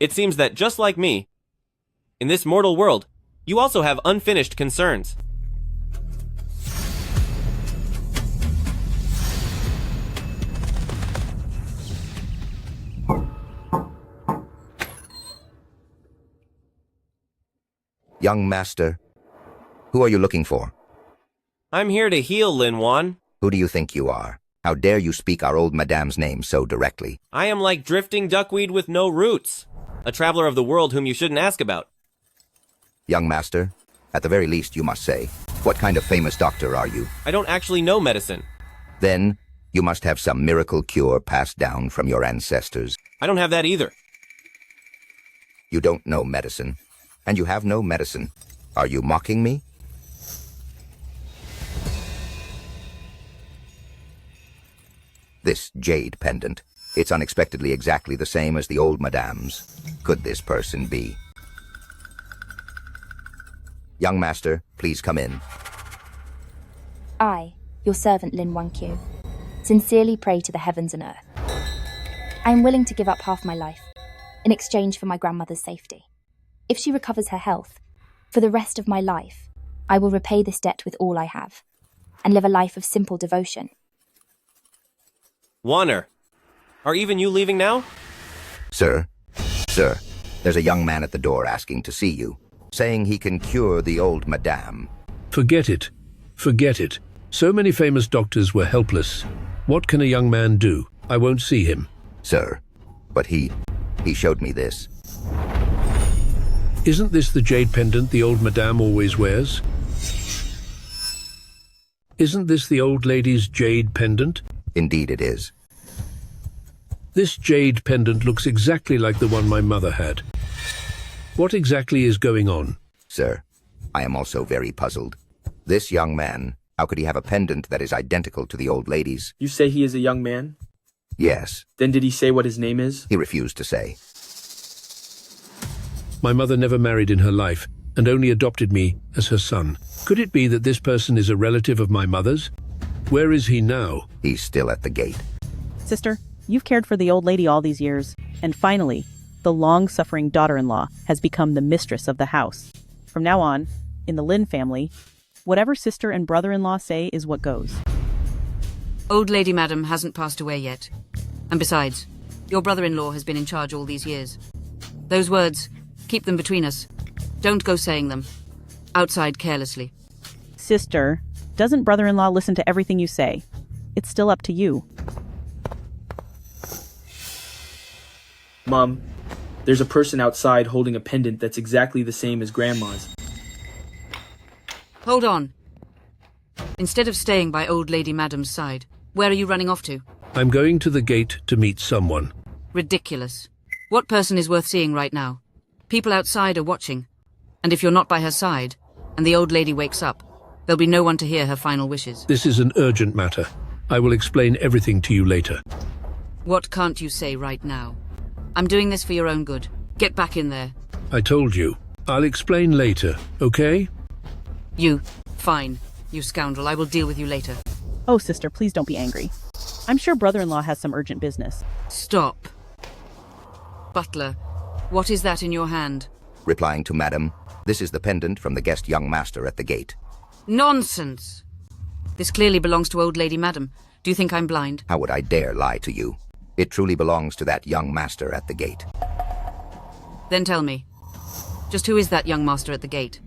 It seems that just like me, in this mortal world, you also have unfinished concerns. Young master, who are you looking for? I'm here to heal Lin Wan. Who do you think you are? How dare you speak our old madame's name so directly? I am like drifting duckweed with no roots, a traveler of the world whom you shouldn't ask about. Young master, at the very least you must say, what kind of famous doctor are you? I don't actually know medicine. Then, you must have some miracle cure passed down from your ancestors. I don't have that either. You don't know medicine, and you have no medicine. Are you mocking me? This jade pendant. It's unexpectedly exactly the same as the old madame's. Could this person be? Young master, please come in. I, your servant Lin Wanqiu, sincerely pray to the heavens and earth. I am willing to give up half my life in exchange for my grandmother's safety. If she recovers her health, for the rest of my life, I will repay this debt with all I have and live a life of simple devotion. Wanner, are even you leaving now? Sir, there's a young man at the door asking to see you, saying he can cure the old madame. Forget it. Forget it. So many famous doctors were helpless. What can a young man do? I won't see him. Sir, but he showed me this. Isn't this the jade pendant the old madame always wears? Isn't this the old lady's jade pendant? Indeed it is. This jade pendant looks exactly like the one my mother had. What exactly is going on? Sir, I am also very puzzled. This young man, how could he have a pendant that is identical to the old lady's? You say he is a young man? Yes. Then did he say what his name is? He refused to say. My mother never married in her life and only adopted me as her son. Could it be that this person is a relative of my mother's? Where is he now? He's still at the gate. Sister, you've cared for the old lady all these years, and finally, the long-suffering daughter-in-law has become the mistress of the house. From now on, in the Lin family, whatever sister and brother-in-law say is what goes. Old lady madam hasn't passed away yet. And besides, your brother-in-law has been in charge all these years. Those words, keep them between us. Don't go saying them. Outside carelessly. Sister, doesn't brother-in-law listen to everything you say? It's still up to you. Mom, there's a person outside holding a pendant that's exactly the same as Grandma's. Hold on. Instead of staying by old lady madam's side, where are you running off to? I'm going to the gate to meet someone. Ridiculous. What person is worth seeing right now? People outside are watching. And if you're not by her side, and the old lady wakes up, there'll be no one to hear her final wishes. This is an urgent matter. I will explain everything to you later. What can't you say right now? I'm doing this for your own good. Get back in there. I told you. I'll explain later, okay? You. Fine. You scoundrel. I will deal with you later. Oh, sister, please don't be angry. I'm sure brother-in-law has some urgent business. Stop. Butler, what is that in your hand? Replying to Madam, this is the pendant from the guest young master at the gate. Nonsense! This clearly belongs to old lady madam. Do you think I'm blind? How would I dare lie to you? It truly belongs to that young master at the gate. Then tell me, just who is that young master at the gate?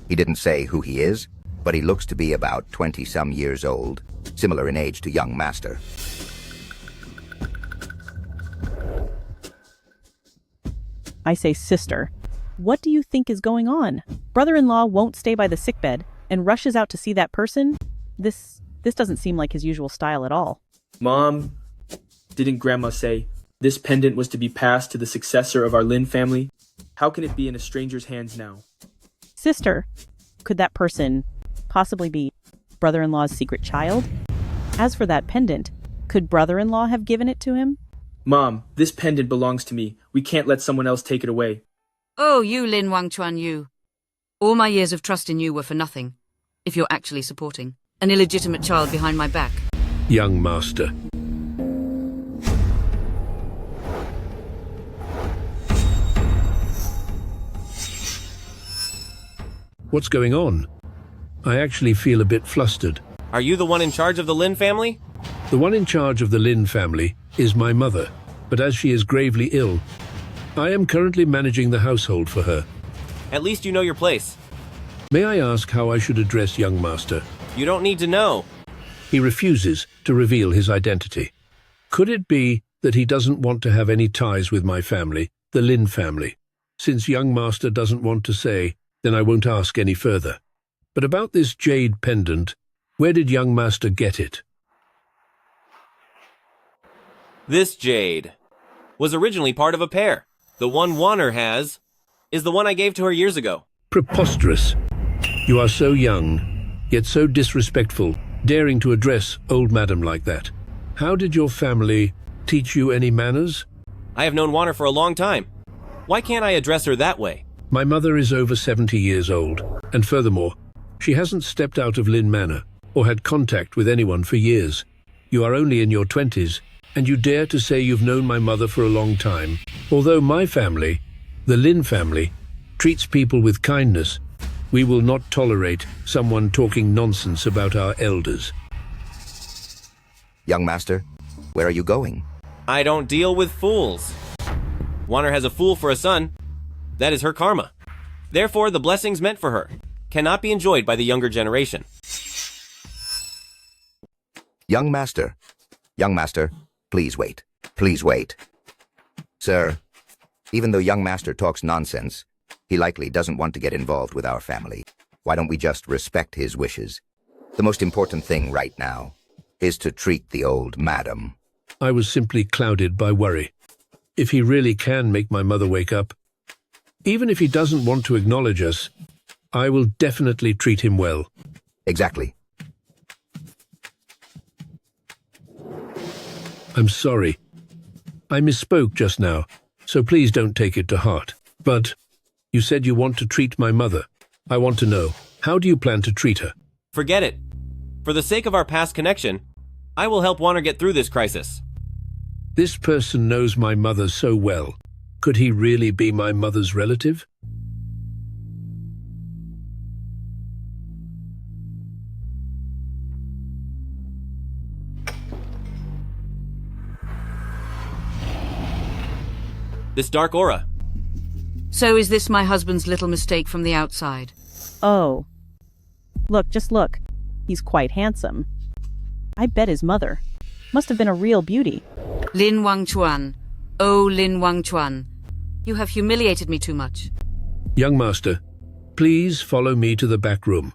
He didn't say who he is, but he looks to be about 20-some years old, similar in age to young master. I say, sister, what do you think is going on? Brother-in-law won't stay by the sickbed and rushes out to see that person? This doesn't seem like his usual style at all. Mom, didn't Grandma say this pendant was to be passed to the successor of our Lin family? How can it be in a stranger's hands now? Sister, could that person possibly be brother-in-law's secret child? As for that pendant, could brother-in-law have given it to him? Mom, this pendant belongs to me. We can't let someone else take it away. Oh, you Lin Wangchuan, you. All my years of trust in you were for nothing, if you're actually supporting an illegitimate child behind my back. Young master. What's going on? I actually feel a bit flustered. Are you the one in charge of the Lin family? The one in charge of the Lin family is my mother, but as she is gravely ill, I am currently managing the household for her. At least you know your place. May I ask how I should address young master? You don't need to know. He refuses to reveal his identity. Could it be that he doesn't want to have any ties with my family, the Lin family? Since young master doesn't want to say, then I won't ask any further. But about this jade pendant, where did young master get it? This jade was originally part of a pair. The one Wanner has is the one I gave to her years ago. Preposterous. You are so young, yet so disrespectful, daring to address old madam like that. How did your family teach you any manners? I have known Wanner for a long time. Why can't I address her that way? My mother is over 70 years old, and furthermore, she hasn't stepped out of Lin Manor or had contact with anyone for years. You are only in your 20s, and you dare to say you've known my mother for a long time. Although my family, the Lin family, treats people with kindness, we will not tolerate someone talking nonsense about our elders. Young master, where are you going? I don't deal with fools. Wanner has a fool for a son. That is her karma. Therefore, the blessings meant for her cannot be enjoyed by the younger generation. Young master, please wait. Please wait. Sir, even though young master talks nonsense, he likely doesn't want to get involved with our family. Why don't we just respect his wishes? The most important thing right now is to treat the old madam. I was simply clouded by worry. If he really can make my mother wake up, even if he doesn't want to acknowledge us, I will definitely treat him well. Exactly. I'm sorry. I misspoke just now, so please don't take it to heart. But you said you want to treat my mother. I want to know, how do you plan to treat her? Forget it. For the sake of our past connection, I will help Wanner get through this crisis. This person knows my mother so well. Could he really be my mother's relative? This dark aura. So is this my husband's little mistake from the outside? Oh. Look, just look. He's quite handsome. I bet his mother must have been a real beauty. Lin Wangchuan. Oh, Lin Wangchuan. You have humiliated me too much. Young master, please follow me to the back room.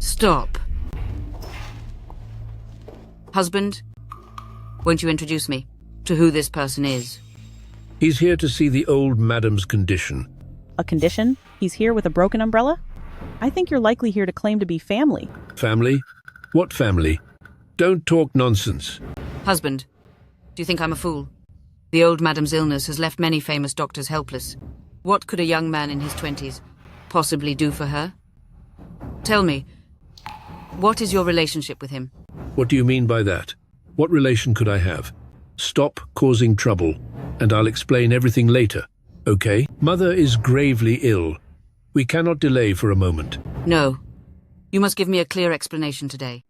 Stop. Husband, won't you introduce me to who this person is? He's here to see the old madam's condition. A condition? He's here with a broken umbrella? I think you're likely here to claim to be family. Family? What family? Don't talk nonsense. Husband, do you think I'm a fool? The old madam's illness has left many famous doctors helpless. What could a young man in his 20s possibly do for her? Tell me, what is your relationship with him? What do you mean by that? What relation could I have? Stop causing trouble, and I'll explain everything later, okay? Mother is gravely ill. We cannot delay for a moment. No. You must give me a clear explanation today.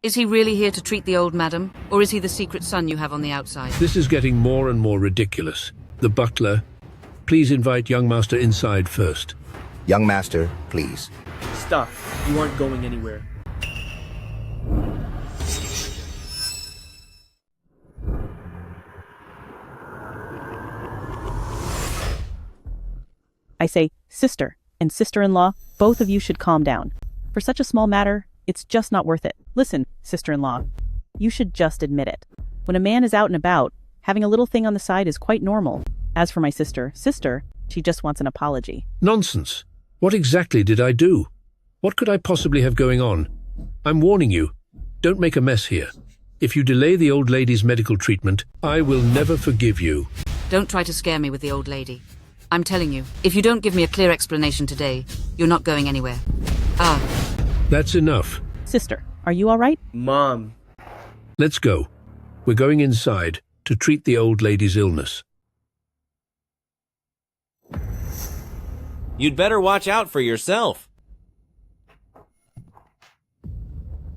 Is he really here to treat the old madam, or is he the secret son you have on the outside? This is getting more and more ridiculous. The butler, please invite young master inside first. Young master, please. Stop. You aren't going anywhere. I say, sister and sister-in-law, both of you should calm down. For such a small matter, it's just not worth it. Listen, sister-in-law, you should just admit it. When a man is out and about, having a little thing on the side is quite normal. As for my sister, she just wants an apology. Nonsense. What exactly did I do? What could I possibly have going on? I'm warning you, don't make a mess here. If you delay the old lady's medical treatment, I will never forgive you. Don't try to scare me with the old lady. I'm telling you, if you don't give me a clear explanation today, you're not going anywhere. That's enough. Sister, are you all right? Mom. Let's go. We're going inside to treat the old lady's illness. You'd better watch out for yourself.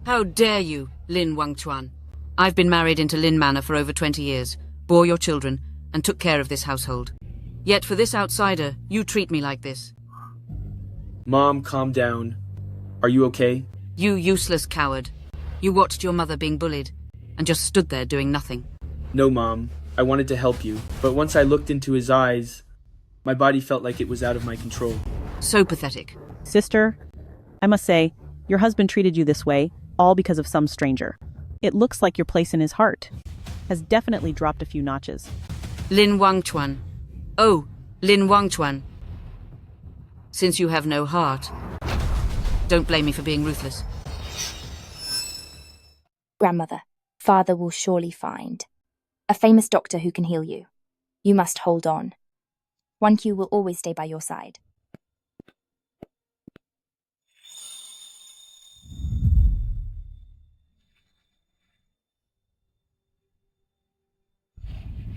How dare you, Lin Wangchuan? I've been married into Lin Manor for over 20 years, bore your children, and took care of this household. Yet for this outsider, you treat me like this. Mom, calm down. Are you okay? You useless coward. You watched your mother being bullied, and just stood there doing nothing. No, Mom. I wanted to help you, but once I looked into his eyes, my body felt like it was out of my control. So pathetic. Sister, I must say, your husband treated you this way, all because of some stranger. It looks like your place in his heart has definitely dropped a few notches. Lin Wangchuan. Oh, Lin Wangchuan. Since you have no heart, don't blame me for being ruthless. Grandmother, father will surely find a famous doctor who can heal you. You must hold on. Wanqiu will always stay by your side.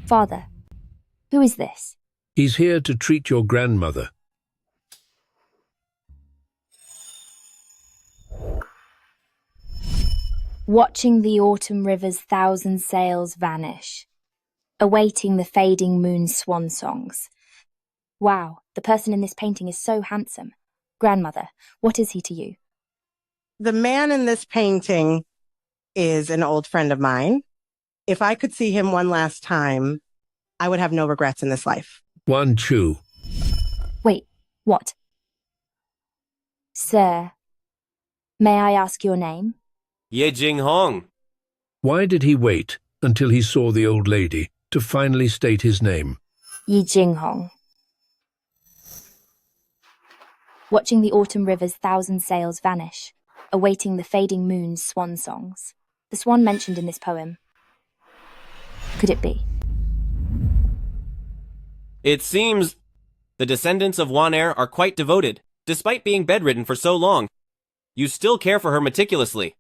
Father, who is this? He's here to treat your grandmother. Watching the autumn river's thousand sails vanish, awaiting the fading moon's swan songs. Wow, the person in this painting is so handsome. Grandmother, what is he to you? The man in this painting is an old friend of mine. If I could see him one last time, I would have no regrets in this life. Wanqiu. Wait, what? Sir, may I ask your name? Ye Jinghong. Why did he wait until he saw the old lady to finally state his name? Ye Jinghong. Watching the autumn river's thousand sails vanish, awaiting the fading moon's swan songs. The swan mentioned in this poem. Could it be? It seems the descendants of Billionaire are quite devoted. Despite being bedridden for so long, you still care for her meticulously.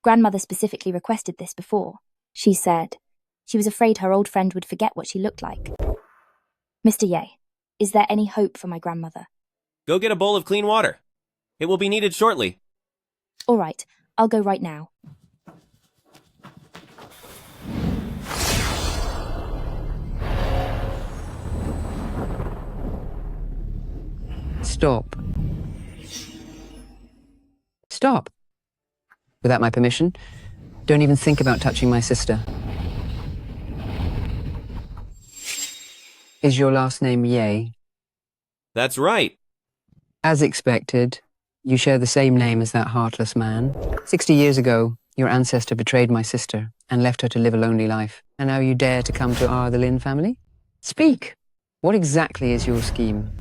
Grandmother specifically requested this before. She said she was afraid her old friend would forget what she looked like. Mr. Ye, is there any hope for my grandmother? Go get a bowl of clean water. It will be needed shortly. All right, I'll go right now. Stop. Stop. Without my permission, don't even think about touching my sister. Is your last name Ye? That's right. As expected, you share the same name as that heartless man. 60 years ago, your ancestor betrayed my sister and left her to live a lonely life. And now you dare to come to the Lin family? Speak! What exactly is your scheme?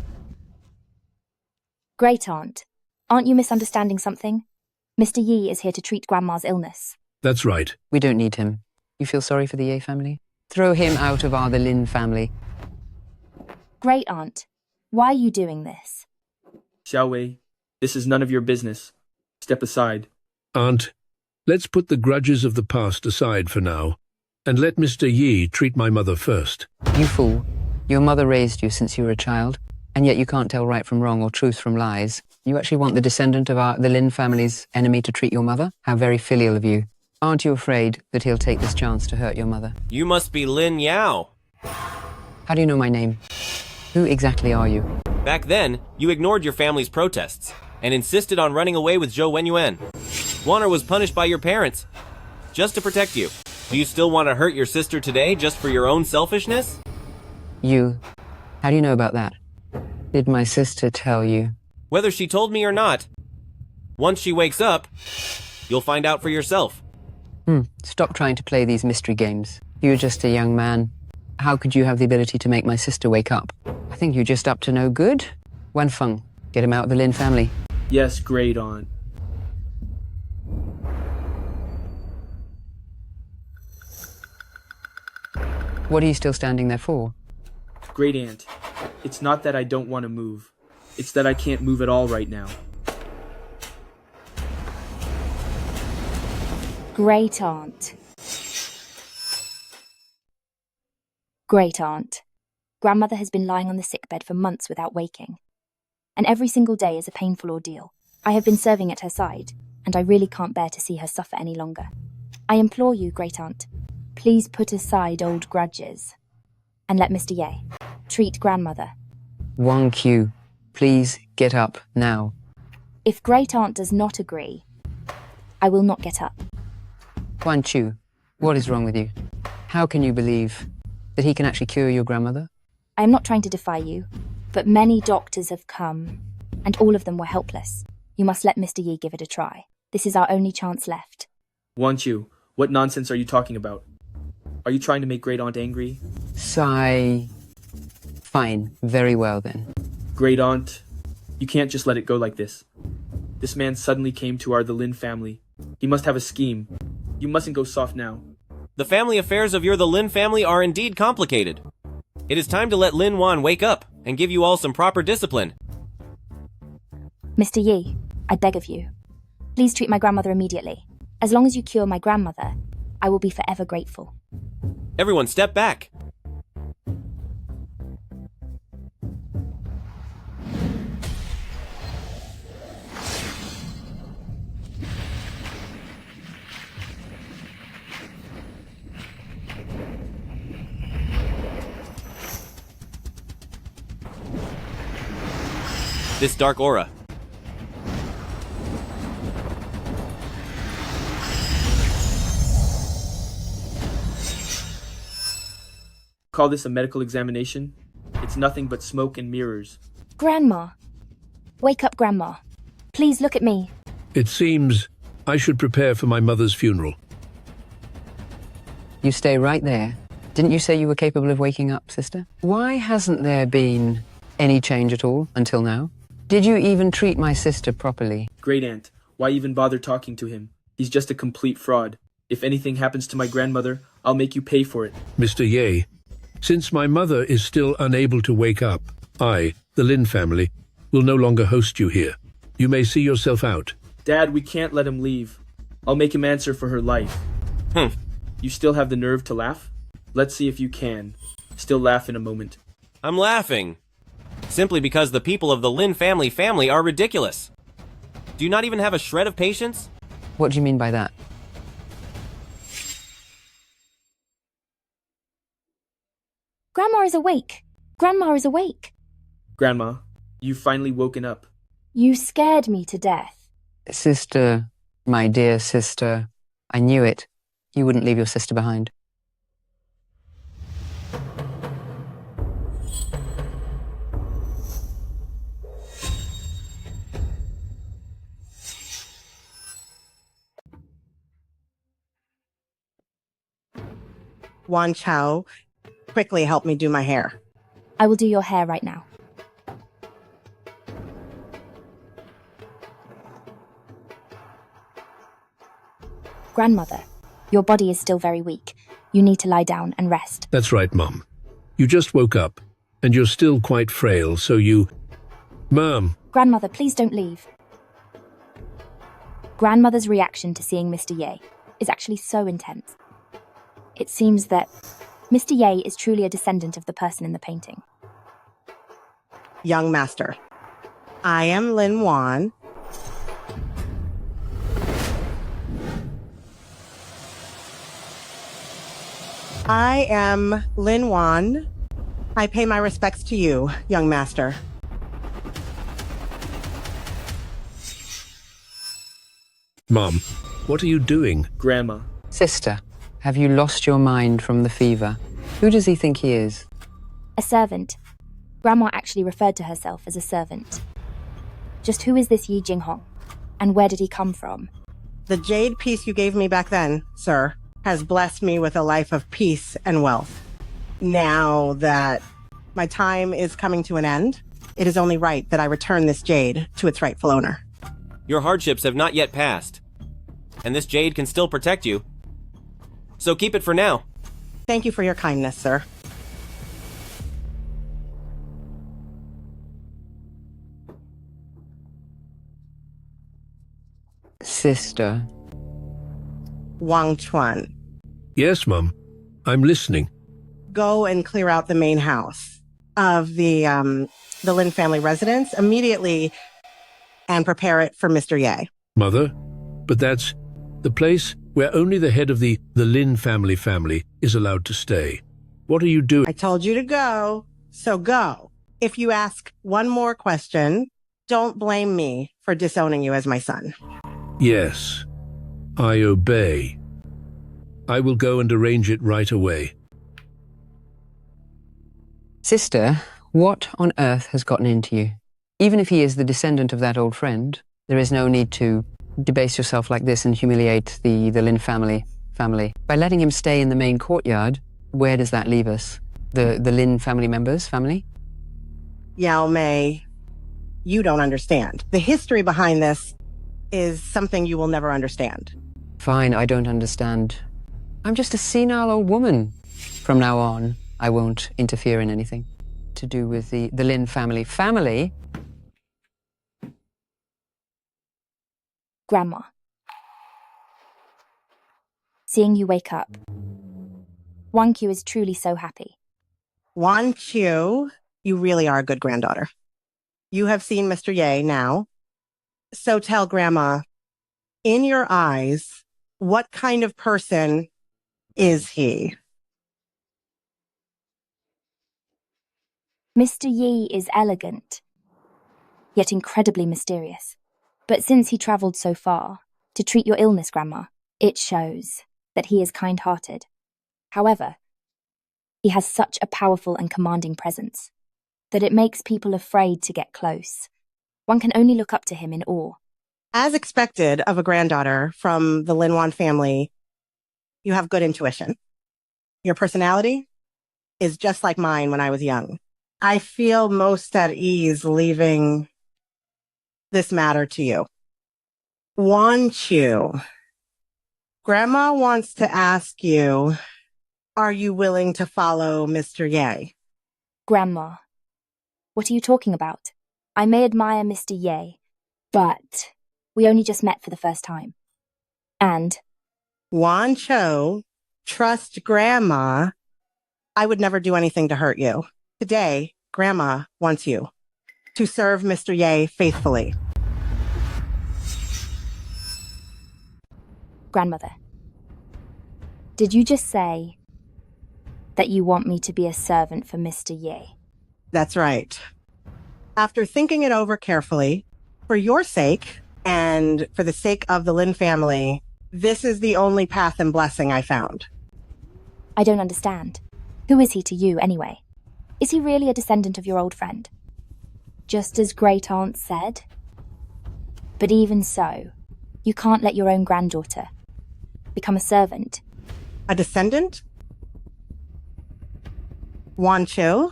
Great aunt, aren't you misunderstanding something? Mr. Yi is here to treat Grandma's illness. That's right. We don't need him. You feel sorry for the Ye family? Throw him out of the Lin family. Great aunt, why are you doing this? Xiao Wei, this is none of your business. Step aside. Aunt, let's put the grudges of the past aside for now, and let Mr. Yi treat my mother first. You fool. Your mother raised you since you were a child, and yet you can't tell right from wrong or truth from lies. You actually want the descendant of the Lin family's enemy to treat your mother? How very filial of you. Aren't you afraid that he'll take this chance to hurt your mother? You must be Lin Yao. How do you know my name? Who exactly are you? Back then, you ignored your family's protests and insisted on running away with Zhou Wenyuan. Wanner was punished by your parents just to protect you. Do you still want to hurt your sister today just for your own selfishness? You. How do you know about that? Did my sister tell you? Whether she told me or not, once she wakes up, you'll find out for yourself. Stop trying to play these mystery games. You're just a young man. How could you have the ability to make my sister wake up? I think you're just up to no good. Wanfeng, get him out of the Lin family. Yes, great aunt. What are you still standing there for? Great aunt. It's not that I don't want to move. It's that I can't move at all right now. Great aunt. Great aunt. Grandmother has been lying on the sickbed for months without waking. And every single day is a painful ordeal. I have been serving at her side. and I really can't bear to see her suffer any longer. I implore you, great aunt, please put aside old grudges and let Mr. Ye treat grandmother. Wangqiu, please get up now. If great aunt does not agree, I will not get up. Wanqiu, what is wrong with you? How can you believe that he can actually cure your grandmother? I am not trying to defy you, but many doctors have come, and all of them were helpless. You must let Mr. Yi give it a try. This is our only chance left. Wanqiu, what nonsense are you talking about? Are you trying to make great aunt angry? Sigh. Fine, very well then. Great aunt, you can't just let it go like this. This man suddenly came to the Lin family. He must have a scheme. You mustn't go soft now. The family affairs of the Lin family are indeed complicated. It is time to let Lin Wan wake up and give you all some proper discipline. Mr. Yi, I beg of you, please treat my grandmother immediately. As long as you cure my grandmother, I will be forever grateful. Everyone step back. This dark aura. Call this a medical examination? It's nothing but smoke and mirrors. Grandma! Wake up, Grandma. Please look at me. It seems I should prepare for my mother's funeral. You stay right there. Didn't you say you were capable of waking up, sister? Why hasn't there been any change at all until now? Did you even treat my sister properly? Great aunt, why even bother talking to him? He's just a complete fraud. If anything happens to my grandmother, I'll make you pay for it. Mr. Ye, since my mother is still unable to wake up, I, the Lin family, will no longer host you here. You may see yourself out. Dad, we can't let him leave. I'll make him answer for her life. You still have the nerve to laugh? Let's see if you can. Still laugh in a moment. I'm laughing. Simply because the people of the Lin family are ridiculous. Do you not even have a shred of patience? What do you mean by that? Grandma is awake. Grandma is awake. Grandma, you've finally woken up. You scared me to death. Sister, my dear sister, I knew it. You wouldn't leave your sister behind. Wanqiu, quickly help me do my hair. I will do your hair right now. Grandmother, your body is still very weak. You need to lie down and rest. That's right, Mum. You just woke up, and you're still quite frail, so you... Mum! Grandmother, please don't leave. Grandmother's reaction to seeing Mr. Ye is actually so intense. It seems that Mr. Ye is truly a descendant of the person in the painting. Young master, I am Lin Wan. I am Lin Wan. I pay my respects to you, young master. Mom, what are you doing? Grandma. Sister, have you lost your mind from the fever? Who does he think he is? A servant. Grandma actually referred to herself as a servant. Just who is this Ye Jinghong? And where did he come from? The jade piece you gave me back then, sir, has blessed me with a life of peace and wealth. Now that my time is coming to an end, it is only right that I return this jade to its rightful owner. Your hardships have not yet passed, and this jade can still protect you. So keep it for now. Thank you for your kindness, sir. Sister. Wangchuan, Yes, Mum. I'm listening. go and clear out the main house of the Lin family residence immediately and prepare it for Mr. Ye. Mother, But that's the place where only the head of the Lin family is allowed to stay. What are you doing? I told you to go, so go. If you ask one more question, don't blame me for disowning you as my son. Yes, I obey. I will go and arrange it right away. Sister, what on earth has gotten into you? Even if he is the descendant of that old friend, there is no need to debase yourself like this and humiliate the Lin family. By letting him stay in the main courtyard, where does that leave us? The Lin family members' family? Yao Mei, you don't understand. The history behind this is something you will never understand. Fine, I don't understand. I'm just a senile old woman. From now on, I won't interfere in anything to do with the Lin family. Grandma. Seeing you wake up. Wanqiu is truly so happy. Wanqiu, you really are a good granddaughter. You have seen Mr. Ye now. So tell Grandma, in your eyes, what kind of person is he? Mr. Yi is elegant, yet incredibly mysterious. But since he travelled so far to treat your illness, Grandma, it shows that he is kind-hearted. However, he has such a powerful and commanding presence that it makes people afraid to get close. One can only look up to him in awe. As expected of a granddaughter from the Lin Wan family, you have good intuition. Your personality is just like mine when I was young. I feel most at ease leaving this matter to you. Wanqiu, Grandma wants to ask you, are you willing to follow Mr. Ye? Grandma, what are you talking about? I may admire Mr. Ye, but we only just met for the first time. And Wanqiu, trust Grandma. I would never do anything to hurt you. Today, Grandma wants you to serve Mr. Ye faithfully. Grandmother, did you just say that you want me to be a servant for Mr. Ye? That's right. After thinking it over carefully, for your sake and for the sake of the Lin family, this is the only path and blessing I found. I don't understand. Who is he to you, anyway? Is he really a descendant of your old friend? Just as great-aunt said? But even so, you can't let your own granddaughter become a servant. A descendant? Wanqiu?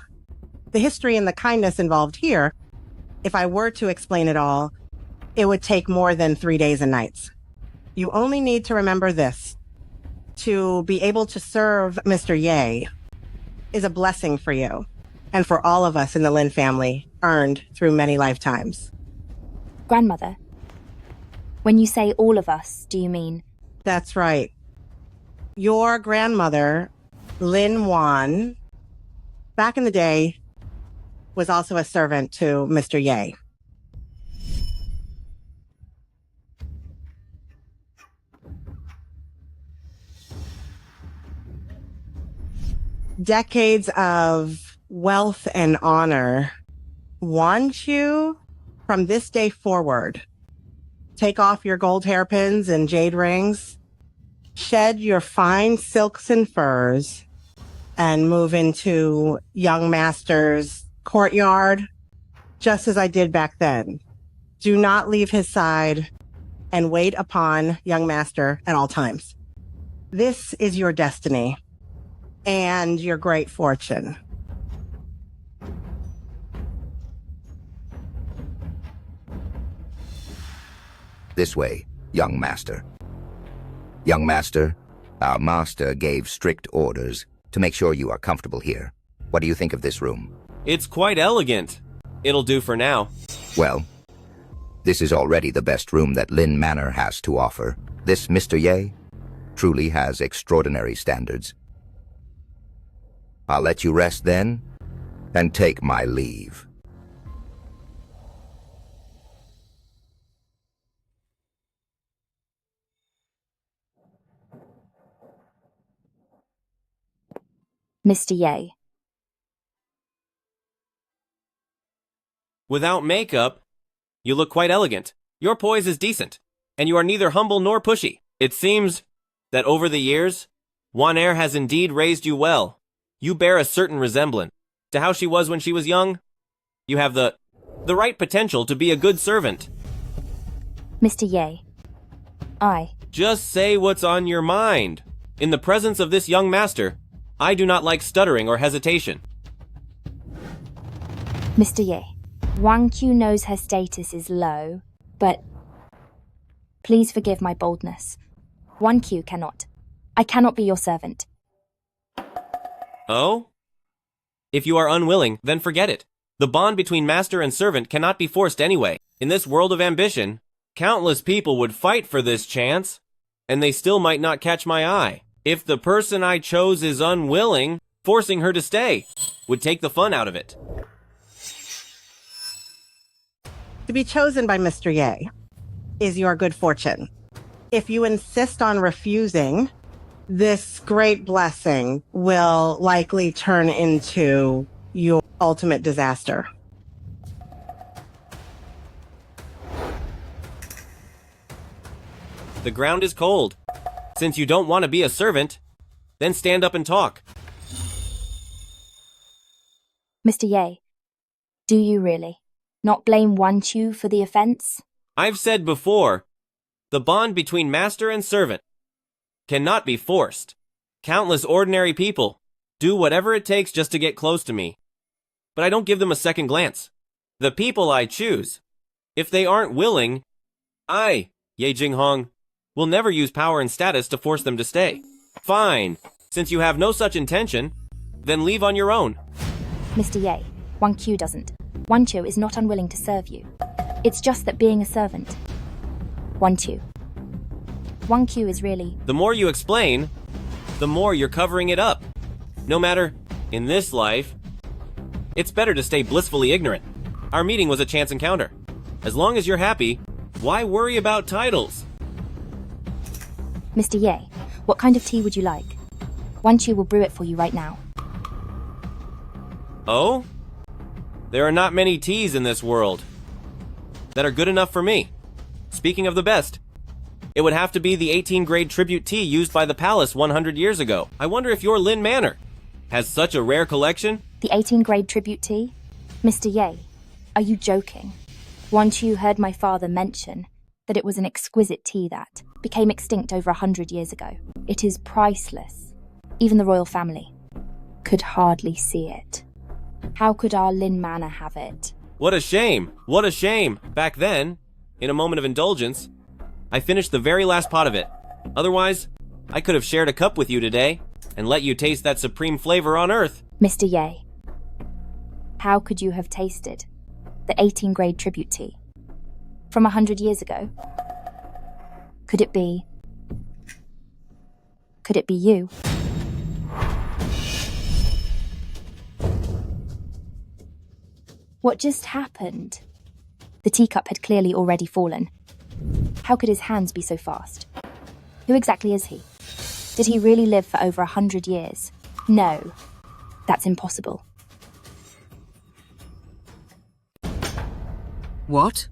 The history and the kindness involved here, if I were to explain it all, it would take more than 3 days and nights. You only need to remember this. To be able to serve Mr. Ye is a blessing for you and for all of us in the Lin family, earned through many lifetimes. Grandmother, when you say all of us, do you mean? That's right. Your grandmother, Lin Wan, back in the day, was also a servant to Mr. Ye. Decades of wealth and honor. Wanqiu, from this day forward, take off your gold hairpins and jade rings, shed your fine silks and furs, and move into young master's courtyard, just as I did back then. Do not leave his side and wait upon young master at all times. This is your destiny and your great fortune. This way, young master. Young master, our master gave strict orders to make sure you are comfortable here. What do you think of this room? It's quite elegant. It'll do for now. Well, this is already the best room that Lin Manor has to offer. This Mr. Ye truly has extraordinary standards. I'll let you rest then, and take my leave. Mr. Ye. Without makeup, you look quite elegant. Your poise is decent, and you are neither humble nor pushy. It seems that over the years, Wanair has indeed raised you well. You bear a certain resemblance to how she was when she was young. You have the right potential to be a good servant. Mr. Ye. Just say what's on your mind. In the presence of this young master, I do not like stuttering or hesitation. Mr. Ye. Wangqiu knows her status is low, but please forgive my boldness. Wangqiu cannot. I cannot be your servant. Oh? If you are unwilling, then forget it. The bond between master and servant cannot be forced anyway. In this world of ambition, countless people would fight for this chance, and they still might not catch my eye. If the person I chose is unwilling, forcing her to stay would take the fun out of it. To be chosen by Mr. Ye is your good fortune. If you insist on refusing, this great blessing will likely turn into your ultimate disaster. The ground is cold. Since you don't want to be a servant, then stand up and talk. Mr. Ye, do you really not blame Wanqiu for the offense? I've said before, the bond between master and servant cannot be forced. Countless ordinary people do whatever it takes just to get close to me, but I don't give them a second glance. The people I choose, if they aren't willing, I, Ye Jinghong, will never use power and status to force them to stay. Fine, since you have no such intention, then leave on your own. Mr. Ye, Wangqiu doesn't. Wanqiu is not unwilling to serve you. It's just that being a servant. Wangqiu is really... The more you explain, the more you're covering it up. No matter, in this life, it's better to stay blissfully ignorant. Our meeting was a chance encounter. As long as you're happy, why worry about titles? Mr. Ye, what kind of tea would you like? Wanqiu will brew it for you right now. Oh? There are not many teas in this world that are good enough for me. Speaking of the best, it would have to be the 18-grade tribute tea used by the palace 100 years ago. I wonder if your Lin Manor has such a rare collection? The 18-grade tribute tea? Mr. Ye, are you joking? Wanqiu heard my father mention that it was an exquisite tea that became extinct over 100 years ago. It is priceless. Even the royal family could hardly see it. How could our Lin Manor have it? What a shame! What a shame! Back then, in a moment of indulgence, I finished the very last pot of it. Otherwise, I could have shared a cup with you today and let you taste that supreme flavor on Earth. Mr. Ye, how could you have tasted the 18-grade tribute tea from 100 years ago? Could it be you? What just happened? The teacup had clearly already fallen. How could his hands be so fast? Who exactly is he? Did he really live for over 100 years? No, that's impossible. What?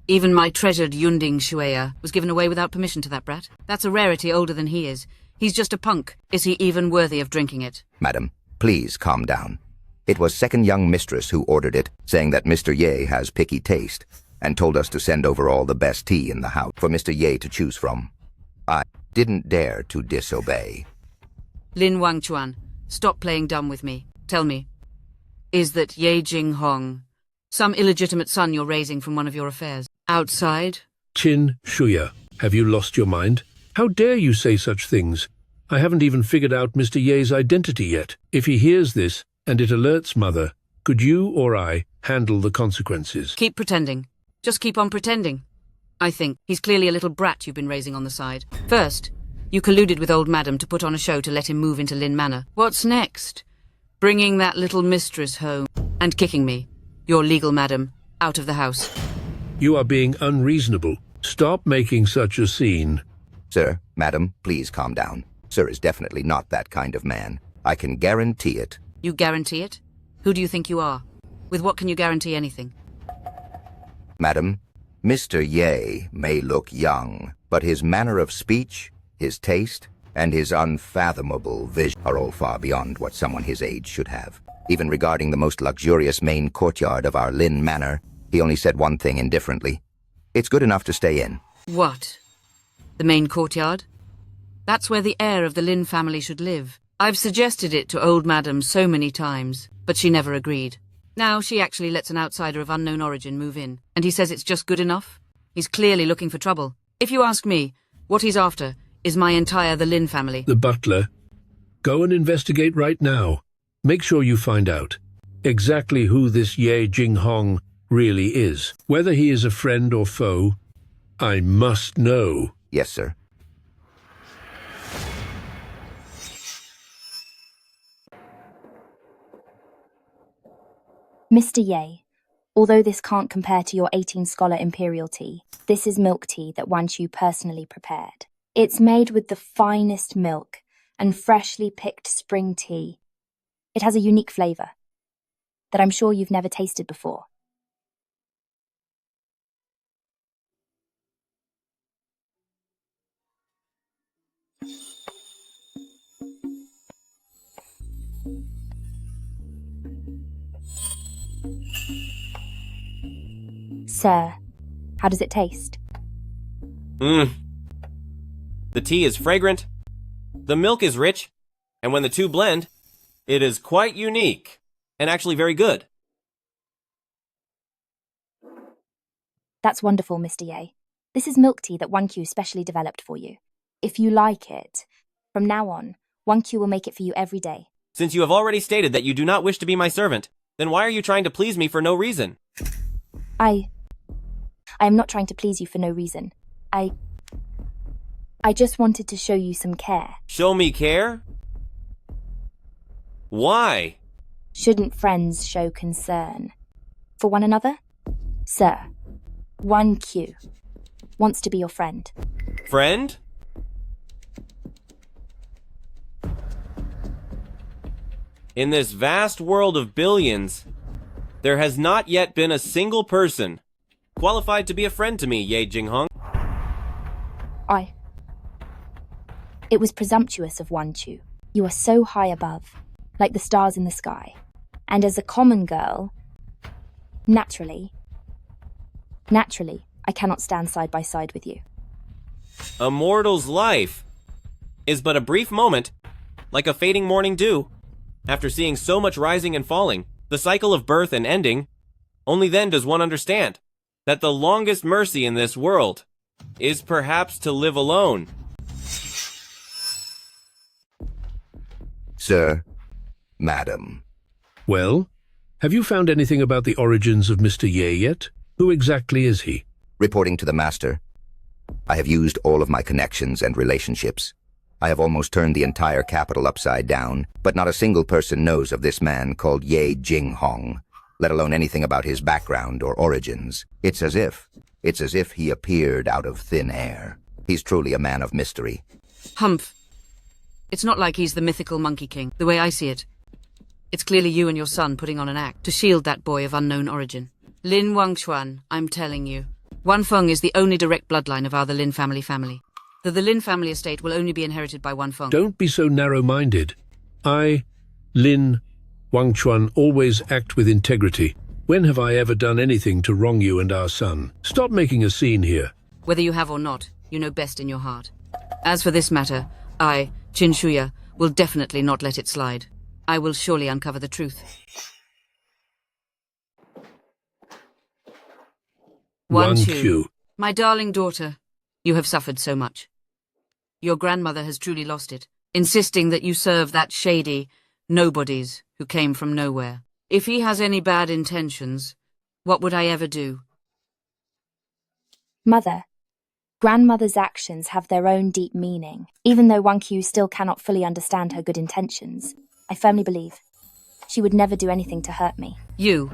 Even my treasured Yunding Shueya was given away without permission to that brat? That's a rarity older than he is. He's just a punk. Is he even worthy of drinking it? Madam, please calm down. It was second young mistress who ordered it, saying that Mr. Ye has picky taste, and told us to send over all the best tea in the house for Mr. Ye to choose from. I didn't dare to disobey. Lin Wangchuan, stop playing dumb with me. Tell me, is that Ye Jinghong some illegitimate son you're raising from one of your affairs? Outside? Qin Shuya, have you lost your mind? How dare you say such things? I haven't even figured out Mr. Ye's identity yet. If he hears this, and it alerts Mother, could you or I handle the consequences? Keep pretending. Just keep on pretending. I think he's clearly a little brat you've been raising on the side. First, you colluded with old Madam to put on a show to let him move into Lin Manor. What's next? Bringing that little mistress home and kicking me, your legal madam, out of the house. You are being unreasonable. Stop making such a scene. Sir, madam, please calm down. Sir is definitely not that kind of man. I can guarantee it. You guarantee it? Who do you think you are? With what can you guarantee anything? Madam, Mr. Ye may look young, but his manner of speech, his taste, and his unfathomable vision are all far beyond what someone his age should have. Even regarding the most luxurious main courtyard of our Lin Manor, he only said one thing indifferently. It's good enough to stay in. What? The main courtyard? That's where the heir of the Lin family should live. I've suggested it to old madam so many times, but she never agreed. Now she actually lets an outsider of unknown origin move in, and he says it's just good enough? He's clearly looking for trouble. If you ask me, what he's after is my entire the Lin family. The butler. Go and investigate right now. Make sure you find out exactly who this Ye Jinghong really is. Whether he is a friend or foe, I must know. Yes, sir. Mr. Ye, although this can't compare to your 18-scholar imperial tea, this is milk tea that Wanqiu personally prepared. It's made with the finest milk and freshly picked spring tea. It has a unique flavour that I'm sure you've never tasted before. Sir, how does it taste? The tea is fragrant, the milk is rich, and when the two blend, it is quite unique, and actually very good. That's wonderful, Mr. Ye. This is milk tea that Wanqiu specially developed for you. If you like it, from now on, Wanqiu will make it for you every day. Since you have already stated that you do not wish to be my servant, then why are you trying to please me for no reason? I am not trying to please you for no reason. I just wanted to show you some care. Show me care? Why? Shouldn't friends show concern for one another? Sir, Wanqiu wants to be your friend. Friend? In this vast world of billions, there has not yet been a single person qualified to be a friend to me, Ye Jinghong. It was presumptuous of Wanqiu. You are so high above, like the stars in the sky. And as a common girl, naturally, I cannot stand side by side with you. A mortal's life is but a brief moment, like a fading morning dew. After seeing so much rising and falling, the cycle of birth and ending, only then does one understand that the longest mercy in this world is perhaps to live alone. Sir, madam. Well, have you found anything about the origins of Mr. Ye yet? Who exactly is he? Reporting to the master, I have used all of my connections and relationships. I have almost turned the entire capital upside down, but not a single person knows of this man called Ye Jinghong, let alone anything about his background or origins. It's as if he appeared out of thin air. He's truly a man of mystery. Humph. It's not like he's the mythical Monkey King, the way I see it. It's clearly you and your son putting on an act to shield that boy of unknown origin. Lin Wangchuan, I'm telling you. Wanfeng is the only direct bloodline of our the Lin family. The Lin family estate will only be inherited by Wanfeng. Don't be so narrow-minded. I, Lin Wangchuan, always act with integrity. When have I ever done anything to wrong you and our son? Stop making a scene here. Whether you have or not, you know best in your heart. As for this matter, I, Qin Shuya, will definitely not let it slide. I will surely uncover the truth. Wanqiu. My darling daughter, you have suffered so much. Your grandmother has truly lost it, insisting that you serve that shady nobodies who came from nowhere. If he has any bad intentions, what would I ever do? Mother, grandmother's actions have their own deep meaning. Even though Wanqiu still cannot fully understand her good intentions, I firmly believe she would never do anything to hurt me. You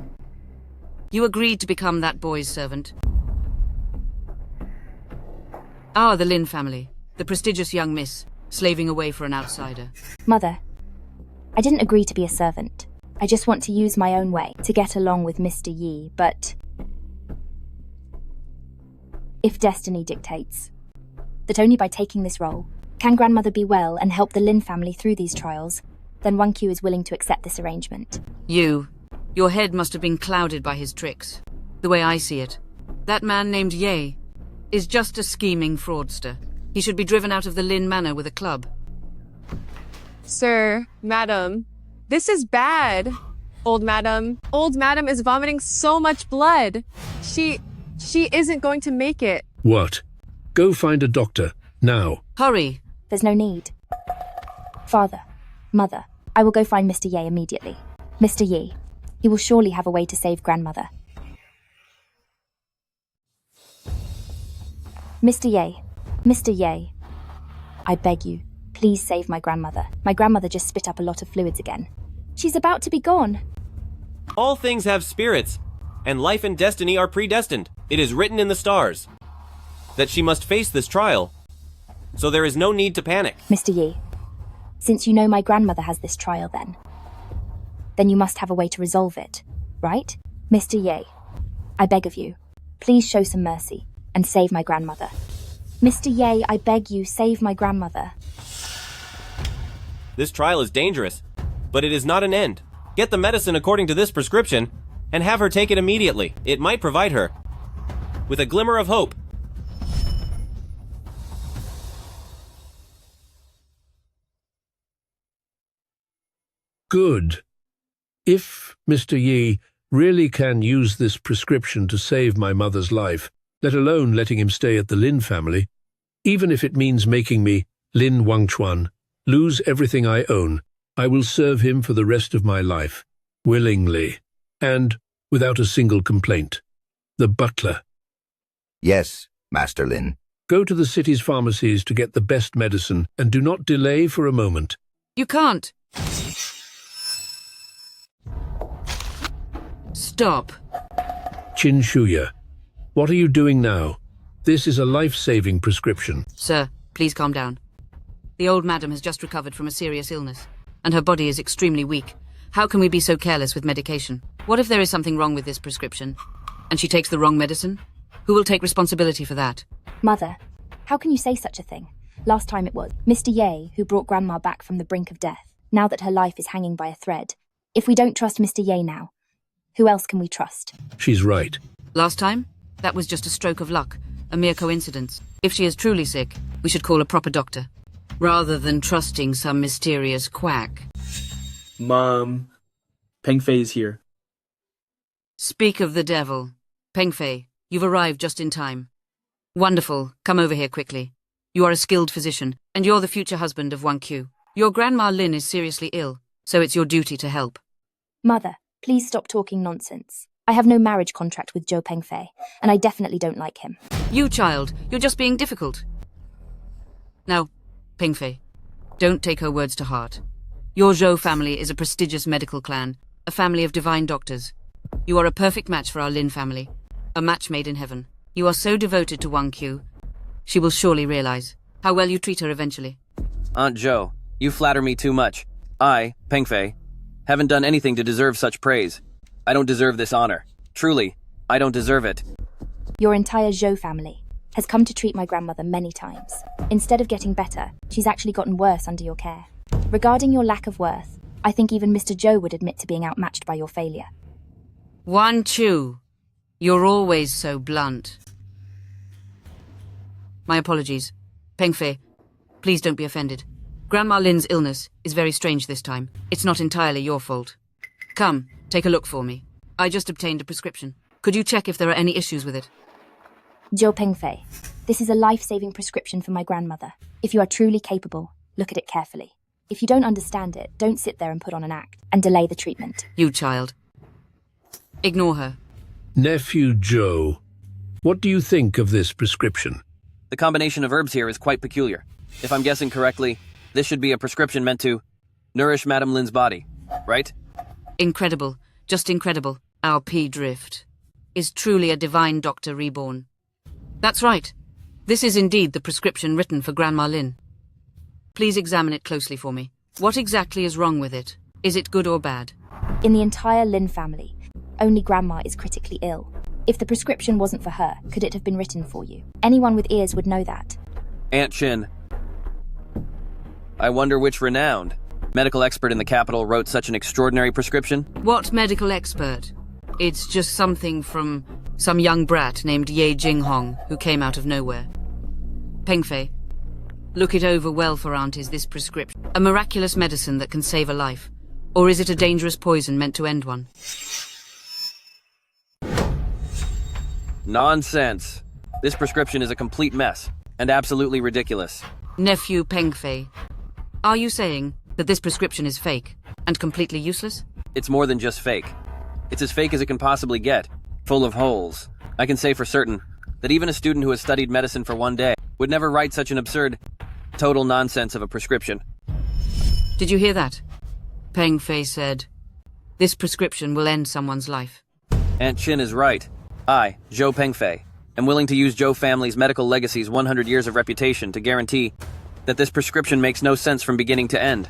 agreed to become that boy's servant. The Lin family, the prestigious young miss, slaving away for an outsider. Mother, I didn't agree to be a servant. I just want to use my own way to get along with Mr. Yi, but if destiny dictates that only by taking this role can grandmother be well and help the Lin family through these trials, then Wanqiu is willing to accept this arrangement. Your head must have been clouded by his tricks. The way I see it, that man named Ye is just a scheming fraudster. He should be driven out of the Lin Manor with a club. Sir, madam, this is bad. Old madam is vomiting so much blood. She isn't going to make it. What? Go find a doctor, now. Hurry! There's no need. Father, mother, I will go find Mr. Ye immediately. Mr. Ye, he will surely have a way to save grandmother. Mr. Ye, I beg you, please save my grandmother. My grandmother just spit up a lot of fluids again. She's about to be gone. All things have spirits, and life and destiny are predestined. It is written in the stars that she must face this trial, so there is no need to panic. Mr. Yi, since you know my grandmother has this trial then you must have a way to resolve it, right? Mr. Ye, I beg of you, please show some mercy and save my grandmother. Mr. Ye, I beg you, save my grandmother. This trial is dangerous, but it is not an end. Get the medicine according to this prescription and have her take it immediately. It might provide her with a glimmer of hope. Good. If Mr. Yi really can use this prescription to save my mother's life, let alone letting him stay at the Lin family, even if it means making me, Lin Wangchuan, lose everything I own, I will serve him for the rest of my life, willingly, and without a single complaint. The butler. Yes, Master Lin. Go to the city's pharmacies to get the best medicine, and do not delay for a moment. You can't. Stop. Qin Shuya, what are you doing now? This is a life-saving prescription. Sir, please calm down. The old madam has just recovered from a serious illness, and her body is extremely weak. How can we be so careless with medication? What if there is something wrong with this prescription, and she takes the wrong medicine? Who will take responsibility for that? Mother, how can you say such a thing? Last time it was Mr. Ye who brought Grandma back from the brink of death, now that her life is hanging by a thread. If we don't trust Mr. Ye now, who else can we trust? She's right. Last time? That was just a stroke of luck, a mere coincidence. If she is truly sick, we should call a proper doctor, rather than trusting some mysterious quack. Mom, Pengfei is here. Speak of the devil. Pengfei, you've arrived just in time. Wonderful. Come over here quickly. You are a skilled physician, and you're the future husband of Wanqiu. Your grandma Lin is seriously ill, so it's your duty to help. Mother, please stop talking nonsense. I have no marriage contract with Zhou Pengfei, and I definitely don't like him. You, child, you're just being difficult. Now, Pengfei, don't take her words to heart. Your Zhou family is a prestigious medical clan, a family of divine doctors. You are a perfect match for our Lin family, a match made in heaven. You are so devoted to Wanqiu, she will surely realize how well you treat her eventually. Aunt Zhou, you flatter me too much. I, Pengfei, haven't done anything to deserve such praise. I don't deserve this honor. Truly, I don't deserve it. Your entire Zhou family has come to treat my grandmother many times. Instead of getting better, she's actually gotten worse under your care. Regarding your lack of worth, I think even Mr. Zhou would admit to being outmatched by your failure. Wanqiu, you're always so blunt. My apologies. Pengfei, please don't be offended. Grandma Lin's illness is very strange this time. It's not entirely your fault. Come, take a look for me. I just obtained a prescription. Could you check if there are any issues with it? Zhou Pengfei, this is a life-saving prescription for my grandmother. If you are truly capable, look at it carefully. If you don't understand it, don't sit there and put on an act and delay the treatment. You child. Ignore her. Nephew Zhou, what do you think of this prescription? The combination of herbs here is quite peculiar. If I'm guessing correctly, this should be a prescription meant to nourish Madame Lin's body, right? Incredible. Just incredible. Our P-Drift is truly a divine doctor reborn. That's right. This is indeed the prescription written for Grandma Lin. Please examine it closely for me. What exactly is wrong with it? Is it good or bad? In the entire Lin family, only Grandma is critically ill. If the prescription wasn't for her, could it have been written for you? Anyone with ears would know that. Aunt Chin. I wonder which renowned medical expert in the capital wrote such an extraordinary prescription? What medical expert? It's just something from some young brat named Ye Jinghong who came out of nowhere. Pengfei, look it over well for Aunt. Is this prescription a miraculous medicine that can save a life? Or is it a dangerous poison meant to end one? Nonsense. This prescription is a complete mess, and absolutely ridiculous. Nephew Pengfei, are you saying that this prescription is fake and completely useless? It's more than just fake. It's as fake as it can possibly get, full of holes. I can say for certain that even a student who has studied medicine for one day would never write such an absurd, total nonsense of a prescription. Did you hear that? Pengfei said, this prescription will end someone's life. Aunt Chin is right. I, Zhou Pengfei, am willing to use Zhou family's medical legacy's 100 years of reputation to guarantee that this prescription makes no sense from beginning to end.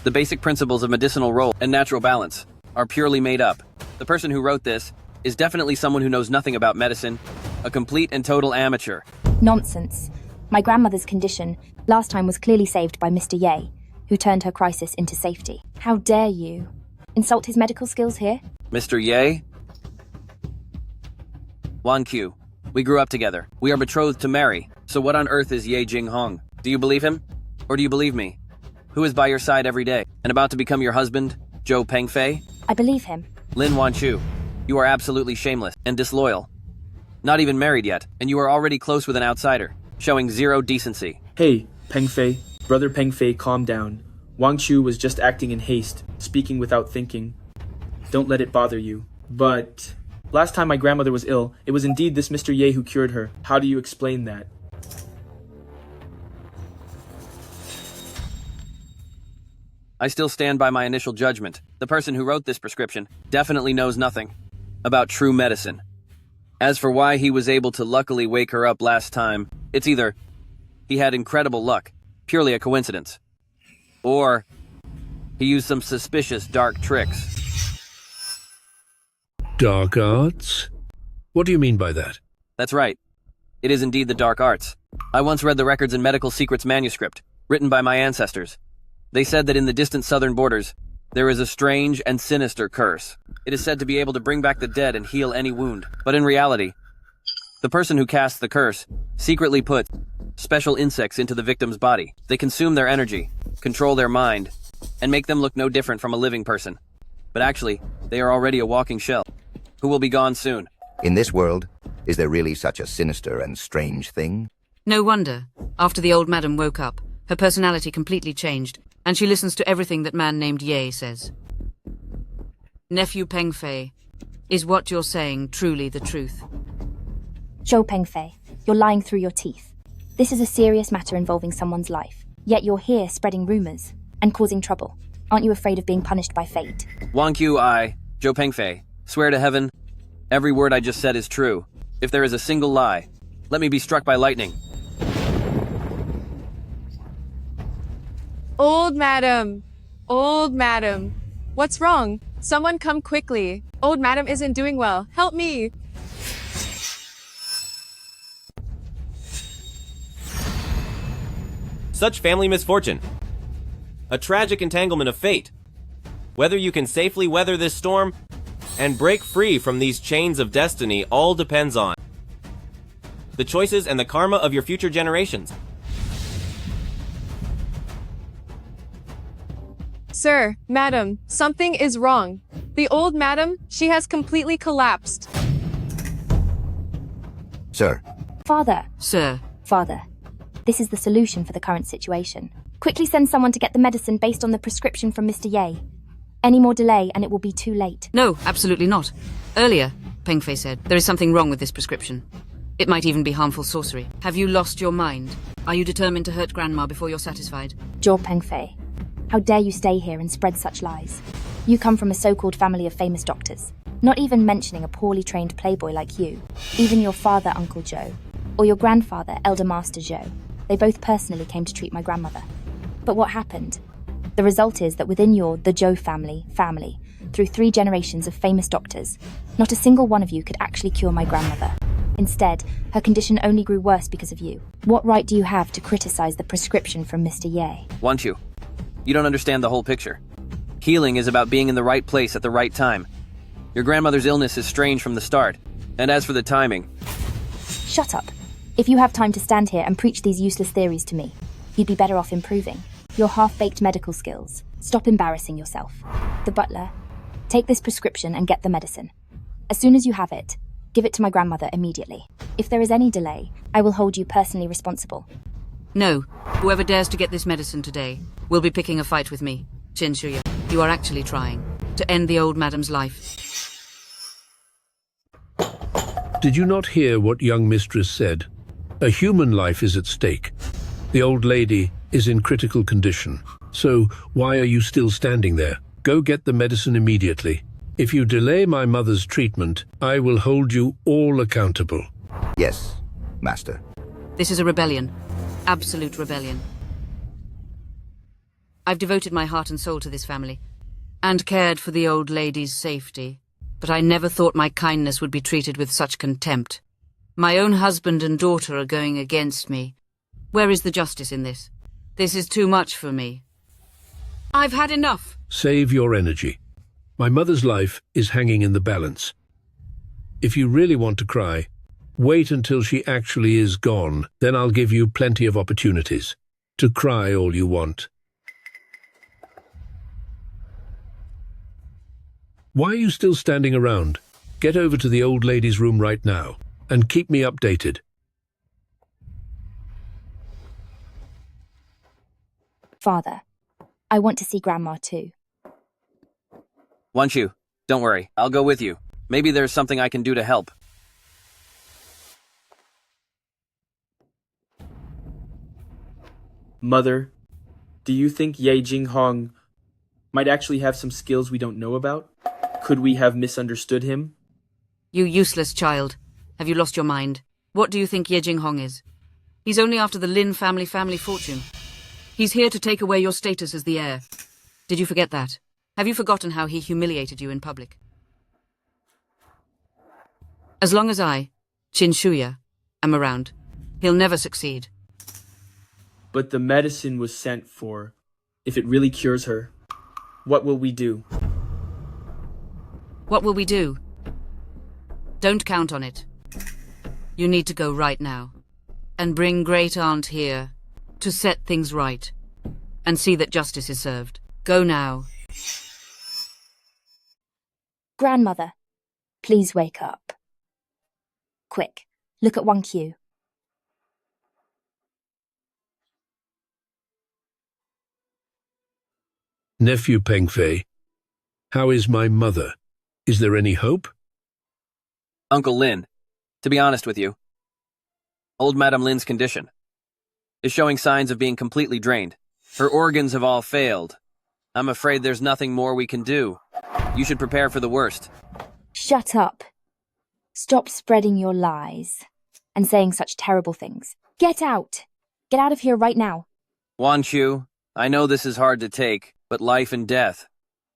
The basic principles of medicinal role and natural balance are purely made up. The person who wrote this is definitely someone who knows nothing about medicine, a complete and total amateur. Nonsense. My grandmother's condition last time was clearly saved by Mr. Ye, who turned her crisis into safety. How dare you insult his medical skills here? Mr. Ye Wanqiu, we grew up together. We are betrothed to marry. So what on earth is Ye Jinghong? Do you believe him? Or do you believe me? Who is by your side every day and about to become your husband, Zhou Pengfei? I believe him. Lin Wanqiu, you are absolutely shameless and disloyal. Not even married yet, and you are already close with an outsider, showing zero decency. Hey, Pengfei. Brother Pengfei, calm down. Wangchu was just acting in haste, speaking without thinking. Don't let it bother you. But last time my grandmother was ill, it was indeed this Mr. Ye who cured her. How do you explain that? I still stand by my initial judgment. The person who wrote this prescription definitely knows nothing about true medicine. As for why he was able to luckily wake her up last time, it's either he had incredible luck, purely a coincidence, or he used some suspicious dark tricks. Dark arts? What do you mean by that? That's right. It is indeed the dark arts. I once read the Records and Medical Secrets manuscript, written by my ancestors. They said that in the distant southern borders, there is a strange and sinister curse. It is said to be able to bring back the dead and heal any wound. But in reality, the person who casts the curse secretly puts special insects into the victim's body. They consume their energy, control their mind, and make them look no different from a living person. But actually, they are already a walking shell, who will be gone soon. In this world, is there really such a sinister and strange thing? No wonder. After the old madam woke up, her personality completely changed, and she listens to everything that man named Ye says. Nephew Pengfei, is what you're saying truly the truth? Zhou Pengfei, you're lying through your teeth. This is a serious matter involving someone's life, yet you're here spreading rumors and causing trouble. Aren't you afraid of being punished by fate? Wanqiu, I, Zhou Pengfei, swear to heaven, every word I just said is true. If there is a single lie, let me be struck by lightning. Old madam. Old madam. What's wrong? Someone come quickly. Old madam isn't doing well. Help me. Such family misfortune. A tragic entanglement of fate. Whether you can safely weather this storm and break free from these chains of destiny all depends on the choices and the karma of your future generations. Sir, madam, something is wrong. The old madam, she has completely collapsed. Sir, Father, Sir, Father, this is the solution for the current situation. Quickly send someone to get the medicine based on the prescription from Mr. Ye. Any more delay and it will be too late. no, absolutely not. Earlier, Pengfei said, there is something wrong with this prescription. It might even be harmful sorcery. Have you lost your mind? Are you determined to hurt Grandma before you're satisfied? Zhou Pengfei, how dare you stay here and spread such lies? You come from a so-called family of famous doctors, not even mentioning a poorly trained playboy like you. Even your father, Uncle Zhou, or your grandfather, Elder Master Zhou, they both personally came to treat my grandmother. But what happened? The result is that within the Zhou family, through 3 generations of famous doctors, not a single one of you could actually cure my grandmother. Instead, her condition only grew worse because of you. What right do you have to criticize the prescription from Mr. Ye? Wanqiu, you don't understand the whole picture. Healing is about being in the right place at the right time. Your grandmother's illness is strange from the start. And as for the timing... Shut up. If you have time to stand here and preach these useless theories to me, you'd be better off improving your half-baked medical skills. Stop embarrassing yourself. The butler, take this prescription and get the medicine. As soon as you have it, give it to my grandmother immediately. If there is any delay, I will hold you personally responsible. No. Whoever dares to get this medicine today will be picking a fight with me. Qin Shuya, you are actually trying to end the old madam's life. Did you not hear what young mistress said? A human life is at stake. The old lady is in critical condition. So why are you still standing there? Go get the medicine immediately. If you delay my mother's treatment, I will hold you all accountable. Yes, Master. This is a rebellion. Absolute rebellion. I've devoted my heart and soul to this family, and cared for the old lady's safety, but I never thought my kindness would be treated with such contempt. My own husband and daughter are going against me. Where is the justice in this? This is too much for me. I've had enough. Save your energy. My mother's life is hanging in the balance. If you really want to cry, wait until she actually is gone. Then I'll give you plenty of opportunities to cry all you want. Why are you still standing around? Get over to the old lady's room right now and keep me updated. Father, I want to see Grandma too. Wanqiu, don't worry. I'll go with you. Maybe there's something I can do to help. Mother, do you think Ye Jinghong might actually have some skills we don't know about? Could we have misunderstood him? You useless child. Have you lost your mind? What do you think Ye Jinghong is? He's only after the Lin family fortune. He's here to take away your status as the heir. Did you forget that? Have you forgotten how he humiliated you in public? As long as I, Qin Shuya, am around, he'll never succeed. But the medicine was sent for. If it really cures her, what will we do? What will we do? Don't count on it. You need to go right now and bring Great Aunt here to set things right and see that justice is served. Go now. Grandmother, please wake up. Quick, look at Wanqiu. Nephew Pengfei, how is my mother? Is there any hope? Uncle Lin, to be honest with you, old Madame Lin's condition is showing signs of being completely drained. Her organs have all failed. I'm afraid there's nothing more we can do. You should prepare for the worst. Shut up. Stop spreading your lies and saying such terrible things. Get out. Get out of here right now. Wanqiu, I know this is hard to take, but life and death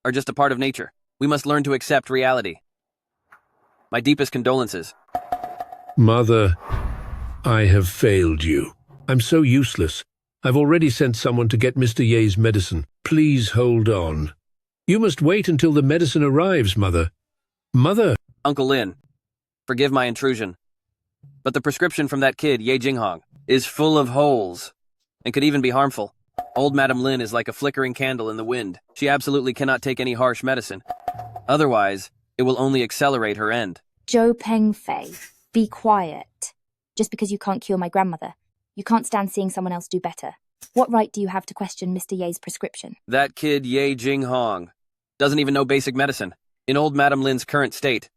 are just a part of nature. We must learn to accept reality. My deepest condolences. Mother, I have failed you. I'm so useless. I've already sent someone to get Mr. Ye's medicine. Please hold on. You must wait until the medicine arrives, Mother. Mother! Uncle Lin, forgive my intrusion, but the prescription from that kid, Ye Jinghong, is full of holes and could even be harmful. Old Madame Lin is like a flickering candle in the wind. She absolutely cannot take any harsh medicine. Otherwise, it will only accelerate her end. Zhou Pengfei, be quiet. Just because you can't cure my grandmother, you can't stand seeing someone else do better. What right do you have to question Mr. Ye's prescription? That kid, Ye Jinghong, doesn't even know basic medicine. In old Madame Lin's current state,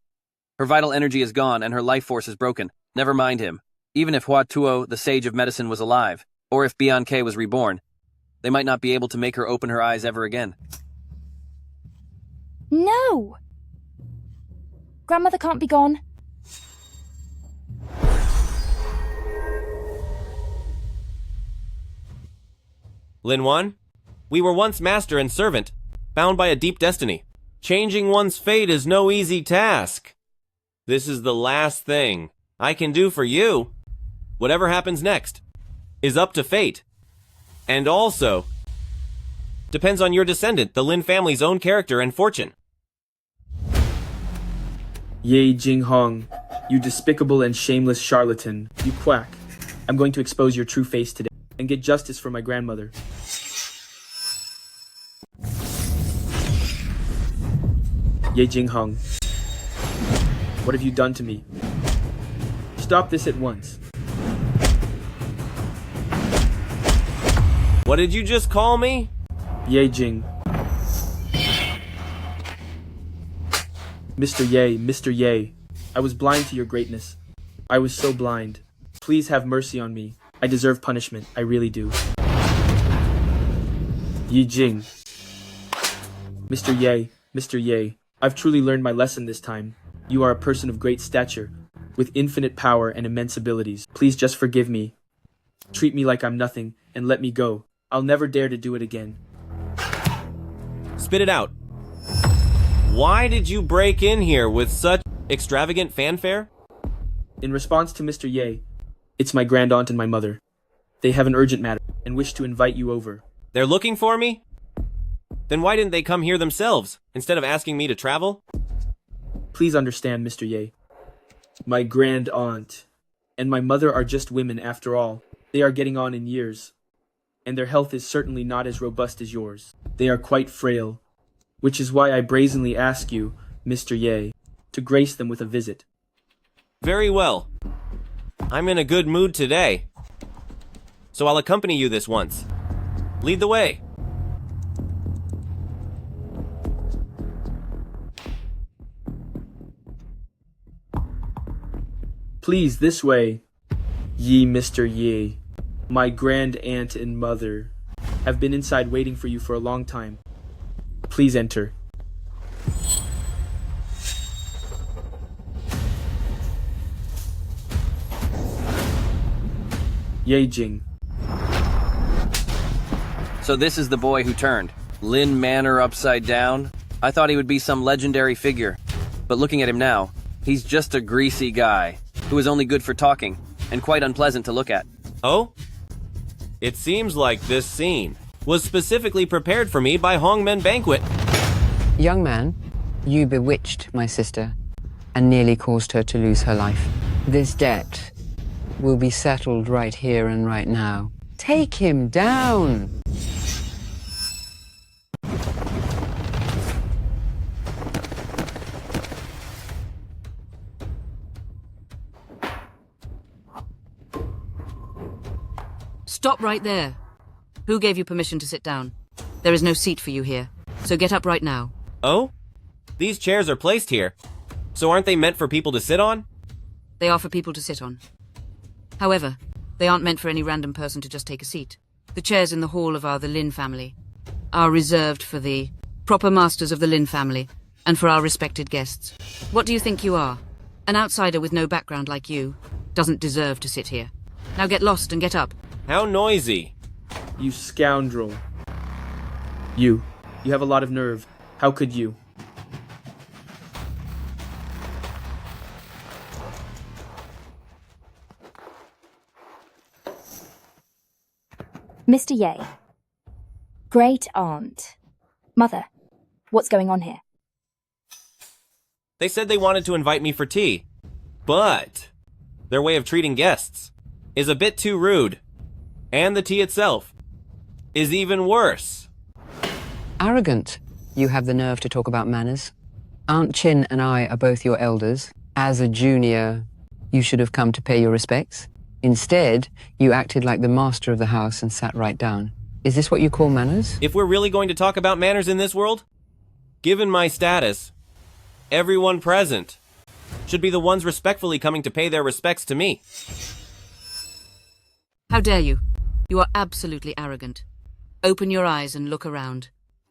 her vital energy is gone and her life force is broken. Never mind him. Even if Hua Tuo, the sage of medicine, was alive, or if Bianke was reborn, they might not be able to make her open her eyes ever again. No! Grandmother can't be gone. Lin Wan, We were once master and servant, bound by a deep destiny. Changing one's fate is no easy task. This is the last thing I can do for you. Whatever happens next is up to fate. And also depends on your descendant, the Lin family's own character and fortune. Ye Jinghong, you despicable and shameless charlatan, you quack. I'm going to expose your true face today and get justice for my grandmother. Ye Jinghong, what have you done to me? Stop this at once. What did you just call me? Ye Jing. Mr. Ye, I was blind to your greatness. I was so blind. Please have mercy on me. I deserve punishment, I really do. Ye Jing. Mr. Ye, I've truly learned my lesson this time. You are a person of great stature, with infinite power and immense abilities. Please just forgive me. Treat me like I'm nothing, and let me go. I'll never dare to do it again. Spit it out. Why did you break in here with such extravagant fanfare? In response to Mr. Ye, it's my grandaunt and my mother. They have an urgent matter and wish to invite you over. They're looking for me? Then why didn't they come here themselves, instead of asking me to travel? Please understand, Mr. Ye. My grandaunt and my mother are just women after all. They are getting on in years, and their health is certainly not as robust as yours. They are quite frail, which is why I brazenly ask you, Mr. Ye, to grace them with a visit. Very well. I'm in a good mood today, so I'll accompany you this once. Lead the way. Please, this way. Ye, Mr. Ye, my grand aunt and mother have been inside waiting for you for a long time. Please enter. Ye Jing. So this is the boy who turned Lin Manor upside down? I thought he would be some legendary figure. But looking at him now, he's just a greasy guy who is only good for talking and quite unpleasant to look at. Oh? It seems like this scene was specifically prepared for me by Hongmen Banquet. Young man, you bewitched my sister and nearly caused her to lose her life. This debt will be settled right here and right now. Take him down! Stop right there. Who gave you permission to sit down? There is no seat for you here, so get up right now. Oh? These chairs are placed here, so aren't they meant for people to sit on? They are for people to sit on. However, they aren't meant for any random person to just take a seat. The chairs in the hall of the Lin family are reserved for the proper masters of the Lin family and for our respected guests. What do you think you are? An outsider with no background like you doesn't deserve to sit here. Now get lost and get up. How noisy. You scoundrel. You have a lot of nerve. How could you? Mr. Ye. Great aunt. Mother, what's going on here? They said they wanted to invite me for tea, but their way of treating guests is a bit too rude. And the tea itself is even worse. Arrogant. You have the nerve to talk about manners. Aunt Chin and I are both your elders. As a junior, you should have come to pay your respects. Instead, you acted like the master of the house and sat right down. Is this what you call manners? If we're really going to talk about manners in this world, given my status, everyone present should be the ones respectfully coming to pay their respects to me. How dare you? You are absolutely arrogant. Open your eyes and look around.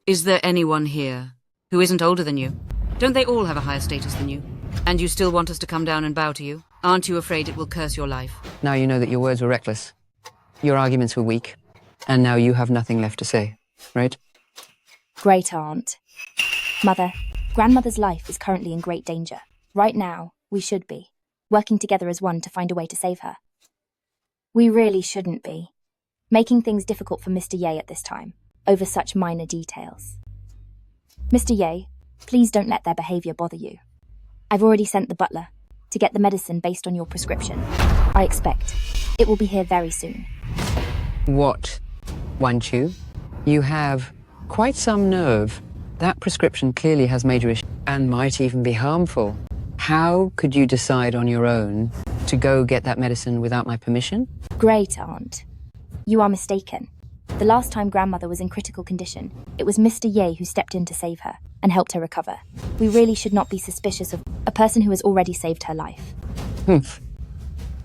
Is there anyone here who isn't older than you? Don't they all have a higher status than you? And you still want us to come down and bow to you? Aren't you afraid it will curse your life? Now you know that your words were reckless. Your arguments were weak. And now you have nothing left to say. right? Great aunt. Mother, grandmother's life is currently in great danger. Right now, we should be working together as one to find a way to save her. We really shouldn't be making things difficult for Mr. Ye at this time, over such minor details. Mr. Ye, please don't let their behavior bother you. I've already sent the butler to get the medicine based on your prescription. I expect it will be here very soon. What, Wanqiu? You have quite some nerve. That prescription clearly has major issues and might even be harmful. How could you decide on your own to go get that medicine without my permission? Great aunt. You are mistaken. The last time grandmother was in critical condition, it was Mr. Ye who stepped in to save her and helped her recover. We really should not be suspicious of a person who has already saved her life. Humph.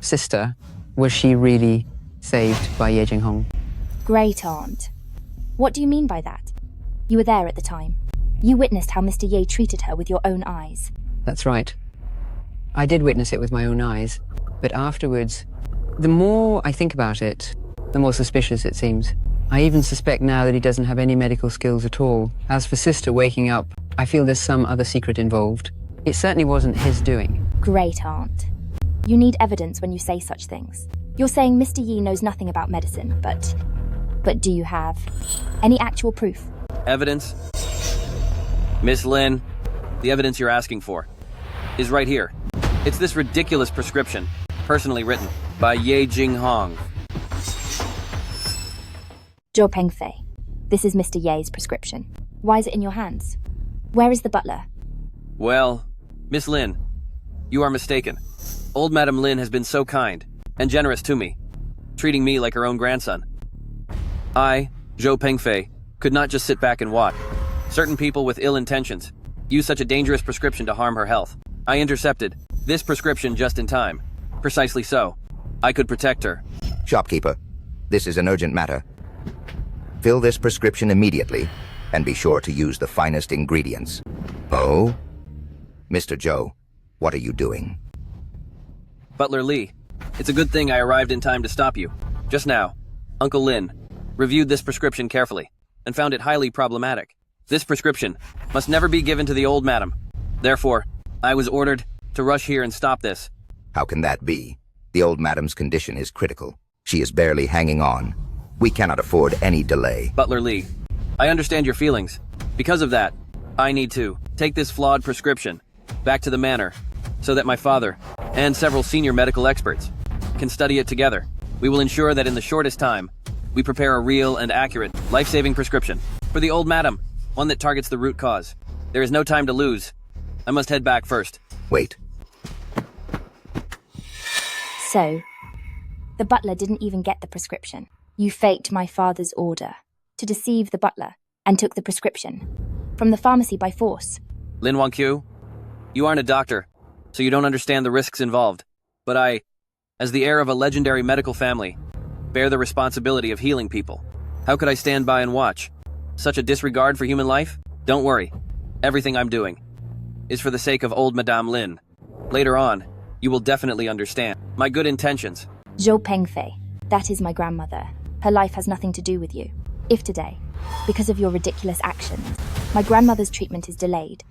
Sister, was she really saved by Ye Jinghong? Great aunt. What do you mean by that? You were there at the time. You witnessed how Mr. Ye treated her with your own eyes. That's right. I did witness it with my own eyes, but afterwards, the more I think about it, the more suspicious it seems. I even suspect now that he doesn't have any medical skills at all. As for Sister waking up, I feel there's some other secret involved. It certainly wasn't his doing. Great aunt. You need evidence when you say such things. You're saying Mr. Ye knows nothing about medicine, but do you have any actual proof? Evidence? Miss Lin, the evidence you're asking for is right here. It's this ridiculous prescription, personally written by Ye Jinghong. Zhou Pengfei, this is Mr. Ye's prescription. Why is it in your hands? Where is the butler? Well, Miss Lin, you are mistaken. Old Madam Lin has been so kind and generous to me, treating me like her own grandson. I, Zhou Pengfei, could not just sit back and watch. Certain people with ill intentions use such a dangerous prescription to harm her health. I intercepted this prescription just in time. Precisely so. I could protect her. Shopkeeper, this is an urgent matter. Fill this prescription immediately, and be sure to use the finest ingredients. Oh? Mr. Zhou, what are you doing? Butler Li, it's a good thing I arrived in time to stop you. Just now, Uncle Lin reviewed this prescription carefully and found it highly problematic. This prescription must never be given to the old madam. Therefore, I was ordered to rush here and stop this. How can that be? The old madam's condition is critical. She is barely hanging on. We cannot afford any delay. Butler Li, I understand your feelings. Because of that, I need to take this flawed prescription back to the manor so that my father and several senior medical experts can study it together. We will ensure that in the shortest time, we prepare a real and accurate, life-saving prescription for the old madam, one that targets the root cause. There is no time to lose. I must head back first. Wait. So, the butler didn't even get the prescription. You faked my father's order to deceive the butler and took the prescription from the pharmacy by force. Lin Wanqiu, you aren't a doctor, so you don't understand the risks involved. But I, as the heir of a legendary medical family, bear the responsibility of healing people. How could I stand by and watch? Such a disregard for human life? Don't worry. Everything I'm doing is for the sake of old Madame Lin. Later on, you will definitely understand my good intentions. Zhou Pengfei, that is my grandmother. Her life has nothing to do with you. If today, because of your ridiculous actions, my grandmother's treatment is delayed,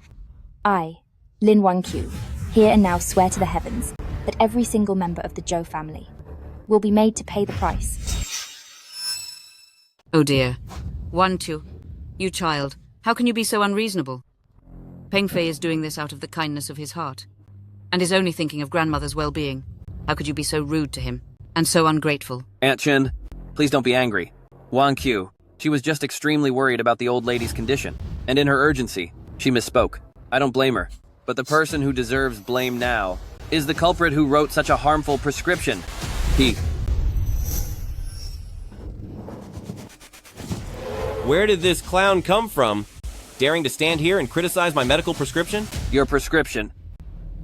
I, Lin Wanqiu, here and now swear to the heavens that every single member of the Zhou family will be made to pay the price. Oh dear. Wanqiu, you child, how can you be so unreasonable? Pengfei is doing this out of the kindness of his heart, and is only thinking of grandmother's well-being. How could you be so rude to him, and so ungrateful? Aunt Chen, please don't be angry. Wanqiu, she was just extremely worried about the old lady's condition, and in her urgency, she misspoke. I don't blame her, but the person who deserves blame now is the culprit who wrote such a harmful prescription. He... Where did this clown come from? Daring to stand here and criticize my medical prescription? Your prescription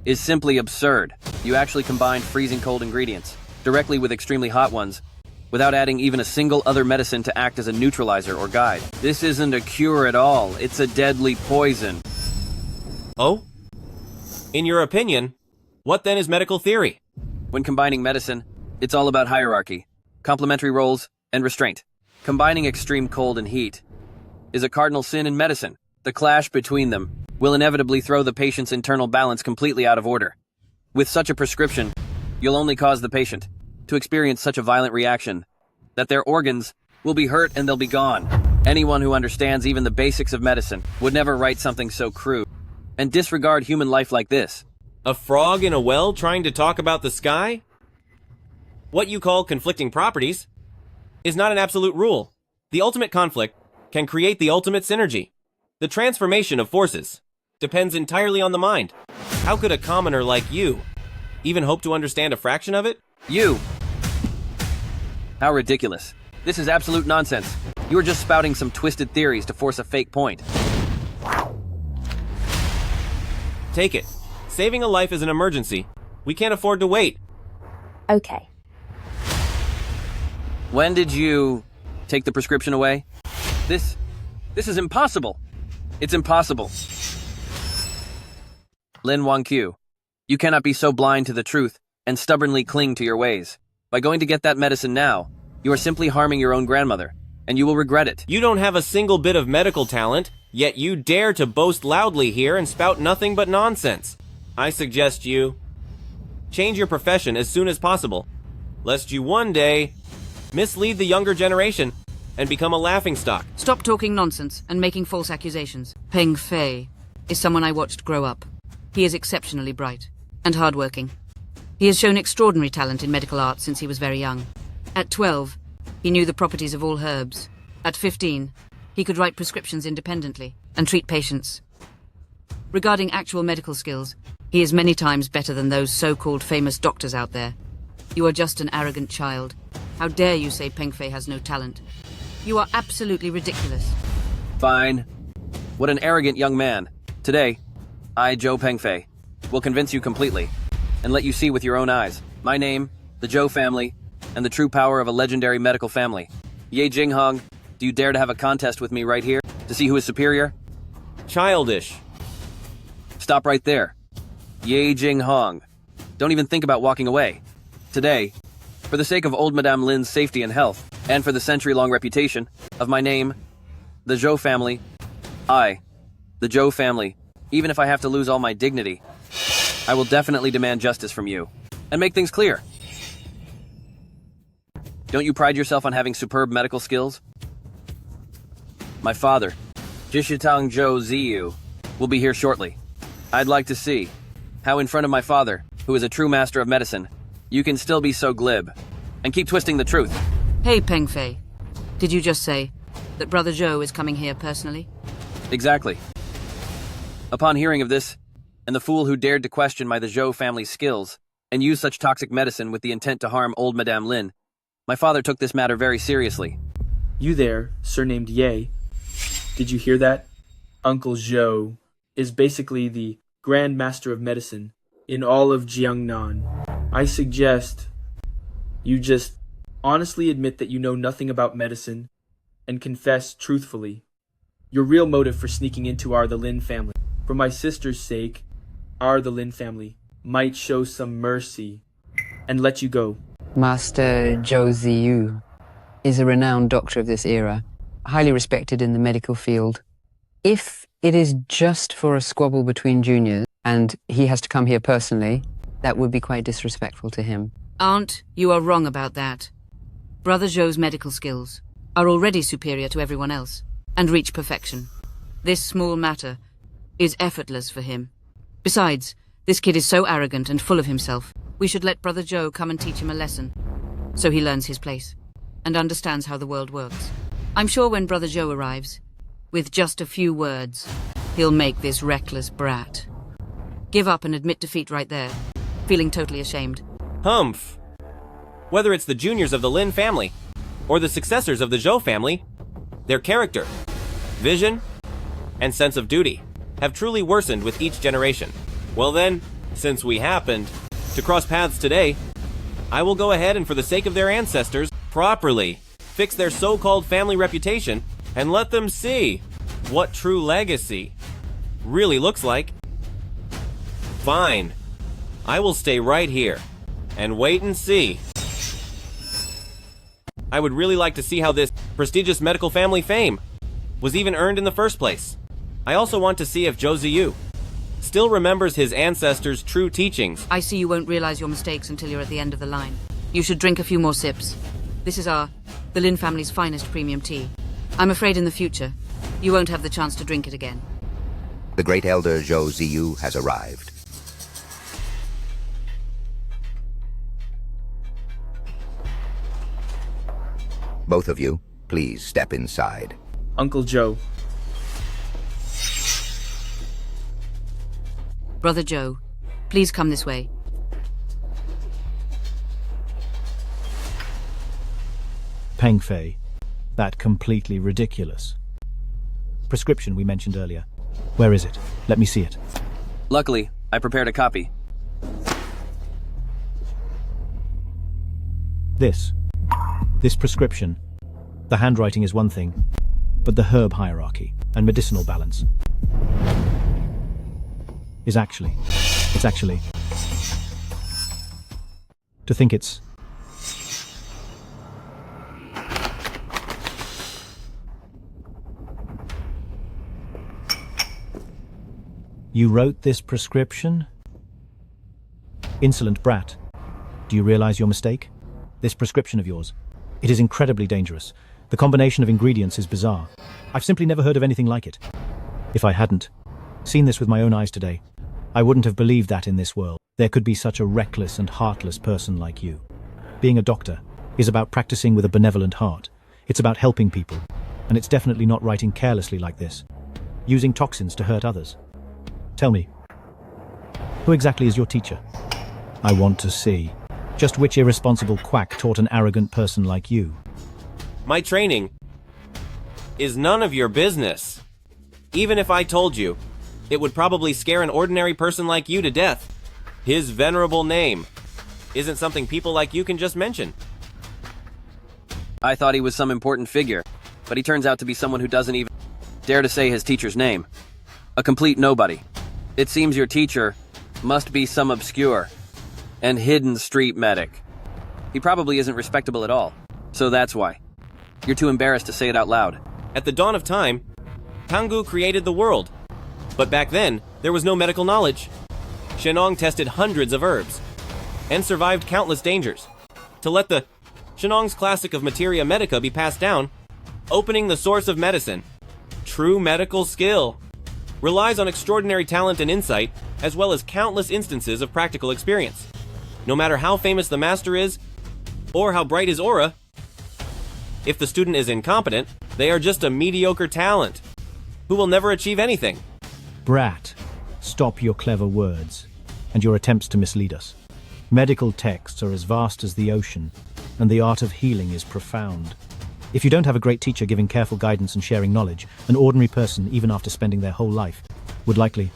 is simply absurd. You actually combined freezing cold ingredients directly with extremely hot ones, without adding even a single other medicine to act as a neutralizer or guide. This isn't a cure at all. It's a deadly poison. Oh? In your opinion, what then is medical theory? When combining medicine, it's all about hierarchy, complementary roles, and restraint. Combining extreme cold and heat is a cardinal sin in medicine. The clash between them will inevitably throw the patient's internal balance completely out of order. With such a prescription, you'll only cause the patient to experience such a violent reaction that their organs will be hurt and they'll be gone. Anyone who understands even the basics of medicine would never write something so crude and disregard human life like this. A frog in a well trying to talk about the sky? What you call conflicting properties is not an absolute rule. The ultimate conflict can create the ultimate synergy. The transformation of forces depends entirely on the mind. How could a commoner like you even hope to understand a fraction of it? You! How ridiculous. This is absolute nonsense. You are just spouting some twisted theories to force a fake point. Take it. Saving a life is an emergency. We can't afford to wait. Okay. When did you take the prescription away? This is impossible. It's impossible. Lin Wangqiu, you cannot be so blind to the truth and stubbornly cling to your ways. By going to get that medicine now, you are simply harming your own grandmother, and you will regret it. You don't have a single bit of medical talent, yet you dare to boast loudly here and spout nothing but nonsense. I suggest you change your profession as soon as possible, lest you one day mislead the younger generation and become a laughingstock. Stop talking nonsense and making false accusations. Peng Fei is someone I watched grow up. He is exceptionally bright and hardworking. He has shown extraordinary talent in medical art since he was very young. At 12, he knew the properties of all herbs. At 15, he could write prescriptions independently and treat patients. Regarding actual medical skills, he is many times better than those so-called famous doctors out there. You are just an arrogant child. How dare you say Peng Fei has no talent? You are absolutely ridiculous. Fine. What an arrogant young man. Today, I, Zhou Peng Fei, will convince you completely and let you see with your own eyes my name, the Zhou family, and the true power of a legendary medical family. Ye Jinghong, do you dare to have a contest with me right here to see who is superior? Childish. Stop right there. Ye Jinghong. Don't even think about walking away. Today, for the sake of old Madame Lin's safety and health, and for the century-long reputation of my name, the Zhou family, I, the Zhou family, even if I have to lose all my dignity, I will definitely demand justice from you and make things clear. Don't you pride yourself on having superb medical skills? My father, Jishitang Zhou Ziyu, will be here shortly. I'd like to see how in front of my father, who is a true master of medicine, you can still be so glib and keep twisting the truth. Hey, Peng Fei. Did you just say that Brother Zhou is coming here personally? Exactly. Upon hearing of this, and the fool who dared to question the Zhou family's skills and use such toxic medicine with the intent to harm old Madame Lin, my father took this matter very seriously. You there, surnamed Ye. Did you hear that? Uncle Zhou is basically the Grand Master of Medicine in all of Jiangnan. I suggest you just honestly admit that you know nothing about medicine and confess truthfully your real motive for sneaking into the Lin family. For my sister's sake, the Lin family might show some mercy and let you go. Master Zhou Ziyu is a renowned doctor of this era, highly respected in the medical field. If it is just for a squabble between juniors and he has to come here personally, that would be quite disrespectful to him. Aunt, you are wrong about that. Brother Zhou's medical skills are already superior to everyone else and reach perfection. This small matter is effortless for him. Besides, this kid is so arrogant and full of himself. We should let Brother Zhou come and teach him a lesson, so he learns his place and understands how the world works. I'm sure when Brother Zhou arrives, with just a few words, he'll make this reckless brat give up and admit defeat right there, feeling totally ashamed. Humph. Whether it's the juniors of the Lin family or the successors of the Zhou family, their character, vision, and sense of duty have truly worsened with each generation. Well then, since we happened to cross paths today, I will go ahead and for the sake of their ancestors, properly fix their so-called family reputation and let them see what true legacy really looks like. Fine. I will stay right here and wait and see. I would really like to see how this prestigious medical family fame was even earned in the first place. I also want to see if Zhou Ziyu still remembers his ancestors' true teachings. I see you won't realize your mistakes until you're at the end of the line. You should drink a few more sips. This is the Lin family's finest premium tea. I'm afraid in the future, you won't have the chance to drink it again. The great elder Zhou Ziyu has arrived. Both of you, please step inside. Uncle Joe. Brother Joe, please come this way. Peng Fei, that completely ridiculous. Prescription we mentioned earlier. Where is it? Let me see it. Luckily, I prepared a copy. This prescription. The handwriting is one thing, but the herb hierarchy and medicinal balance is actually... To think it's... You wrote this prescription? Insolent brat. Do you realize your mistake? This prescription of yours. It is incredibly dangerous. The combination of ingredients is bizarre. I've simply never heard of anything like it. If I hadn't seen this with my own eyes today, I wouldn't have believed that in this world there could be such a reckless and heartless person like you. Being a doctor is about practicing with a benevolent heart. It's about helping people, and it's definitely not writing carelessly like this, using toxins to hurt others. Tell me, who exactly is your teacher? I want to see just which irresponsible quack taught an arrogant person like you. My training is none of your business. Even if I told you, it would probably scare an ordinary person like you to death. His venerable name isn't something people like you can just mention. I thought he was some important figure, but he turns out to be someone who doesn't even dare to say his teacher's name. A complete nobody. It seems your teacher must be some obscure and hidden street medic. He probably isn't respectable at all, so that's why. You're too embarrassed to say it out loud. At the dawn of time, Tanggu created the world. But back then, there was no medical knowledge. Shenong tested hundreds of herbs and survived countless dangers to let the Shenong's classic of materia medica be passed down, opening the source of medicine. True medical skill relies on extraordinary talent and insight, as well as countless instances of practical experience. No matter how famous the master is, or how bright his aura, if the student is incompetent, they are just a mediocre talent who will never achieve anything. Brat, stop your clever words and your attempts to mislead us. Medical texts are as vast as the ocean, and the art of healing is profound. If you don't have a great teacher giving careful guidance and sharing knowledge, an ordinary person, even after spending their whole life, would likely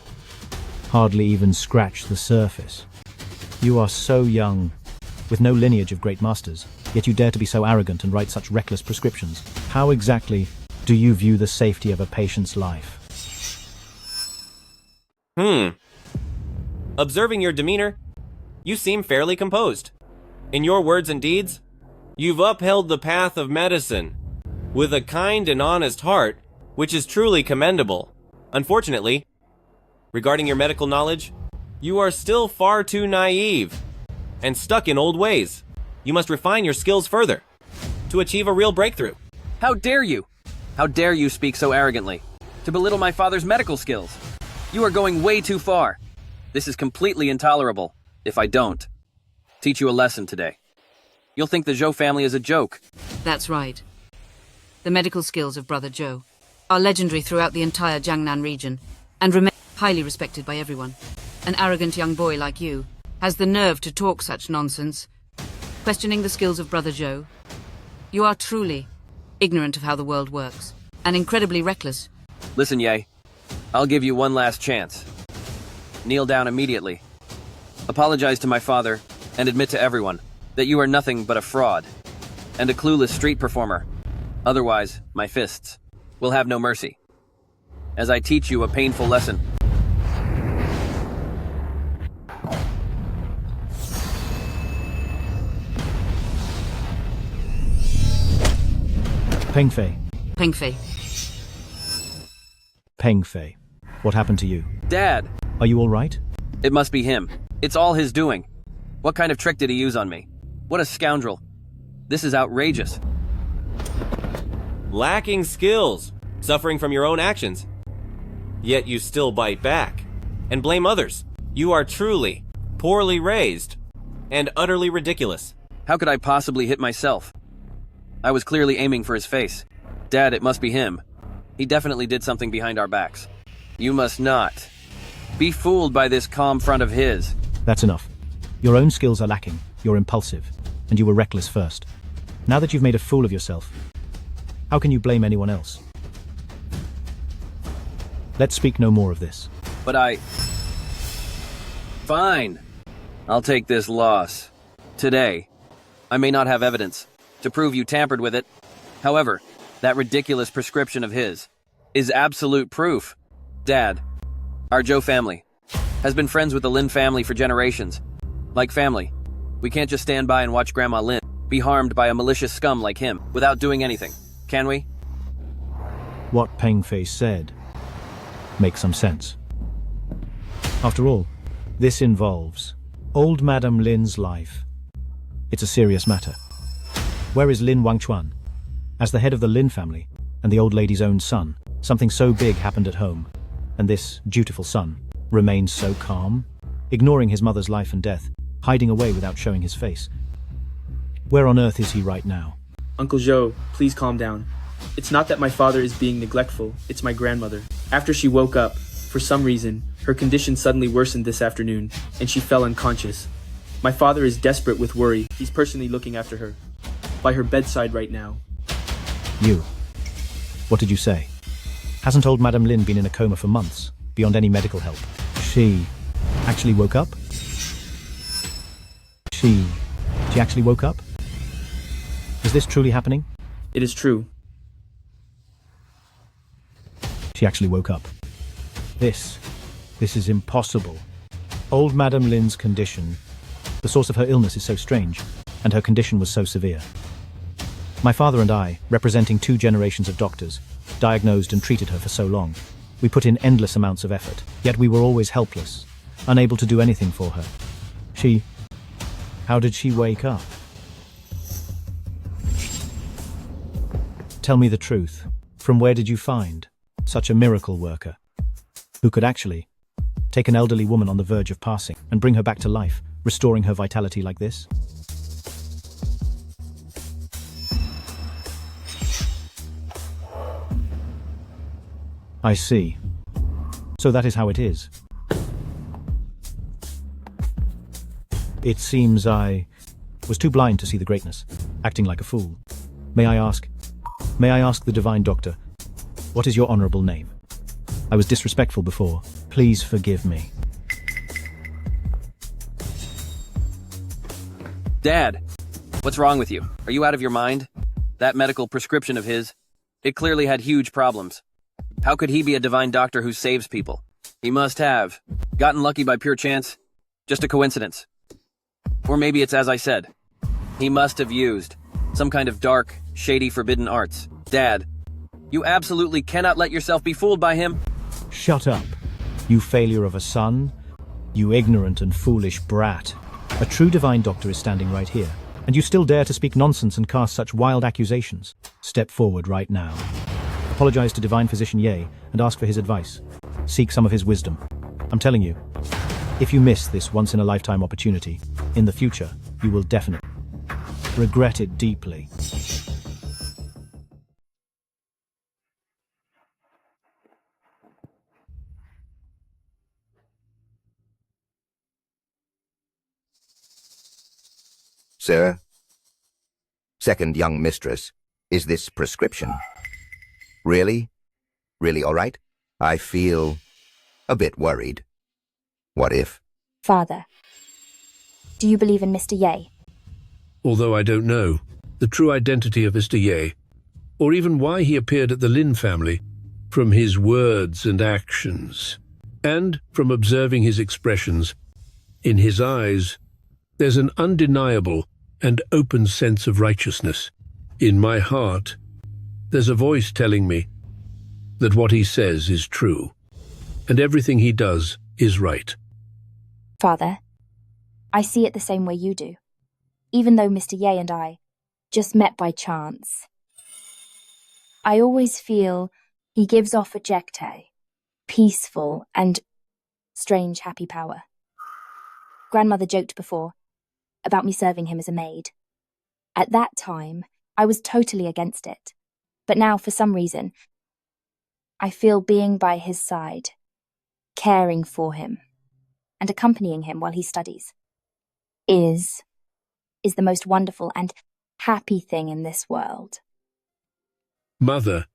hardly even scratch the surface. You are so young, with no lineage of great masters, yet you dare to be so arrogant and write such reckless prescriptions. How exactly do you view the safety of a patient's life? Observing your demeanor, you seem fairly composed. In your words and deeds, you've upheld the path of medicine with a kind and honest heart, which is truly commendable. Unfortunately, regarding your medical knowledge, you are still far too naive and stuck in old ways. You must refine your skills further to achieve a real breakthrough. How dare you? How dare you speak so arrogantly? To belittle my father's medical skills? You are going way too far. This is completely intolerable if I don't teach you a lesson today. You'll think the Zhou family is a joke. That's right. The medical skills of Brother Zhou are legendary throughout the entire Jiangnan region and remain highly respected by everyone. An arrogant young boy like you has the nerve to talk such nonsense, questioning the skills of Brother Zhou. You are truly ignorant of how the world works and incredibly reckless. Listen, Ye, I'll give you one last chance. Kneel down immediately. Apologize to my father and admit to everyone that you are nothing but a fraud and a clueless street performer. Otherwise, my fists will have no mercy as I teach you a painful lesson. Peng Fei. Peng Fei. Peng Fei, what happened to you? Dad! Are you all right? It must be him. It's all his doing. What kind of trick did he use on me? What a scoundrel. This is outrageous. Lacking skills, suffering from your own actions. Yet you still bite back and blame others. You are truly poorly raised and utterly ridiculous. How could I possibly hit myself? I was clearly aiming for his face. Dad, it must be him. He definitely did something behind our backs. You must not be fooled by this calm front of his. That's enough. Your own skills are lacking, you're impulsive, and you were reckless first. Now that you've made a fool of yourself, how can you blame anyone else? Let's speak no more of this. But Fine. I'll take this loss. Today. I may not have evidence to prove you tampered with it. However, that ridiculous prescription of his is absolute proof. Dad, our Zhou family, has been friends with the Lin family for generations. Like family, we can't just stand by and watch Grandma Lin be harmed by a malicious scum like him without doing anything, can we? What Peng Fei said makes some sense. After all, this involves old Madame Lin's life. It's a serious matter. Where is Lin Wangchuan? As the head of the Lin family and the old lady's own son, something so big happened at home, and this dutiful son remains so calm, ignoring his mother's life and death, hiding away without showing his face. Where on earth is he right now? Uncle Zhou, please calm down. It's not that my father is being neglectful, it's my grandmother. After she woke up, for some reason, her condition suddenly worsened this afternoon, and she fell unconscious. My father is desperate with worry. He's personally looking after her. By her bedside right now. You. What did you say? Hasn't old Madame Lin been in a coma for months, beyond any medical help? She actually woke up? She actually woke up? Is this truly happening? It is true. She actually woke up. This is impossible. Old Madame Lin's condition, the source of her illness is so strange, and her condition was so severe. My father and I, representing 2 generations of doctors, diagnosed and treated her for so long. We put in endless amounts of effort, yet we were always helpless, unable to do anything for her. How did she wake up? Tell me the truth. From where did you find such a miracle worker who could actually take an elderly woman on the verge of passing and bring her back to life, restoring her vitality like this? I see. So that is how it is. It seems I was too blind to see the greatness, acting like a fool. May I ask the divine doctor, what is your honorable name? I was disrespectful before. Please forgive me. Dad, what's wrong with you? Are you out of your mind? That medical prescription of his, it clearly had huge problems. How could he be a divine doctor who saves people? He must have gotten lucky by pure chance. Just a coincidence. Or maybe it's as I said. He must have used some kind of dark, shady, forbidden arts. Dad, you absolutely cannot let yourself be fooled by him. Shut up, you failure of a son. You ignorant and foolish brat. A true divine doctor is standing right here, and you still dare to speak nonsense and cast such wild accusations. Step forward right now. Apologize to divine physician Ye and ask for his advice. Seek some of his wisdom. I'm telling you, if you miss this once-in-a-lifetime opportunity, in the future, you will definitely regret it deeply. Sir? Second young mistress, is this prescription? Really? Really all right? I feel a bit worried. What if? Father, do you believe in Mr. Ye? Although I don't know the true identity of Mr. Ye, or even why he appeared at the Lin family, from his words and actions, and from observing his expressions, in his eyes, there's an undeniable and open sense of righteousness. In my heart, there's a voice telling me that what he says is true, and everything he does is right. Father, I see it the same way you do, even though Mr. Ye and I just met by chance. I always feel he gives off a jekte, peaceful and strange happy power. Grandmother joked before about me serving him as a maid. At that time, I was totally against it, but now for some reason, I feel being by his side, caring for him, and accompanying him while he studies is the most wonderful and happy thing in this world. Mother,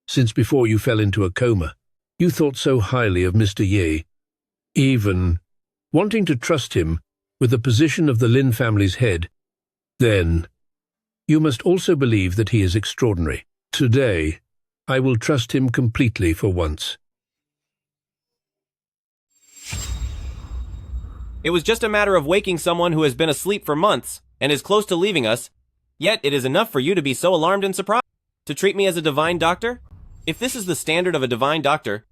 since before you fell into a coma, you thought so highly of Mr. Ye, even wanting to trust him with the position of the Lin family's head. Then, you must also believe that he is extraordinary. Today, I will trust him completely for once. It was just a matter of waking someone who has been asleep for months and is close to leaving us, yet it is enough for you to be so alarmed and surprised. To treat me as a divine doctor? If this is the standard of a divine doctor,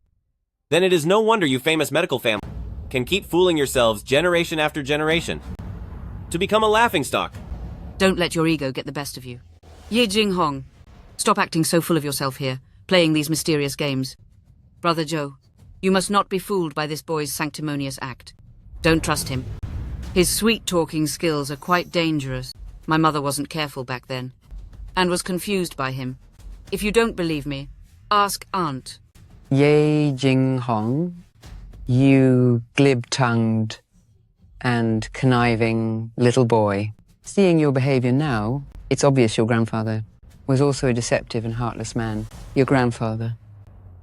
then it is no wonder you famous medical family can keep fooling yourselves generation after generation to become a laughingstock. Don't let your ego get the best of you. Ye Jinghong, stop acting so full of yourself here, playing these mysterious games. Brother Zhou, you must not be fooled by this boy's sanctimonious act. Don't trust him. His sweet-talking skills are quite dangerous. My mother wasn't careful back then, and was confused by him. If you don't believe me, ask Aunt. Ye Jinghong, you glib-tongued and conniving little boy. Seeing your behavior now, it's obvious your grandfather was also a deceptive and heartless man. Your grandfather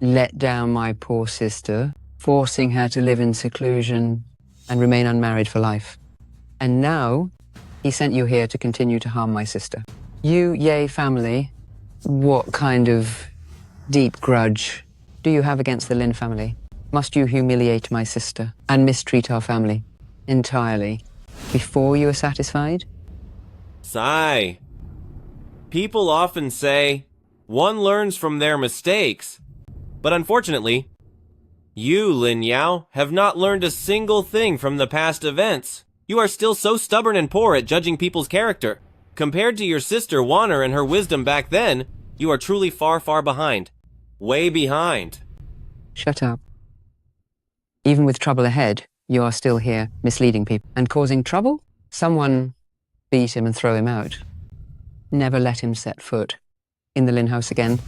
let down my poor sister, forcing her to live in seclusion and remain unmarried for life. And now, he sent you here to continue to harm my sister. You, Ye family, what kind of deep grudge do you have against the Lin family? Must you humiliate my sister and mistreat our family entirely before you are satisfied? Sigh. People often say, one learns from their mistakes. But unfortunately, you, Lin Yao, have not learned a single thing from the past events. You are still so stubborn and poor at judging people's character. Compared to your sister Wanner and her wisdom back then, you are truly far, far behind. Way behind. Shut up. Even with trouble ahead, you are still here, misleading people and causing trouble? Someone beat him and throw him out. Never let him set foot in the Lin house again.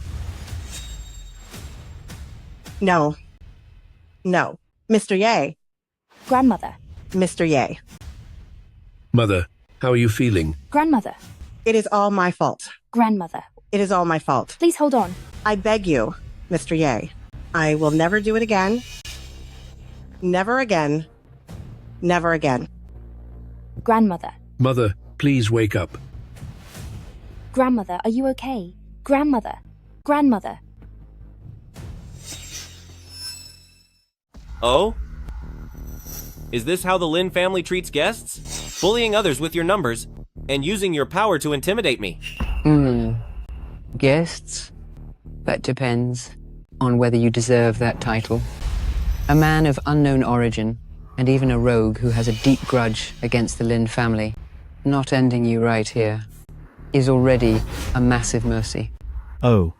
No. No. Mr. Ye. Grandmother. Mr. Ye. Mother, how are you feeling? Grandmother. It is all my fault. Grandmother. It is all my fault. Please hold on. I beg you, Mr. Ye. I will never do it again. Never again. Never again. Grandmother. Mother, please wake up. Grandmother, are you okay? Grandmother. Grandmother. Oh? Is this how the Lin family treats guests? Bullying others with your numbers and using your power to intimidate me. Guests? That depends on whether you deserve that title. A man of unknown origin, and even a rogue who has a deep grudge against the Lin family, not ending you right here, is already a massive mercy. Oh.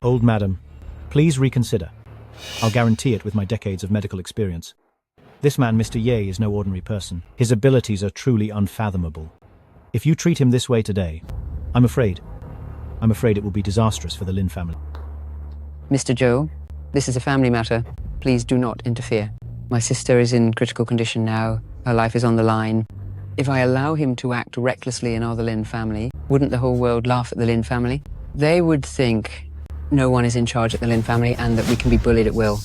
Old madam, please reconsider. I'll guarantee it with my decades of medical experience. This man, Mr. Ye, is no ordinary person. His abilities are truly unfathomable. If you treat him this way today, I'm afraid it will be disastrous for the Lin family. Mr. Zhou, this is a family matter. Please do not interfere. My sister is in critical condition now. Her life is on the line. If I allow him to act recklessly in our Lin family, wouldn't the whole world laugh at the Lin family? They would think no one is in charge at the Lin family and that we can be bullied at will.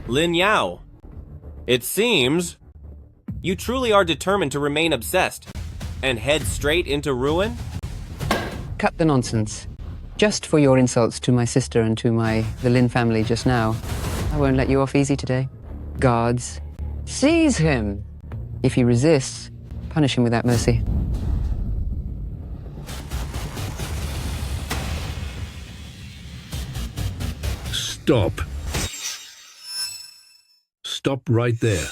Lin Yao, it seems you truly are determined to remain obsessed and head straight into ruin? Cut the nonsense. Just for your insults to my sister and to the Lin family just now, I won't let you off easy today. Guards, seize him! If he resists, punish him without mercy. Stop. Stop right there.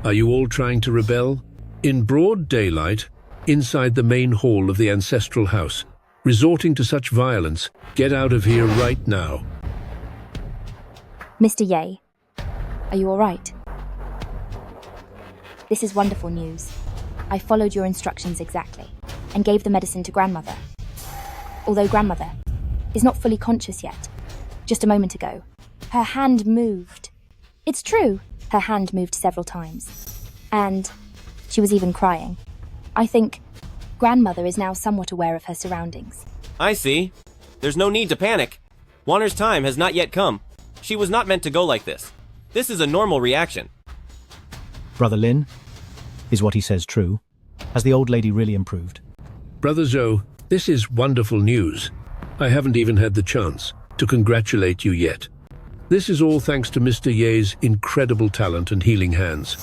Are you all trying to rebel? In broad daylight, inside the main hall of the ancestral house, resorting to such violence, get out of here right now. Mr. Ye, are you all right? This is wonderful news. I followed your instructions exactly and gave the medicine to grandmother. Although grandmother is not fully conscious yet. Just a moment ago, her hand moved. It's true, her hand moved several times. And she was even crying. I think grandmother is now somewhat aware of her surroundings. I see. There's no need to panic. Wanner's time has not yet come. She was not meant to go like this. This is a normal reaction. Brother Lin, is what he says true? Has the old lady really improved? Brother Zhou, this is wonderful news. I haven't even had the chance to congratulate you yet. This is all thanks to Mr. Ye's incredible talent and healing hands.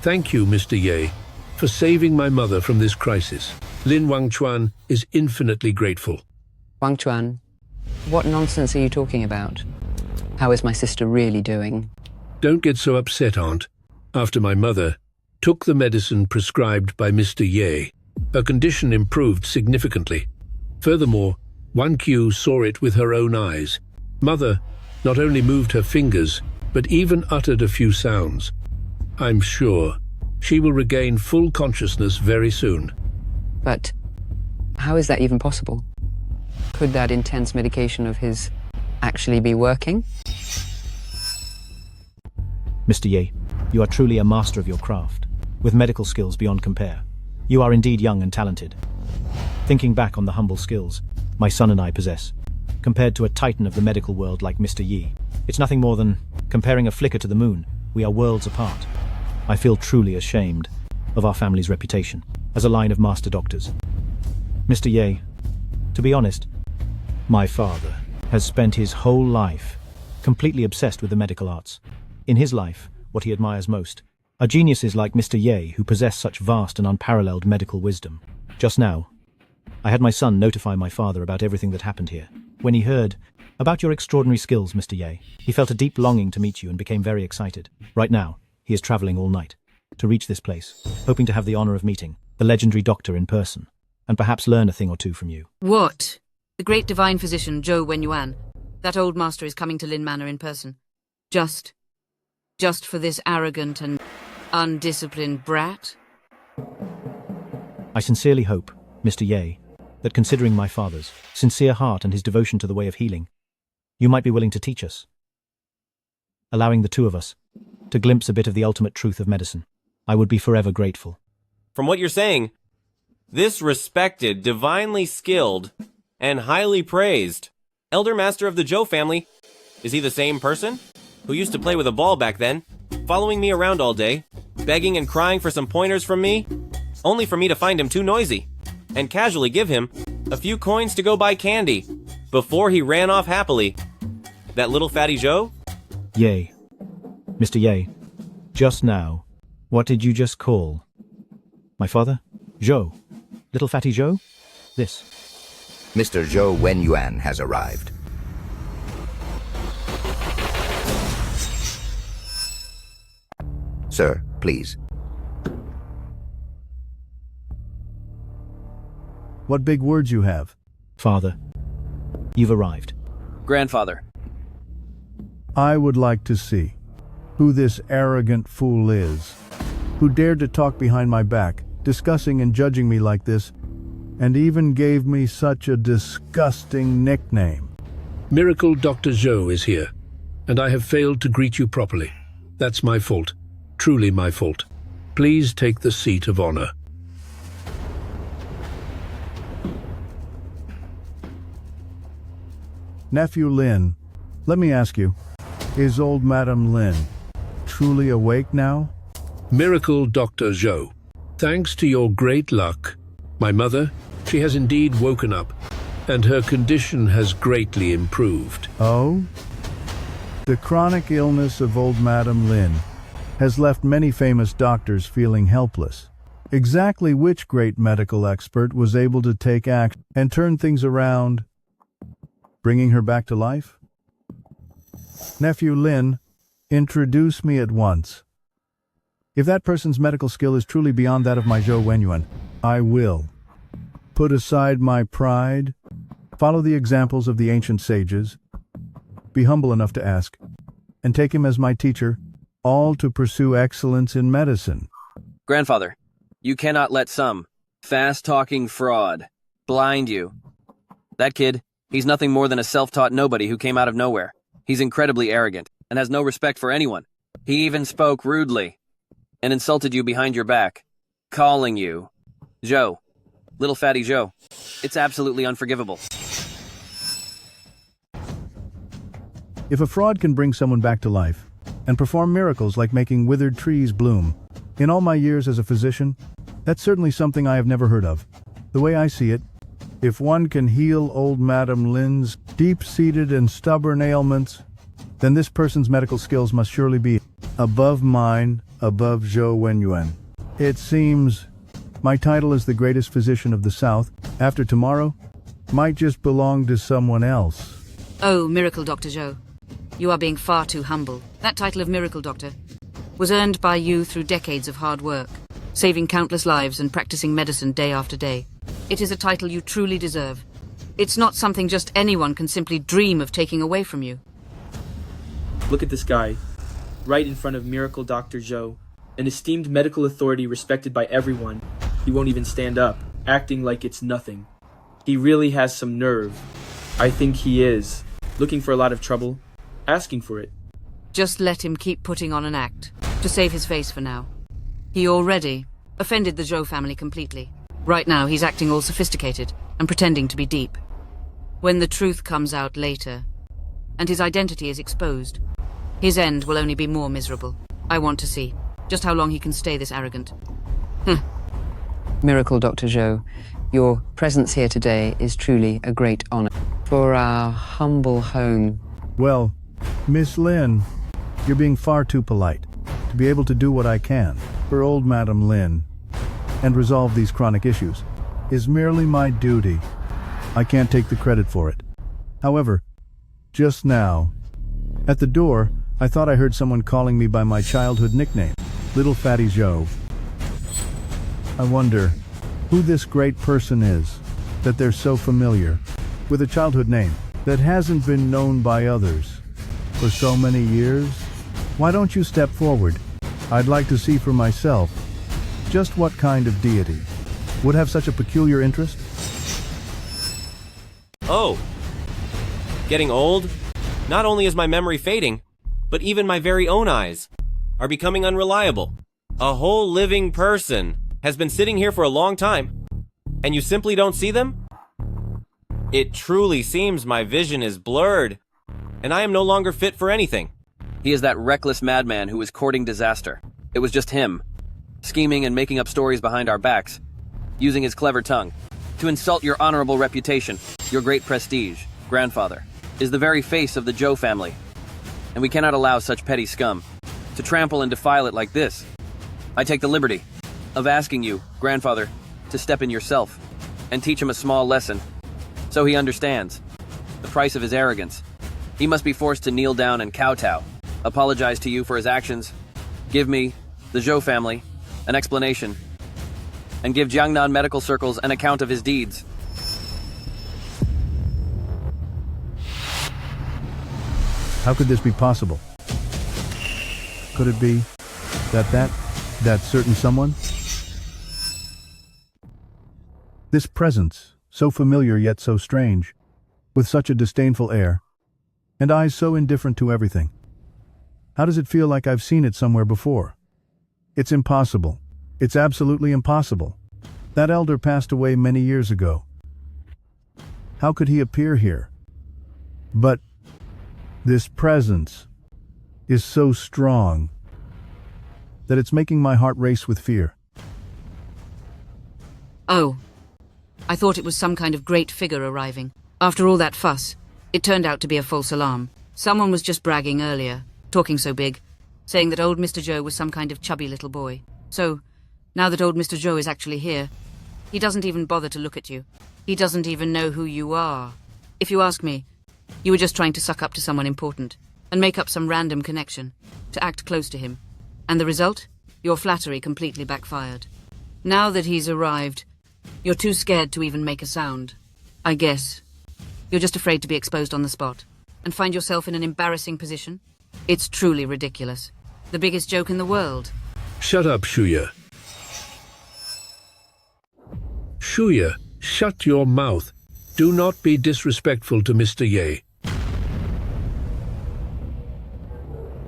Thank you, Mr. Ye, for saving my mother from this crisis. Lin Wangchuan is infinitely grateful. Wangchuan, what nonsense are you talking about? How is my sister really doing? Don't get so upset, Aunt. After my mother took the medicine prescribed by Mr. Ye, her condition improved significantly. Furthermore, Wanqiu saw it with her own eyes. Mother not only moved her fingers, but even uttered a few sounds. I'm sure she will regain full consciousness very soon. But how is that even possible? Could that intense medication of his actually be working? Mr. Ye, you are truly a master of your craft, with medical skills beyond compare. You are indeed young and talented. Thinking back on the humble skills my son and I possess, compared to a titan of the medical world like Mr. Yi, it's nothing more than comparing a flicker to the moon. We are worlds apart. I feel truly ashamed of our family's reputation as a line of master doctors. Mr. Ye, to be honest, my father has spent his whole life completely obsessed with the medical arts. In his life, what he admires most are geniuses like Mr. Ye who possess such vast and unparalleled medical wisdom. Just now, I had my son notify my father about everything that happened here. When he heard about your extraordinary skills, Mr. Ye, he felt a deep longing to meet you and became very excited. Right now, he is traveling all night to reach this place, hoping to have the honor of meeting the legendary doctor in person, and perhaps learn a thing or two from you. What? The great divine physician Zhou Wenyuan. That old master is coming to Lin Manor in person. Just for this arrogant and undisciplined brat? I sincerely hope, Mr. Ye, that considering my father's sincere heart and his devotion to the way of healing, you might be willing to teach us, allowing the two of us to glimpse a bit of the ultimate truth of medicine. I would be forever grateful. From what you're saying, this respected, divinely skilled, and highly praised elder master of the Zhou family, is he the same person who used to play with a ball back then, following me around all day, begging and crying for some pointers from me, only for me to find him too noisy, and casually give him a few coins to go buy candy, before he ran off happily? That little fatty Zhou? Ye, Mr. Ye, just now, what did you just call? My father? Zhou. Little fatty Zhou? This. Mr. Zhou Wenyuan has arrived. Sir, please. What big words you have. Father, you've arrived. Grandfather. I would like to see who this arrogant fool is, who dared to talk behind my back, discussing and judging me like this, and even gave me such a disgusting nickname. Miracle Dr. Zhou is here, and I have failed to greet you properly. That's my fault. Truly my fault. Please take the seat of honor. Nephew Lin, let me ask you, is old Madam Lin truly awake now? Miracle Dr. Zhou, thanks to your great luck, my mother, she has indeed woken up, and her condition has greatly improved. Oh? The chronic illness of old Madam Lin has left many famous doctors feeling helpless. Exactly which great medical expert was able to take action and turn things around Bringing her back to life? Nephew Lin, introduce me at once. If that person's medical skill is truly beyond that of my Zhou Wenyuan, I will put aside my pride, follow the examples of the ancient sages, be humble enough to ask, and take him as my teacher, all to pursue excellence in medicine. Grandfather, you cannot let some fast-talking fraud blind you. That kid, he's nothing more than a self-taught nobody who came out of nowhere. He's incredibly arrogant and has no respect for anyone. He even spoke rudely and insulted you behind your back, calling you Zhou, little fatty Zhou. It's absolutely unforgivable. If a fraud can bring someone back to life and perform miracles like making withered trees bloom, in all my years as a physician, that's certainly something I have never heard of. The way I see it, if one can heal old Madame Lin's deep-seated and stubborn ailments, then this person's medical skills must surely be above mine, above Zhou Wenyuan. It seems my title as the greatest physician of the South, after tomorrow, might just belong to someone else. Oh, Miracle Dr. Zhou. You are being far too humble. That title of Miracle Doctor was earned by you through decades of hard work, saving countless lives and practicing medicine day after day. It is a title you truly deserve. It's not something just anyone can simply dream of taking away from you. Look at this guy, right in front of Miracle Dr. Zhou, an esteemed medical authority respected by everyone. He won't even stand up, acting like it's nothing. He really has some nerve. I think he is. Looking for a lot of trouble, asking for it. Just let him keep putting on an act, to save his face for now. He already offended the Zhou family completely. Right now, he's acting all sophisticated and pretending to be deep. When the truth comes out later, and his identity is exposed, his end will only be more miserable. I want to see just how long he can stay this arrogant. Miracle Dr. Zhou, your presence here today is truly a great honor for our humble home. Well, Miss Lin, you're being far too polite to be able to do what I can for old Madame Lin and resolve these chronic issues is merely my duty. I can't take the credit for it. However, just now, at the door, I thought I heard someone calling me by my childhood nickname, Little Fatty Zhou. I wonder who this great person is, that they're so familiar, with a childhood name that hasn't been known by others for so many years. Why don't you step forward? I'd like to see for myself just what kind of deity would have such a peculiar interest. Oh. Getting old? Not only is my memory fading, but even my very own eyes are becoming unreliable. A whole living person has been sitting here for a long time, and you simply don't see them? It truly seems my vision is blurred, and I am no longer fit for anything. He is that reckless madman who is courting disaster. It was just him, scheming and making up stories behind our backs, using his clever tongue to insult your honorable reputation. Your great prestige, grandfather, is the very face of the Zhou family, and we cannot allow such petty scum to trample and defile it like this. I take the liberty of asking you, grandfather, to step in yourself and teach him a small lesson so he understands the price of his arrogance. He must be forced to kneel down and kowtow, apologize to you for his actions, give me, the Zhou family, an explanation, and give Jiangnan medical circles an account of his deeds. How could this be possible? Could it be that certain someone? This presence, so familiar yet so strange, with such a disdainful air, and eyes so indifferent to everything. How does it feel like I've seen it somewhere before? It's impossible. It's absolutely impossible. That elder passed away many years ago. How could he appear here? But this presence is so strong that it's making my heart race with fear. Oh, I thought it was some kind of great figure arriving. After all that fuss, it turned out to be a false alarm. Someone was just bragging earlier, talking so big, saying that old Mr. Zhou was some kind of chubby little boy. So, now that old Mr. Zhou is actually here, he doesn't even bother to look at you. He doesn't even know who you are. If you ask me, You were just trying to suck up to someone important and make up some random connection to act close to him. And the result? Your flattery completely backfired. Now that he's arrived, you're too scared to even make a sound. I guess. You're just afraid to be exposed on the spot and find yourself in an embarrassing position. It's truly ridiculous. The biggest joke in the world. Shut up, Shuya. Shuya, shut your mouth. Do not be disrespectful to Mr. Ye.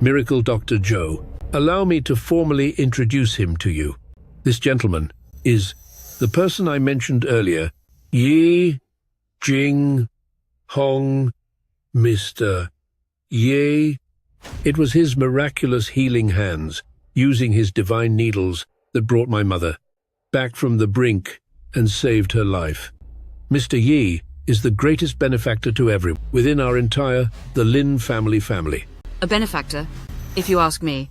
Miracle Dr. Zhou, allow me to formally introduce him to you. This gentleman is the person I mentioned earlier, Ye Jinghong, Mr. Ye. It was his miraculous healing hands, using his divine needles, that brought my mother back from the brink and saved her life. Mr. Ye is the greatest benefactor to everyone within our entire, the Lin family. A benefactor? If you ask me.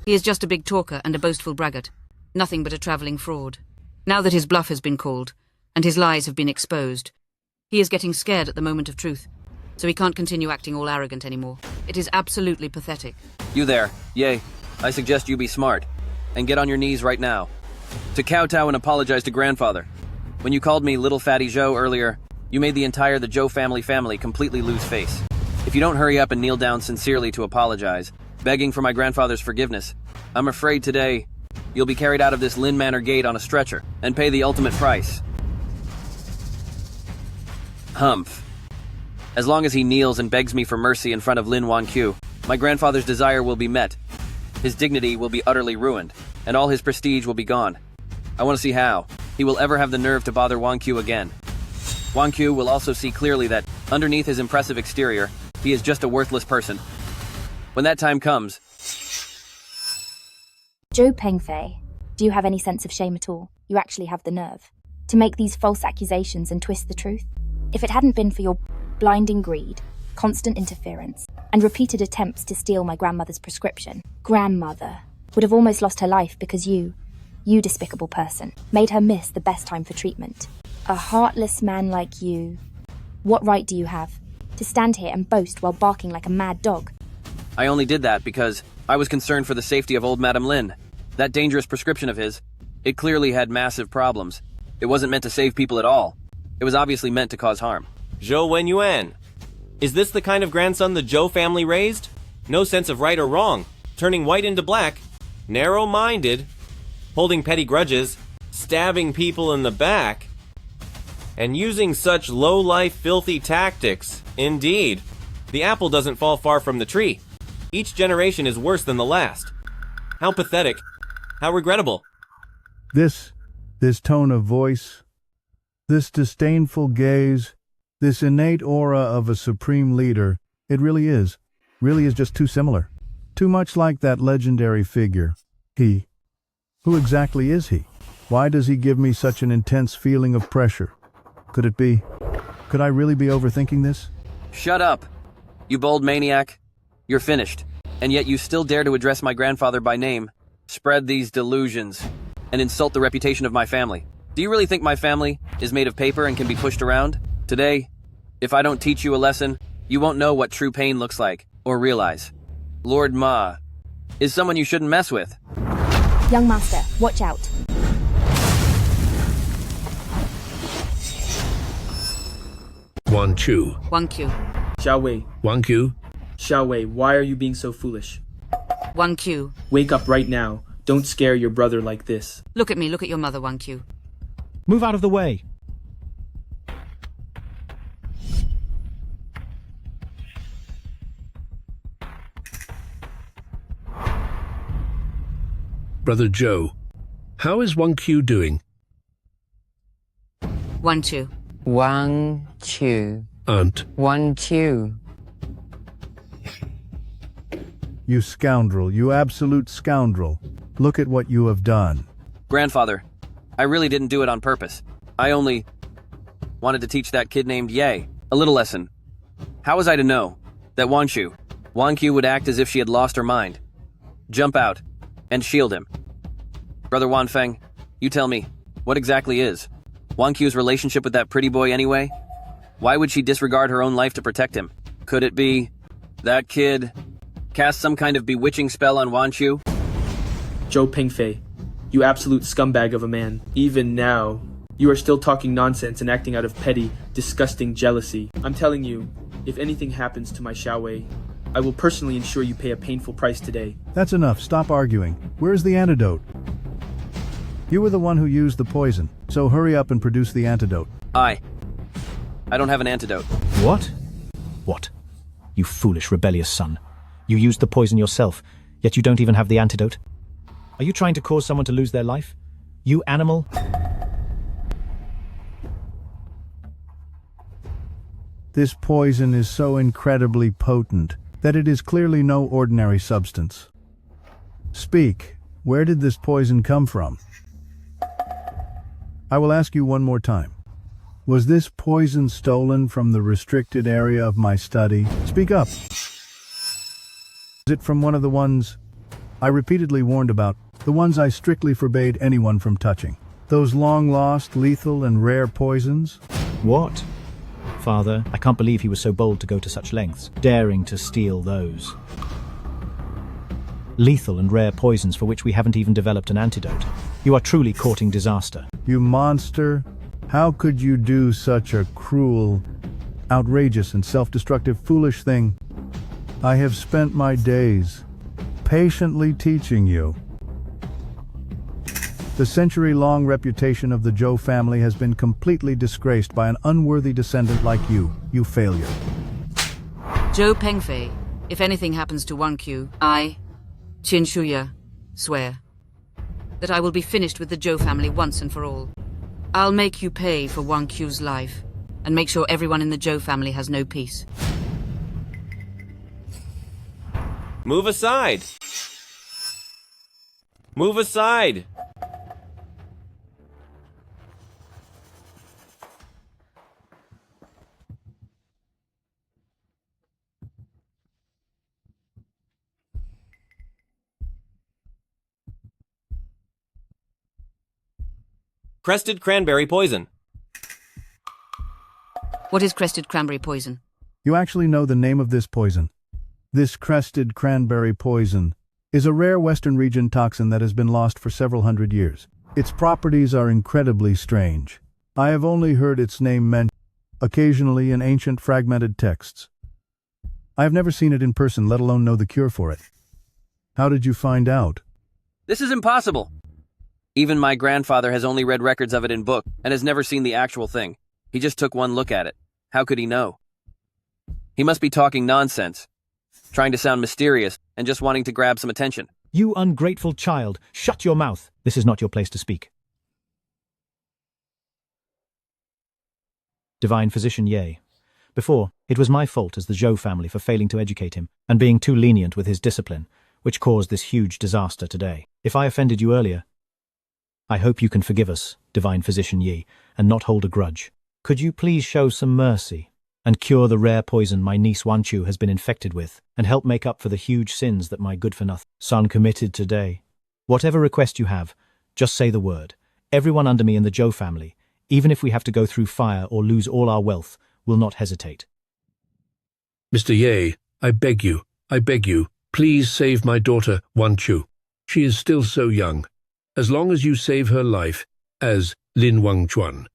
He is just a big talker and a boastful braggart. Nothing but a traveling fraud. Now that his bluff has been called, and his lies have been exposed, he is getting scared at the moment of truth, so he can't continue acting all arrogant anymore. It is absolutely pathetic. You there, Ye. I suggest you be smart, and get on your knees right now. To kowtow and apologize to grandfather. When you called me Little Fatty Zhou earlier, you made the entire the Zhou family completely lose face. If you don't hurry up and kneel down sincerely to apologize, begging for my grandfather's forgiveness, I'm afraid today you'll be carried out of this Lin Manor gate on a stretcher and pay the ultimate price. Humph. As long as he kneels and begs me for mercy in front of Lin Wanqiu, my grandfather's desire will be met. His dignity will be utterly ruined, and all his prestige will be gone. I want to see how he will ever have the nerve to bother Wanqiu again. Wanqiu will also see clearly that, underneath his impressive exterior, he is just a worthless person. When that time comes... Zhou Pengfei, do you have any sense of shame at all? You actually have the nerve to make these false accusations and twist the truth? If it hadn't been for your blinding greed, constant interference, and repeated attempts to steal my grandmother's prescription, grandmother would have almost lost her life because you despicable person, made her miss the best time for treatment. A heartless man like you. What right do you have to stand here and boast while barking like a mad dog? I only did that because I was concerned for the safety of old Madame Lin. That dangerous prescription of his, it clearly had massive problems. It wasn't meant to save people at all. It was obviously meant to cause harm. Zhou Wenyuan. Is this the kind of grandson the Zhou family raised? No sense of right or wrong, turning white into black, narrow-minded, holding petty grudges, stabbing people in the back, and using such low-life, filthy tactics. Indeed, the apple doesn't fall far from the tree. Each generation is worse than the last. How pathetic. How regrettable. This tone of voice, this disdainful gaze, this innate aura of a supreme leader, it really is just too similar. Too much like that legendary figure. He. Who exactly is he? Why does he give me such an intense feeling of pressure? Could it be? Could I really be overthinking this? Shut up, you bold maniac. You're finished, and yet you still dare to address my grandfather by name, spread these delusions, and insult the reputation of my family. Do you really think my family is made of paper and can be pushed around? Today, if I don't teach you a lesson, you won't know what true pain looks like, or realize. Lord Ma is someone you shouldn't mess with. Young master, watch out. Wanqiu. Wanqiu. Xiao Wei. Wanqiu. Xiao Wei, why are you being so foolish? Wanqiu. Wake up right now. Don't scare your brother like this. Look at me, look at your mother, Wanqiu. Move out of the way. Brother Zhou, how is Wanqiu doing? Wanqiu. Wangqiu. Aunt. Wanqiu. You scoundrel, you absolute scoundrel. Look at what you have done. Grandfather, I really didn't do it on purpose. I only wanted to teach that kid named Ye a little lesson. How was I to know that Wanqiu would act as if she had lost her mind, jump out, and shield him? Brother Wanfeng, you tell me, what exactly is Wanqiu's relationship with that pretty boy anyway? Why would she disregard her own life to protect him? Could it be that kid cast some kind of bewitching spell on Wanqiu? Zhou Pengfei, you absolute scumbag of a man. Even now, you are still talking nonsense and acting out of petty, disgusting jealousy. I'm telling you, if anything happens to my Xiaowei, I will personally ensure you pay a painful price today. That's enough. Stop arguing. Where's the antidote? You were the one who used the poison, so hurry up and produce the antidote. I don't have an antidote. What? What? You foolish, rebellious son. You used the poison yourself, yet you don't even have the antidote? Are you trying to cause someone to lose their life? You animal? This poison is so incredibly potent that it is clearly no ordinary substance. Speak. Where did this poison come from? I will ask you one more time. Was this poison stolen from the restricted area of my study? Speak up. Is it from one of the ones I repeatedly warned about, the ones I strictly forbade anyone from touching? Those long-lost, lethal, and rare poisons? What? Father, I can't believe he was so bold to go to such lengths, daring to steal those. Lethal and rare poisons for which we haven't even developed an antidote. You are truly courting disaster. You monster! How could you do such a cruel, outrageous, and self-destructive foolish thing? I have spent my days patiently teaching you. The century-long reputation of the Zhou family has been completely disgraced by an unworthy descendant like you failure. Zhou Pengfei, if anything happens to Wanqiu, I, Qin Shuya, swear that I will be finished with the Zhou family once and for all. I'll make you pay for Wanqiu's life, and make sure everyone in the Zhou family has no peace. Move aside! Move aside! Crested cranberry poison. What is crested cranberry poison? You actually know the name of this poison. This crested cranberry poison is a rare Western region toxin that has been lost for several hundred years. Its properties are incredibly strange. I have only heard its name mentioned occasionally in ancient fragmented texts. I have never seen it in person, let alone know the cure for it. How did you find out? This is impossible. Even my grandfather has only read records of it in book and has never seen the actual thing. He just took one look at it. How could he know? He must be talking nonsense, trying to sound mysterious and just wanting to grab some attention. You ungrateful child, shut your mouth. This is not your place to speak. Divine Physician Ye. Before, it was my fault as the Zhou family for failing to educate him and being too lenient with his discipline, which caused this huge disaster today. If I offended you earlier, I hope you can forgive us, Divine Physician Ye, and not hold a grudge. Could you please show some mercy and cure the rare poison my niece Wanqiu has been infected with, and help make up for the huge sins that my good-for-nothing son committed today? Whatever request you have, just say the word. Everyone under me in the Zhou family, even if we have to go through fire or lose all our wealth, will not hesitate. Mr. Ye, I beg you, please save my daughter, Wanqiu. She is still so young. As long as you save her life, as Lin Wangchuan,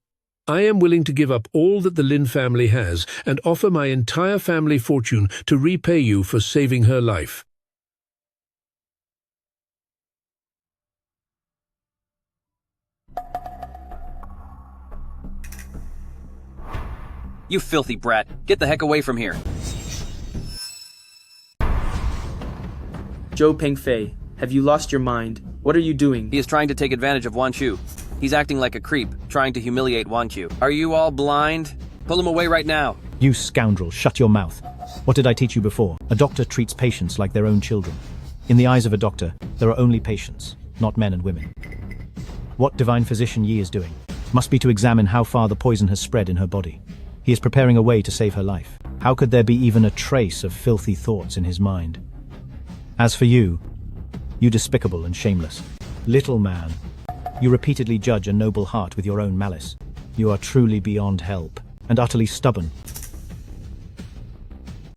I am willing to give up all that the Lin family has and offer my entire family fortune to repay you for saving her life. You filthy brat, get the heck away from here. Zhou Pengfei, have you lost your mind? What are you doing? He is trying to take advantage of Wanqiu. He's acting like a creep, trying to humiliate Wanqiu. Are you all blind? Pull him away right now. You scoundrel, shut your mouth. What did I teach you before? A doctor treats patients like their own children. In the eyes of a doctor, there are only patients, not men and women. What Divine Physician Yi is doing must be to examine how far the poison has spread in her body. He is preparing a way to save her life. How could there be even a trace of filthy thoughts in his mind? As for you, you despicable and shameless little man, you repeatedly judge a noble heart with your own malice. You are truly beyond help and utterly stubborn.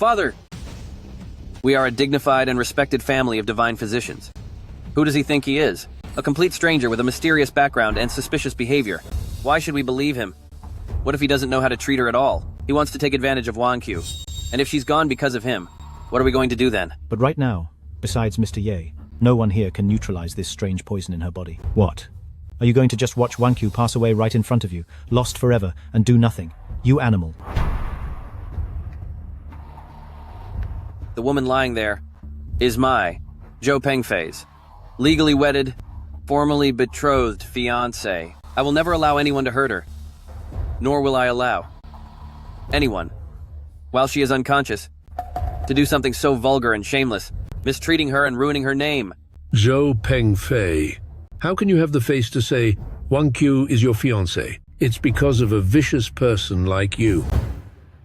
Father! We are a dignified and respected family of divine physicians. Who does he think he is? A complete stranger with a mysterious background and suspicious behavior. Why should we believe him? What if he doesn't know how to treat her at all? He wants to take advantage of Wanqiu. And if she's gone because of him, what are we going to do then? But right now, besides Mr. Ye, no one here can neutralize this strange poison in her body. What? Are you going to just watch Wanqiu pass away right in front of you, lost forever, and do nothing? You animal. The woman lying there is my Zhou Pengfei's legally wedded, formally betrothed fiancé. I will never allow anyone to hurt her, nor will I allow anyone, while she is unconscious, to do something so vulgar and shameless, mistreating her and ruining her name. Zhou Pengfei, how can you have the face to say Wanqiu is your fiancé? It's because of a vicious person like you.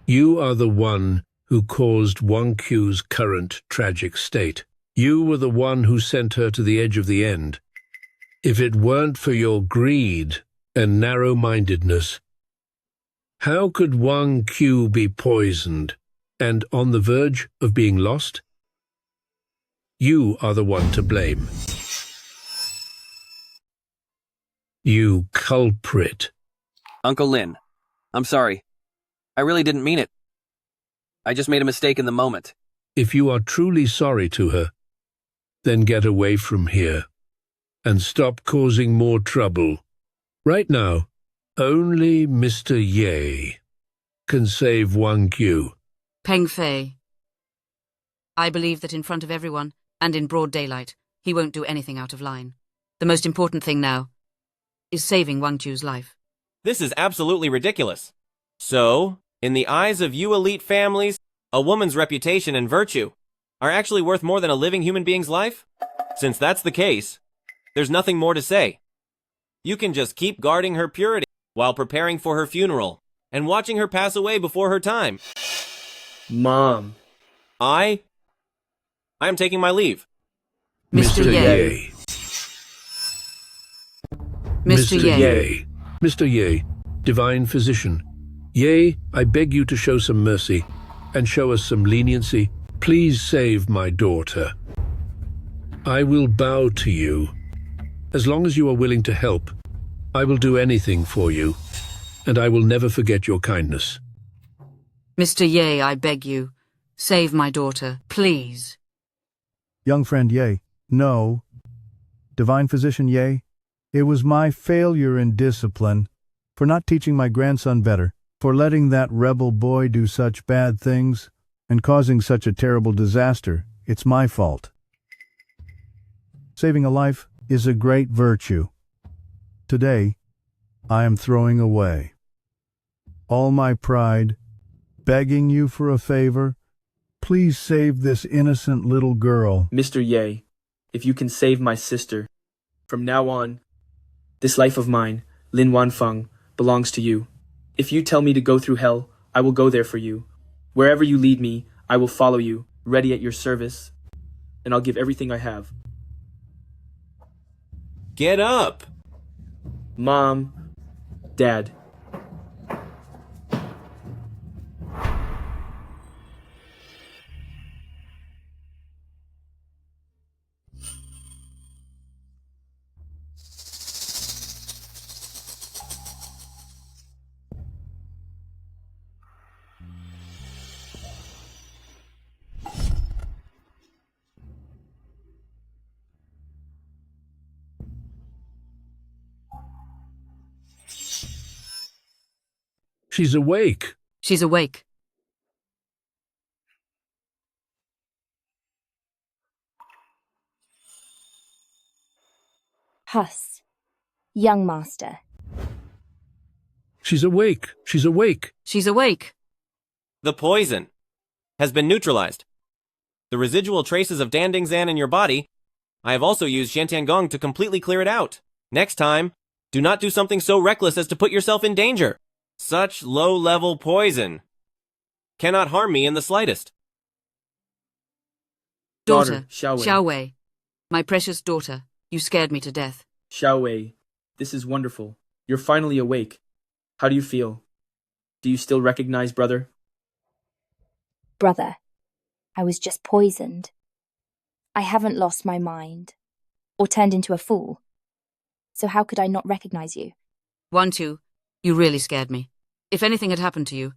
You are the one who caused Wanqiu's current tragic state. You were the one who sent her to the edge of the end. If it weren't for your greed and narrow-mindedness, how could Wanqiu be poisoned and on the verge of being lost? You are the one to blame. You culprit. Uncle Lin, I'm sorry. I really didn't mean it. I just made a mistake in the moment. If you are truly sorry to her, then get away from here and stop causing more trouble. Right now, only Mr. Ye can save Wanqiu. Pengfei. I believe that in front of everyone, and in broad daylight, he won't do anything out of line. The most important thing now is saving Wanqiu's life. This is absolutely ridiculous. So, in the eyes of you elite families, a woman's reputation and virtue are actually worth more than a living human being's life? Since that's the case, there's nothing more to say. You can just keep guarding her purity while preparing for her funeral and watching her pass away before her time. Mom. I am taking my leave. Mr. Ye. Mr. Ye. Mr. Ye, divine physician. Ye, I beg you to show some mercy and show us some leniency. Please save my daughter. I will bow to you. As long as you are willing to help, I will do anything for you, and I will never forget your kindness. Mr. Ye, I beg you, save my daughter, please. Young friend Ye, no. Divine physician Ye, it was my failure in discipline, for not teaching my grandson better, for letting that rebel boy do such bad things, and causing such a terrible disaster. It's my fault. Saving a life is a great virtue. Today, I am throwing away all my pride, begging you for a favor. Please save this innocent little girl. Mr. Ye, if you can save my sister, from now on, this life of mine, Lin Wanfeng, belongs to you. If you tell me to go through hell, I will go there for you. Wherever you lead me, I will follow you, ready at your service, and I'll give everything I have. Get up! Mom, Dad. She's awake. She's awake. Huss, young master. She's awake. She's awake. She's awake. The poison has been neutralized. The residual traces of Dandingzan in your body, I have also used Shantiangong to completely clear it out. Next time, do not do something so reckless as to put yourself in danger. Such low-level poison cannot harm me in the slightest. Daughter, Xiao Wei. Xiao Wei. My precious daughter, you scared me to death. Xiao Wei, this is wonderful. You're finally awake. How do you feel? Do you still recognize brother? Brother, I was just poisoned. I haven't lost my mind or turned into a fool. So how could I not recognize you? Wanqiu, you really scared me. If anything had happened to you,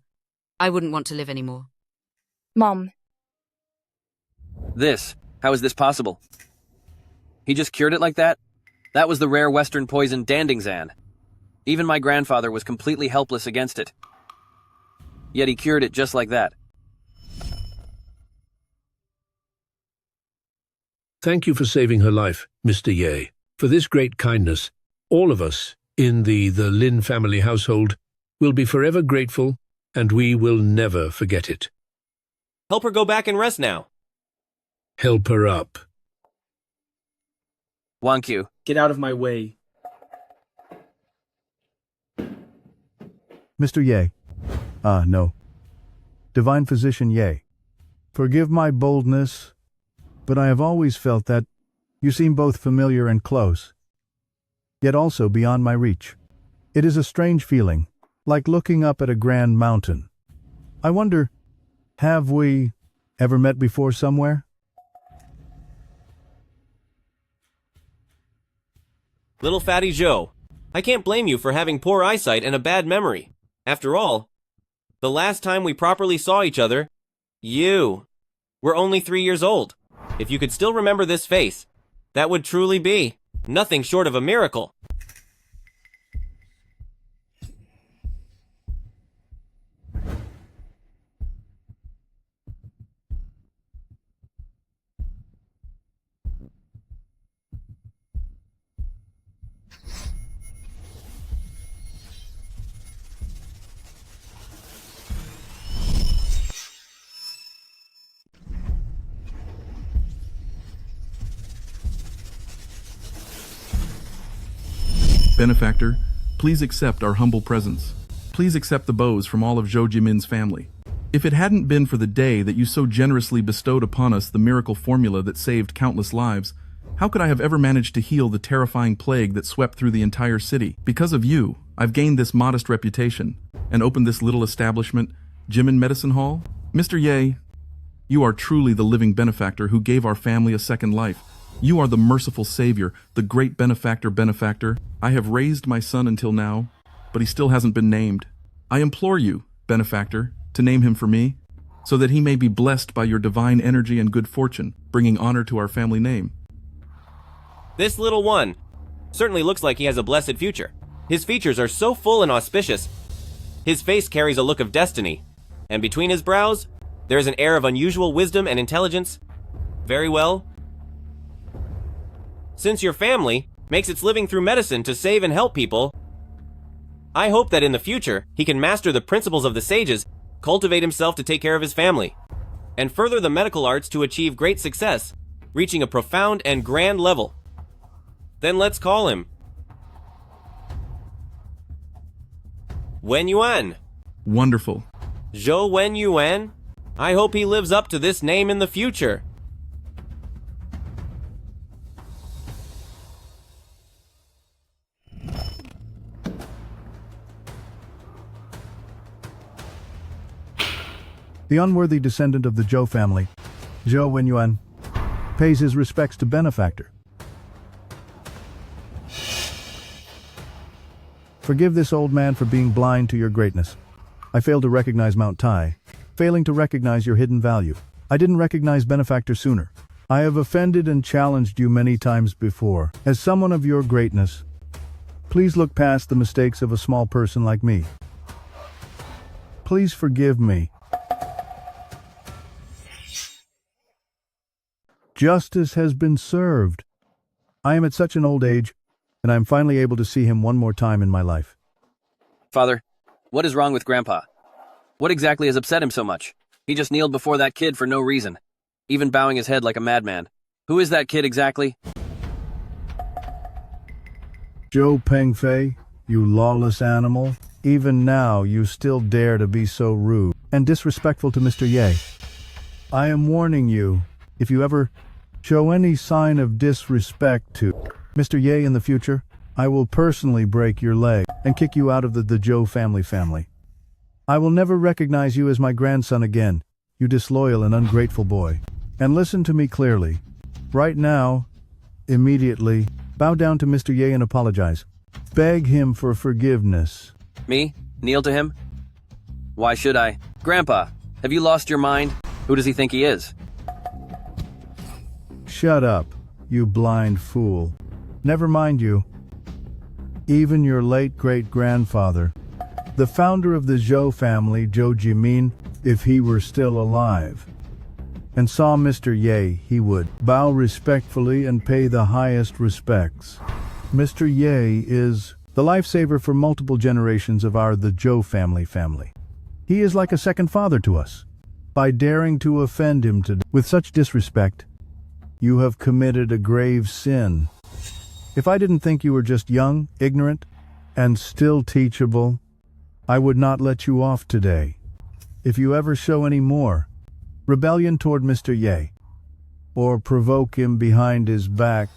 I wouldn't want to live anymore. Mom. How is this possible? He just cured it like that? That was the rare Western poison Dandingzan. Even my grandfather was completely helpless against it. Yet he cured it just like that. Thank you for saving her life, Mr. Ye. For this great kindness, all of us in the Lin family household will be forever grateful, and we will never forget it. Help her go back and rest now. Help her up. Wanqiu. Get out of my way. Mr. Ye. No. Divine Physician Ye. Forgive my boldness, but I have always felt that you seem both familiar and close, yet also beyond my reach. It is a strange feeling, like looking up at a grand mountain. I wonder, have we ever met before somewhere? Little fatty Joe, I can't blame you for having poor eyesight and a bad memory. After all, the last time we properly saw each other, you were only 3 years old. If you could still remember this face, that would truly be nothing short of a miracle. Benefactor, please accept our humble presents. Please accept the bows from all of Zhou Jimin's family. If it hadn't been for the day that you so generously bestowed upon us the miracle formula that saved countless lives, how could I have ever managed to heal the terrifying plague that swept through the entire city? Because of you, I've gained this modest reputation and opened this little establishment, Jimin Medicine Hall. Mr. Ye, you are truly the living benefactor who gave our family a second life. You are the merciful savior, the great benefactor. I have raised my son until now, but he still hasn't been named. I implore you, benefactor, to name him for me, so that he may be blessed by your divine energy and good fortune, bringing honor to our family name. This little one certainly looks like he has a blessed future. His features are so full and auspicious. His face carries a look of destiny, and between his brows, there is an air of unusual wisdom and intelligence. Very well. Since your family makes its living through medicine to save and help people, I hope that in the future he can master the principles of the sages, cultivate himself to take care of his family, and further the medical arts to achieve great success, reaching a profound and grand level. Then let's call him Wen Yuan. Wonderful. Zhou Wen Yuan. I hope he lives up to this name in the future. The unworthy descendant of the Zhou family, Zhou Wenyuan, pays his respects to benefactor. Forgive this old man for being blind to your greatness. I failed to recognize Mount Tai, failing to recognize your hidden value. I didn't recognize benefactor sooner. I have offended and challenged you many times before. As someone of your greatness, please look past the mistakes of a small person like me. Please forgive me. Justice has been served. I am at such an old age, and I am finally able to see him one more time in my life. Father, what is wrong with Grandpa? What exactly has upset him so much? He just kneeled before that kid for no reason, even bowing his head like a madman. Who is that kid exactly? Zhou Pengfei, you lawless animal. Even now you still dare to be so rude and disrespectful to Mr. Ye. I am warning you, if you ever show any sign of disrespect to Mr. Ye in the future, I will personally break your leg and kick you out of the Zhou family. I will never recognize you as my grandson again. you disloyal and ungrateful boy. And listen to me clearly. Right now, immediately, bow down to Mr. Ye and apologize. Beg him for forgiveness. Me? Kneel to him? Why should I? Grandpa, have you lost your mind? Who does he think he is? Shut up, you blind fool. Never mind you. Even your late great-grandfather, the founder of the Zhou family, Zhou Jimin, if he were still alive, and saw Mr. Ye, he would bow respectfully and pay the highest respects. Mr. Ye is the lifesaver for multiple generations of the Zhou family. He is like a second father to us. By daring to offend him today with such disrespect, you have committed a grave sin. If I didn't think you were just young, ignorant, and still teachable, I would not let you off today. If you ever show any more rebellion toward Mr. Ye, or provoke him behind his back,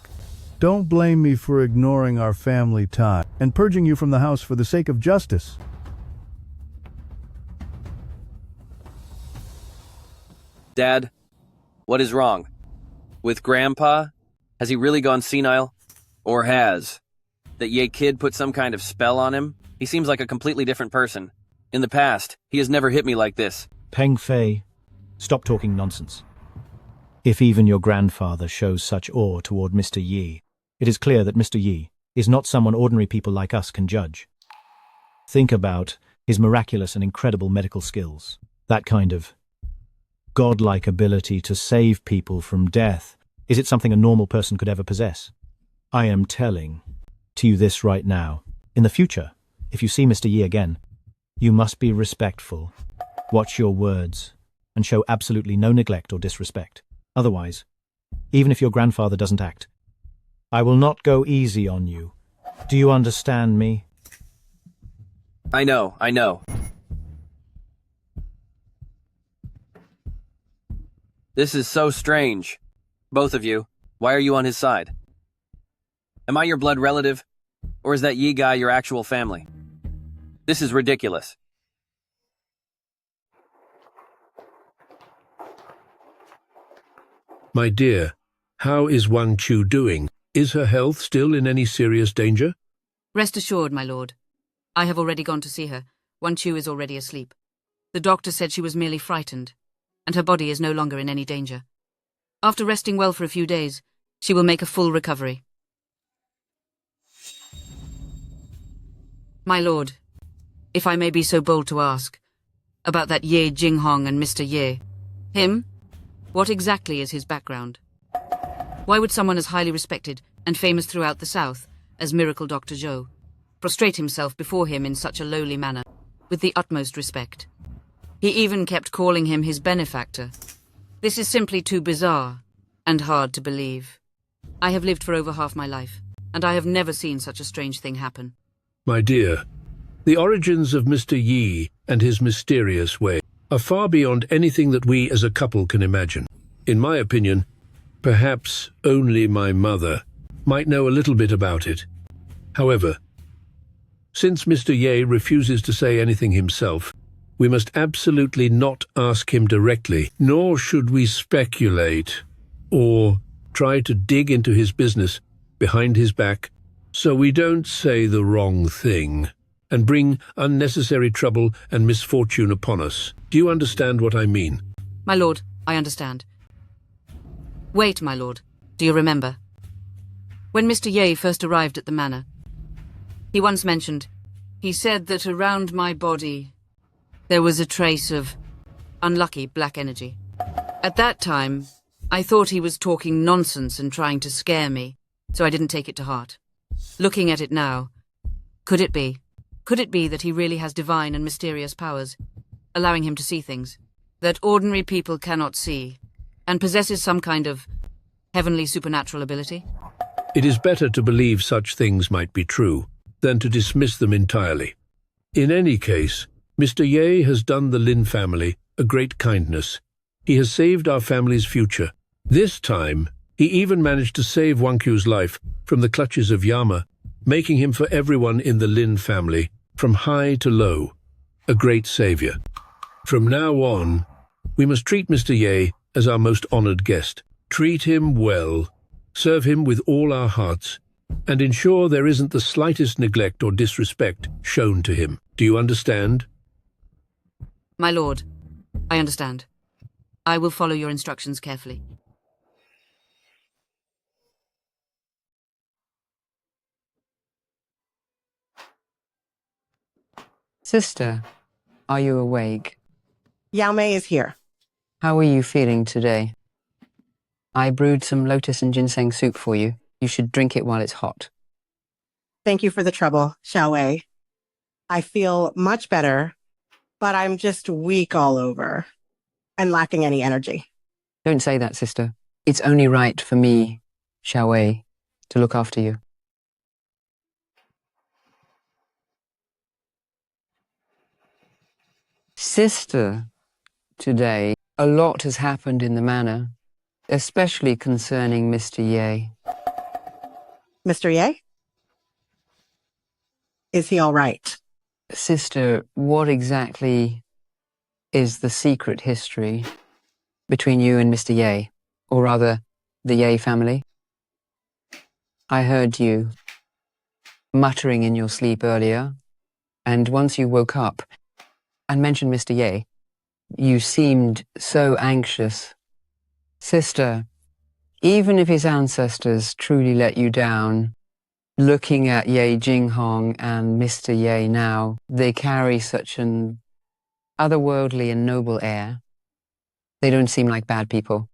don't blame me for ignoring our family tie and purging you from the house for the sake of justice. Dad, what is wrong? With Grandpa? Has he really gone senile? Or has that Ye kid put some kind of spell on him? He seems like a completely different person. In the past, he has never hit me like this. Peng Fei, stop talking nonsense. If even your grandfather shows such awe toward Mr. Yi, it is clear that Mr. Yi is not someone ordinary people like us can judge. Think about his miraculous and incredible medical skills. That kind of godlike ability to save people from death. Is it something a normal person could ever possess? I am telling to you this right now. In the future, if you see Mr. Yi again, you must be respectful, watch your words, and show absolutely no neglect or disrespect. Otherwise, even if your grandfather doesn't act, I will not go easy on you. Do you understand me? I know. This is so strange. Both of you, why are you on his side? Am I your blood relative? Or is that Yi guy your actual family? This is ridiculous. My dear, how is Wangqiu doing? Is her health still in any serious danger? Rest assured, my lord. I have already gone to see her. Wangqiu is already asleep. The doctor said she was merely frightened, and her body is no longer in any danger. After resting well for a few days, she will make a full recovery. My lord, if I may be so bold to ask, about that Ye Jinghong and Mr. Ye. Him? What exactly is his background? Why would someone as highly respected and famous throughout the South as Miracle Dr. Zhou prostrate himself before him in such a lowly manner, with the utmost respect? He even kept calling him his benefactor. This is simply too bizarre and hard to believe. I have lived for over half my life, and I have never seen such a strange thing happen. My dear, the origins of Mr. Yi and his mysterious way are far beyond anything that we as a couple can imagine. In my opinion, perhaps only my mother might know a little bit about it. However, since Mr. Ye refuses to say anything himself, we must absolutely not ask him directly, nor should we speculate or try to dig into his business behind his back so we don't say the wrong thing and bring unnecessary trouble and misfortune upon us. Do you understand what I mean? My lord, I understand. Wait, my lord, do you remember? When Mr. Ye first arrived at the manor, he once mentioned, he said that around my body there was a trace of unlucky black energy. At that time, I thought he was talking nonsense and trying to scare me, so I didn't take it to heart. Looking at it now, could it be that he really has divine and mysterious powers, allowing him to see things that ordinary people cannot see, and possesses some kind of heavenly supernatural ability? It is better to believe such things might be true than to dismiss them entirely. In any case, Mr. Ye has done the Lin family a great kindness. He has saved our family's future. This time, he even managed to save Wangqiu's life from the clutches of Yama, making him for everyone in the Lin family, from high to low, a great savior. From now on, We must treat Mr. Ye as our most honored guest. Treat him well, serve him with all our hearts, and ensure there isn't the slightest neglect or disrespect shown to him. Do you understand? My lord, I understand. I will follow your instructions carefully. Sister, are you awake? Yao Mei is here. How are you feeling today? I brewed some lotus and ginseng soup for you. You should drink it while it's hot. Thank you for the trouble, Xiao Wei. I feel much better, but I'm just weak all over and lacking any energy. Don't say that, sister. It's only right for me, Xiao Wei, to look after you. Sister, today, a lot has happened in the manor, especially concerning Mr. Ye. Mr. Ye? Is he all right? Sister, what exactly is the secret history between you and Mr. Ye, or rather, the Ye family? I heard you muttering in your sleep earlier, and once you woke up and mentioned Mr. Ye, you seemed so anxious. Sister, even if his ancestors truly let you down, looking at Ye Jinghong and Mr. Ye now, they carry such an otherworldly and noble air. They don't seem like bad people.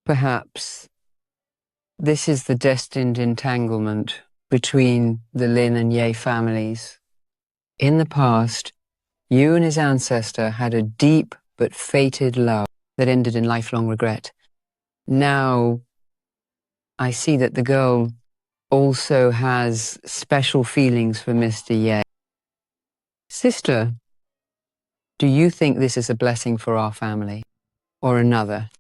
Perhaps this is the destined entanglement between the Lin and Ye families. In the past, you and his ancestor had a deep but fated love that ended in lifelong regret. Now, I see that the girl also has special feelings for Mr. Ye. Sister, do you think this is a blessing for our family? Or another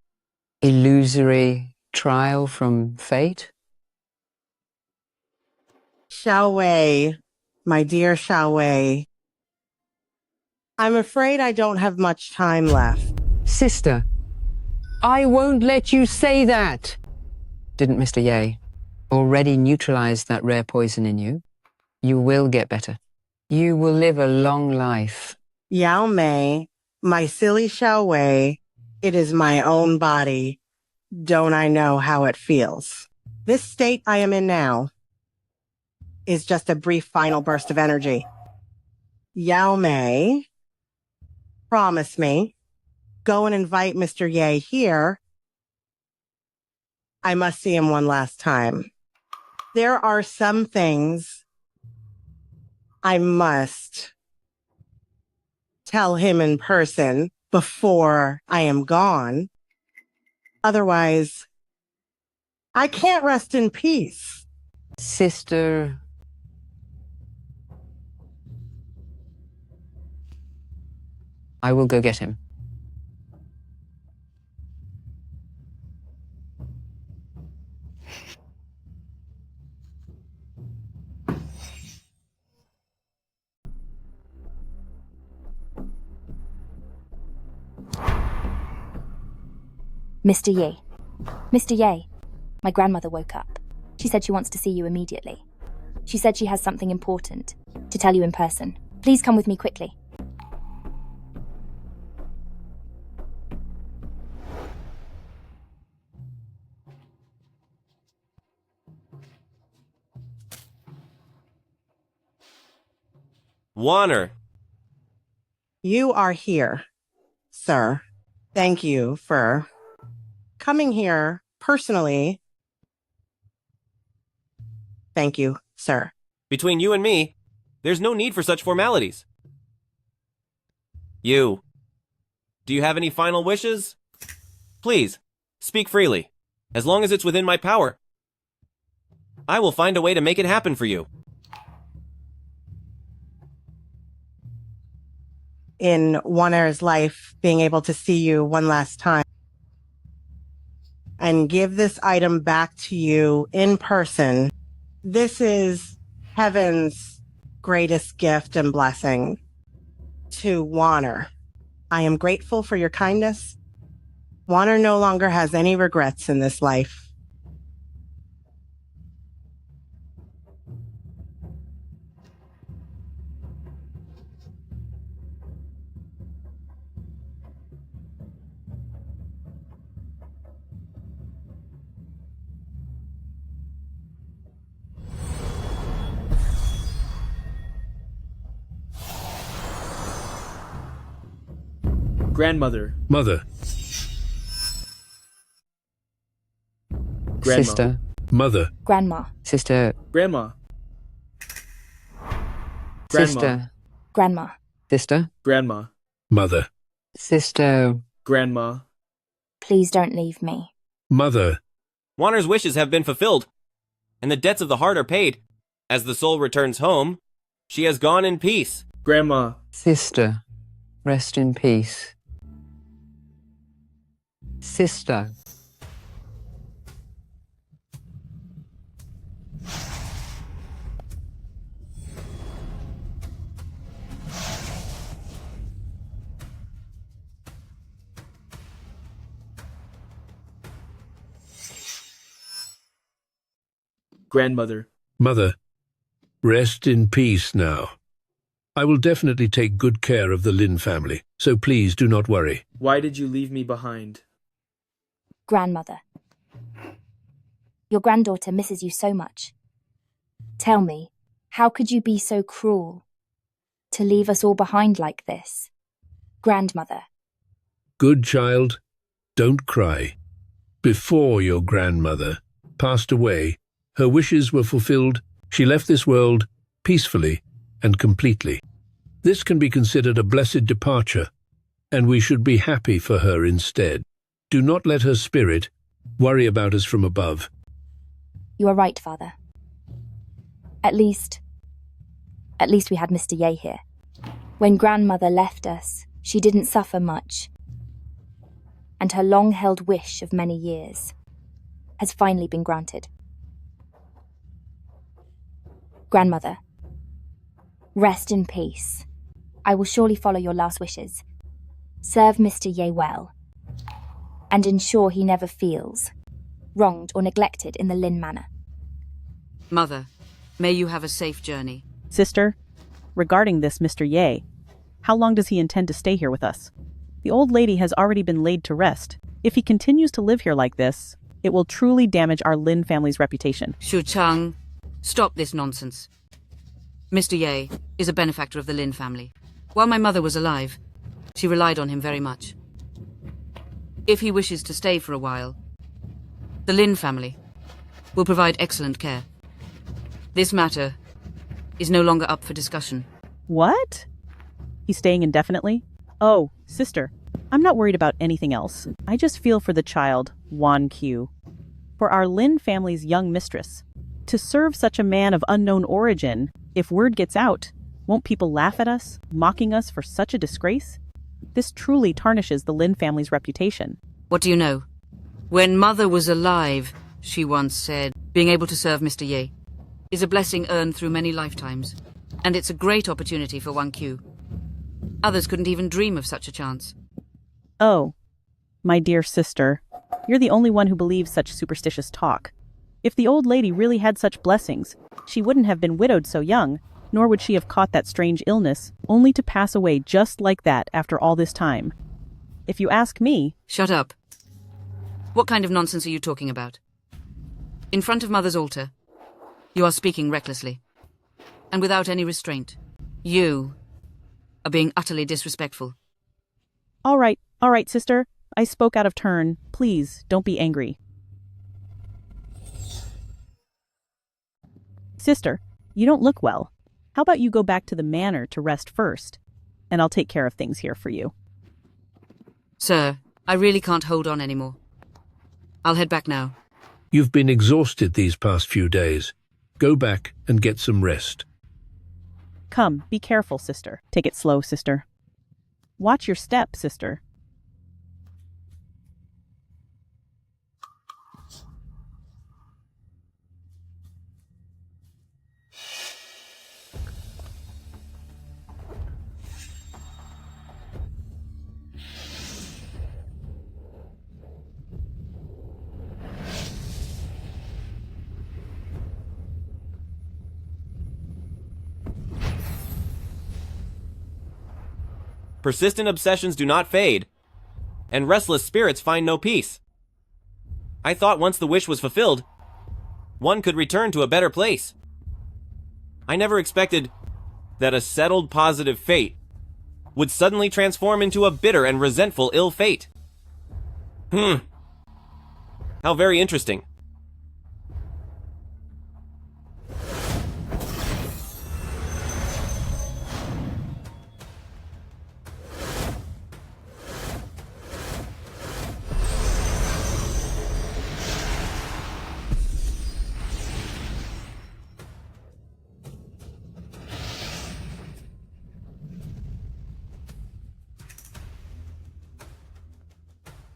illusory trial from fate? Xiao Wei, my dear Xiao Wei, I'm afraid I don't have much time left. Sister, I won't let you say that. Didn't Mr. Ye already neutralize that rare poison in you? You will get better. You will live a long life. Yao Mei, my silly Xiao Wei, it is my own body. Don't I know how it feels? This state I am in now is just a brief final burst of energy. Yao Mei, promise me, go and invite Mr. Ye here. I must see him one last time. There are some things I must tell him in person before I am gone. Otherwise, I can't rest in peace. Sister, I will go get him. Mr. Ye. Mr. Ye. My grandmother woke up. She said she wants to see you immediately. She said she has something important to tell you in person. Please come with me quickly. Wanner. You are here, sir. Thank you for coming here personally. Thank you, sir. Between you and me, there's no need for such formalities. You. Do you have any final wishes? Please, speak freely. As long as it's within my power, I will find a way to make it happen for you. In Wanner's life, being able to see you one last time and give this item back to you in person. This is heaven's greatest gift and blessing to Wanner. I am grateful for your kindness. Warner no longer has any regrets in this life. Grandmother. Mother. Grandma. Sister. Mother. Grandma. Sister. Grandma. Grandma. Sister. Grandma. Sister. Grandma. Mother. Sister. Grandma. Please don't leave me. Mother. Warner's wishes have been fulfilled, and the debts of the heart are paid. As the soul returns home, she has gone in peace. Grandma. Sister. Rest in peace. Sister. Grandmother. Mother. Rest in peace now. I will definitely take good care of the Lin family, so please do not worry. Why did you leave me behind? Grandmother. Your granddaughter misses you so much. Tell me, how could you be so cruel? To leave us all behind like this? Grandmother. Good child, don't cry. Before your grandmother passed away, her wishes were fulfilled. She left this world peacefully and completely. This can be considered a blessed departure, and we should be happy for her instead. Do not let her spirit worry about us from above. You are right, Father. At least we had Mr. Ye here. When grandmother left us, she didn't suffer much. And her long-held wish of many years has finally been granted. Grandmother, rest in peace. I will surely follow your last wishes. Serve Mr. Ye well, and ensure he never feels wronged or neglected in the Lin manor. Mother, may you have a safe journey. Sister, regarding this Mr. Ye, how long does he intend to stay here with us? The old lady has already been laid to rest. If he continues to live here like this, it will truly damage our Lin family's reputation. Shu Chang, stop this nonsense. Mr. Ye is a benefactor of the Lin family. While my mother was alive, she relied on him very much. If he wishes to stay for a while, the Lin family will provide excellent care. This matter is no longer up for discussion. What? He's staying indefinitely? Oh, sister, I'm not worried about anything else. I just feel for the child, Wanqiu. For our Lin family's young mistress. To serve such a man of unknown origin, if word gets out, won't people laugh at us, mocking us for such a disgrace? This truly tarnishes the Lin family's reputation. What do you know? When Mother was alive, she once said, being able to serve Mr. Ye is a blessing earned through many lifetimes, and it's a great opportunity for Wanqiu. Others couldn't even dream of such a chance. Oh, my dear sister, you're the only one who believes such superstitious talk. If the old lady really had such blessings, she wouldn't have been widowed so young, nor would she have caught that strange illness, only to pass away just like that after all this time. If you ask me— Shut up. What kind of nonsense are you talking about? In front of Mother's altar, you are speaking recklessly, and without any restraint. You are being utterly disrespectful. All right, sister. I spoke out of turn. Please, don't be angry. Sister, you don't look well. How about you go back to the manor to rest first, and I'll take care of things here for you. Sir, I really can't hold on anymore. I'll head back now. You've been exhausted these past few days. Go back and get some rest. Come, be careful, sister. Take it slow, sister. Watch your step, sister. Persistent obsessions do not fade, and restless spirits find no peace. I thought once the wish was fulfilled, one could return to a better place. I never expected that a settled positive fate would suddenly transform into a bitter and resentful ill fate. How very interesting.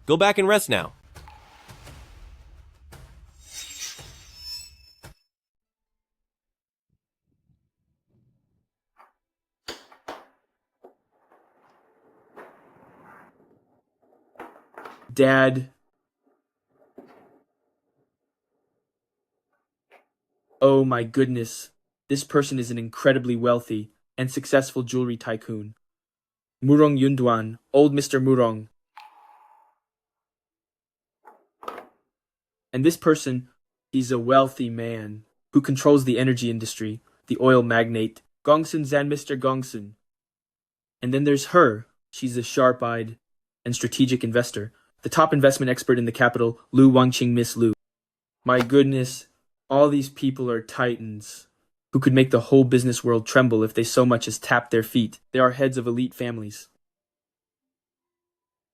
Go back and rest now. Dad. Oh my goodness. This person is an incredibly wealthy and successful jewelry tycoon. Murong Yunduan, old Mr. Murong. And this person, he's a wealthy man who controls the energy industry, the oil magnate, Gongsun Zan Mr. Gongsun. And then there's her. She's a sharp-eyed and strategic investor, the top investment expert in the capital, Lu Wangqing Miss Lu. My goodness, all these people are titans who could make the whole business world tremble if they so much as tapped their feet. They are heads of elite families.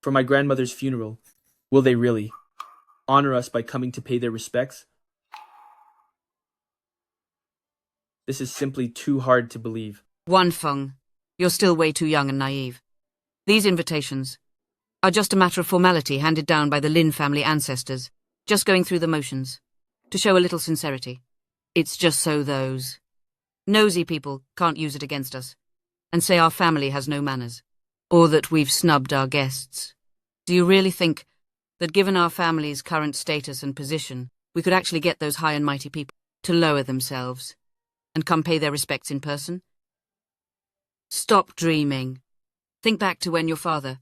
For my grandmother's funeral, will they really honor us by coming to pay their respects? This is simply too hard to believe. Wanfeng, you're still way too young and naive. These invitations are just a matter of formality handed down by the Lin family ancestors, just going through the motions, to show a little sincerity. It's just so those nosy people can't use it against us, and say our family has no manners, or that we've snubbed our guests. Do you really think that given our family's current status and position, we could actually get those high and mighty people to lower themselves and come pay their respects in person? Stop dreaming. Think back to when your father,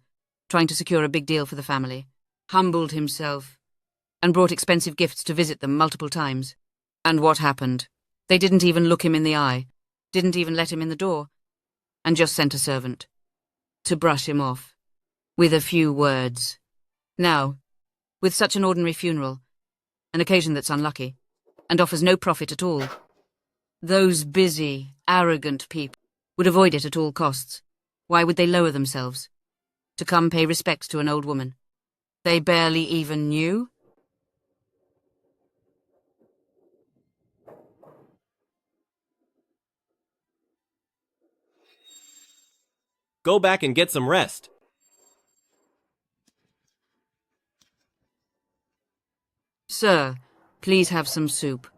trying to secure a big deal for the family, humbled himself and brought expensive gifts to visit them multiple times. And what happened? They didn't even look him in the eye, didn't even let him in the door, and just sent a servant to brush him off with a few words. Now, with such an ordinary funeral, an occasion that's unlucky, and offers no profit at all, those busy, arrogant people would avoid it at all costs. Why would they lower themselves to come pay respects to an old woman they barely even knew? Go back and get some rest. Sir, please have some soup.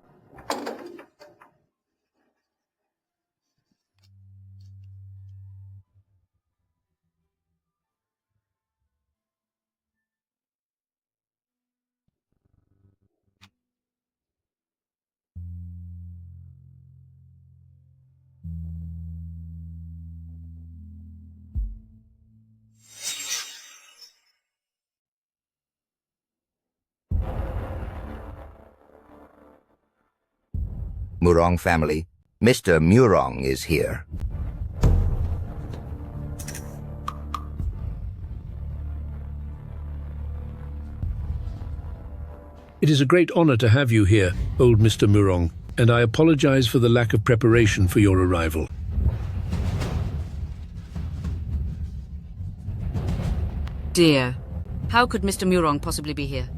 Murong family, Mr. Murong is here. It is a great honor to have you here, old Mr. Murong, and I apologize for the lack of preparation for your arrival. Dear, how could Mr. Murong possibly be here?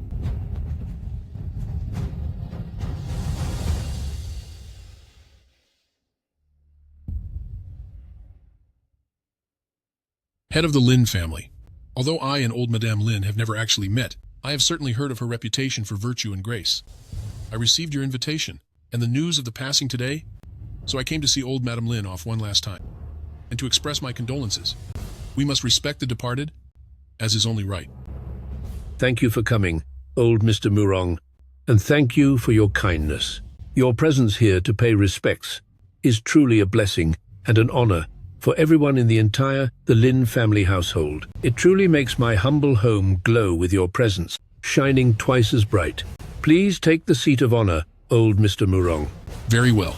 Head of the Lin family. Although I and old Madame Lin have never actually met, I have certainly heard of her reputation for virtue and grace. I received your invitation, and the news of the passing today, so I came to see old Madame Lin off one last time, and to express my condolences. We must respect the departed, as is only right. Thank you for coming, old Mr. Murong, and thank you for your kindness. Your presence here to pay respects is truly a blessing and an honor for everyone in the Lin family household. It truly makes my humble home glow with your presence, shining twice as bright. Please take the seat of honor, old Mr. Murong. Very well.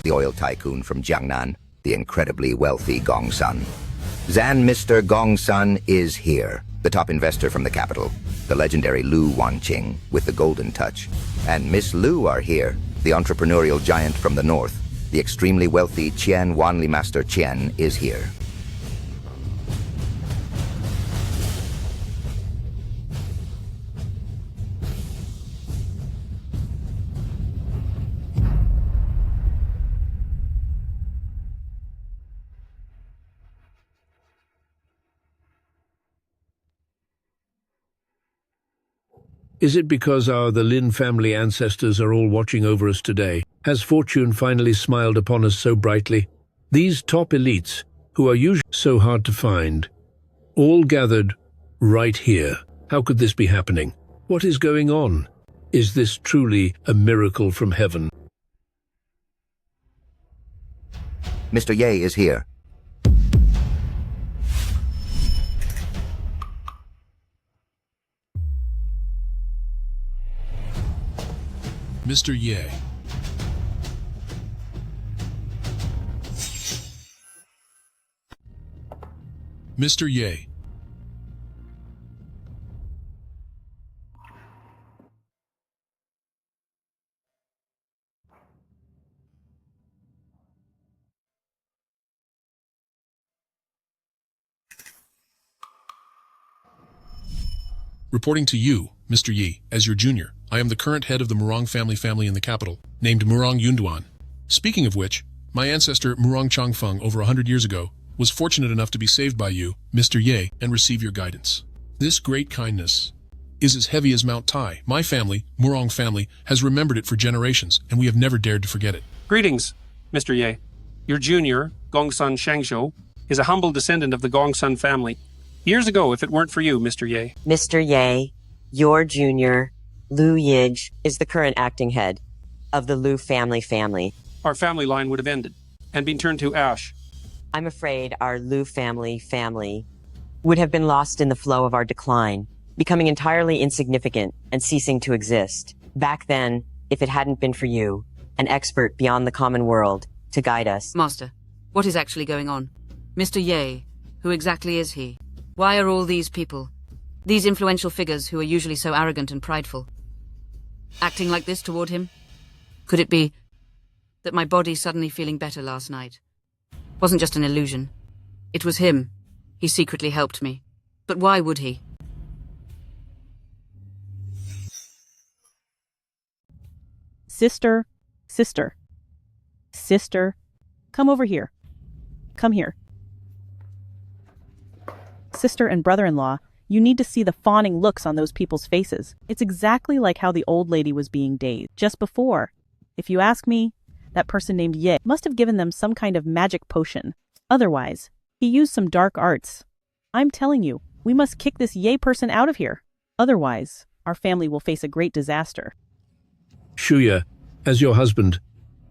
The oil tycoon from Jiangnan, the incredibly wealthy Gongsun. Zan Mr. Gongsun is here, the top investor from the capital, the legendary Lu Wanqing with the golden touch. And Miss Lu are here, the entrepreneurial giant from the north. The extremely wealthy Qian Wanli Master Qian is here. Is it because the Lin family ancestors are all watching over us today? Has fortune finally smiled upon us so brightly? These top elites, who are usually so hard to find, all gathered right here. How could this be happening? What is going on? Is this truly a miracle from heaven? Mr. Ye is here. Mr. Ye. Mr. Ye. Reporting to you, Mr. Yi, as your junior, I am the current head of the Murong family in the capital, named Murong Yunduan. Speaking of which, my ancestor Murong Changfeng over 100 years ago was fortunate enough to be saved by you, Mr. Ye, and receive your guidance. This great kindness is as heavy as Mount Tai. My family, Murong family, has remembered it for generations, and we have never dared to forget it. Greetings, Mr. Ye. Your junior, Gongsun Shangzhou, is a humble descendant of the Gongsun family. Years ago, if it weren't for you, Mr. Ye. Mr. Ye, your junior, Lu Yij, is the current acting head of the Lu family. Our family line would have ended and been turned to ash. I'm afraid our Lu family would have been lost in the flow of our decline, becoming entirely insignificant and ceasing to exist. Back then, if it hadn't been for you, an expert beyond the common world, to guide us. Master, what is actually going on? Mr. Ye, who exactly is he? Why are all these people, these influential figures who are usually so arrogant and prideful, acting like this toward him? Could it be that my body suddenly feeling better last night wasn't just an illusion? It was him. He secretly helped me. But why would he? Sister, come over here. Come here. Sister and brother-in-law, you need to see the fawning looks on those people's faces. It's exactly like how the old lady was being dazed just before. If you ask me, that person named Ye must have given them some kind of magic potion. Otherwise, he used some dark arts. I'm telling you, we must kick this Ye person out of here. Otherwise, our family will face a great disaster. Shuya, as your husband,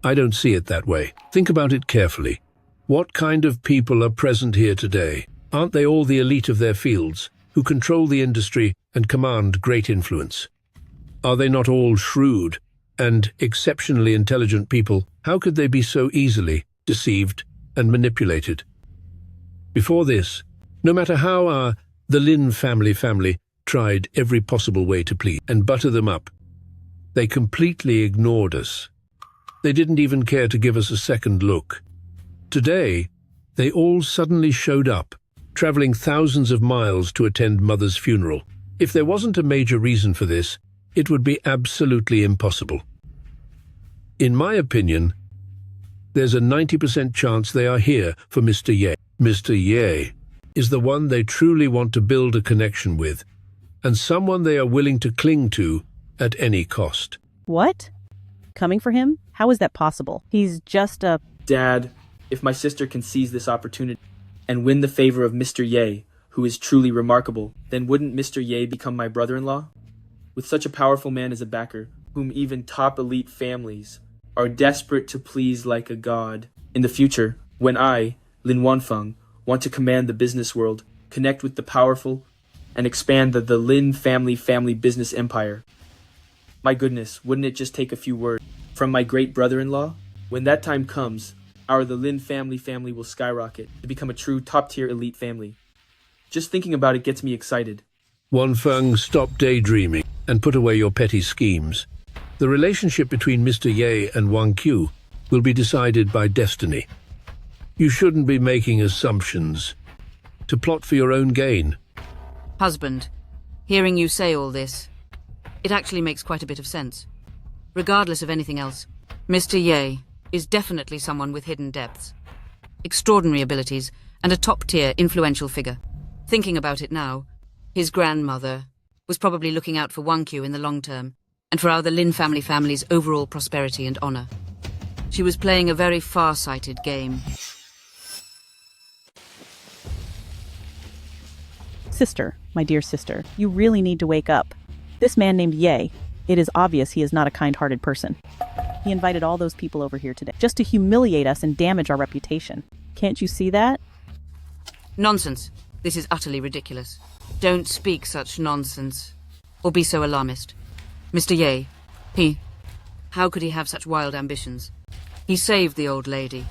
I don't see it that way. Think about it carefully. What kind of people are present here today? Aren't they all the elite of their fields, who control the industry and command great influence? Are they not all shrewd and exceptionally intelligent people? How could they be so easily deceived and manipulated? Before this, no matter how the Lin family tried every possible way to please and butter them up, they completely ignored us. They didn't even care to give us a second look. Today, they all suddenly showed up, traveling thousands of miles to attend Mother's funeral. If there wasn't a major reason for this, it would be absolutely impossible. In my opinion, there's a 90% chance they are here for Mr. Ye. Mr. Ye is the one they truly want to build a connection with, and someone they are willing to cling to at any cost. What? Coming for him? How is that possible? He's just a... Dad, if my sister can seize this opportunity and win the favor of Mr. Ye, who is truly remarkable, then wouldn't Mr. Ye become my brother-in-law? With such a powerful man as a backer, whom even top elite families are desperate to please like a god. In the future, when I, Lin Wanfeng, want to command the business world, connect with the powerful, and expand the Lin family business empire. My goodness, wouldn't it just take a few words from my great brother-in-law? When that time comes, the Lin family will skyrocket to become a true top-tier elite family. Just thinking about it gets me excited. Wanfeng, stop daydreaming and put away your petty schemes. The relationship between Mr. Ye and Wangqiu will be decided by destiny. You shouldn't be making assumptions to plot for your own gain. Husband, hearing you say all this, it actually makes quite a bit of sense. Regardless of anything else, Mr. Ye is definitely someone with hidden depths, extraordinary abilities, and a top-tier influential figure. Thinking about it now, his grandmother was probably looking out for Wangqiu in the long term, and for our Lin family's overall prosperity and honor. She was playing a very far-sighted game. Sister, my dear sister, you really need to wake up. This man named Ye, it is obvious he is not a kind-hearted person. He invited all those people over here today, just to humiliate us and damage our reputation. Can't you see that? Nonsense. This is utterly ridiculous. Don't speak such nonsense, or be so alarmist. Mr. Ye, how could he have such wild ambitions? He saved the old lady,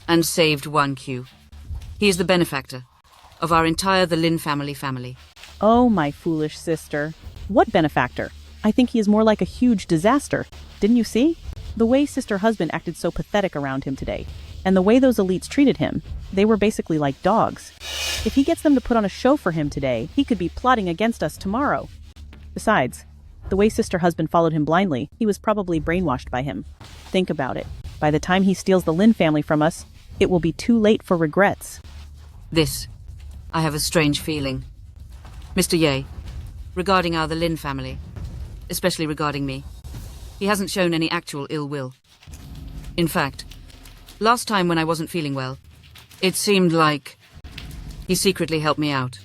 and saved Wanqiu. He is the benefactor of our entire Lin family. Oh, my foolish sister. What benefactor? I think he is more like a huge disaster. Didn't you see? The way sister husband acted so pathetic around him today, and the way those elites treated him, they were basically like dogs. If he gets them to put on a show for him today, he could be plotting against us tomorrow. Besides, the way sister husband followed him blindly, he was probably brainwashed by him. Think about it. By the time he steals the Lin family from us, it will be too late for regrets. I have a strange feeling. Mr. Ye, regarding our Lin family, especially regarding me, he hasn't shown any actual ill will. In fact, last time when I wasn't feeling well, it seemed like he secretly helped me out,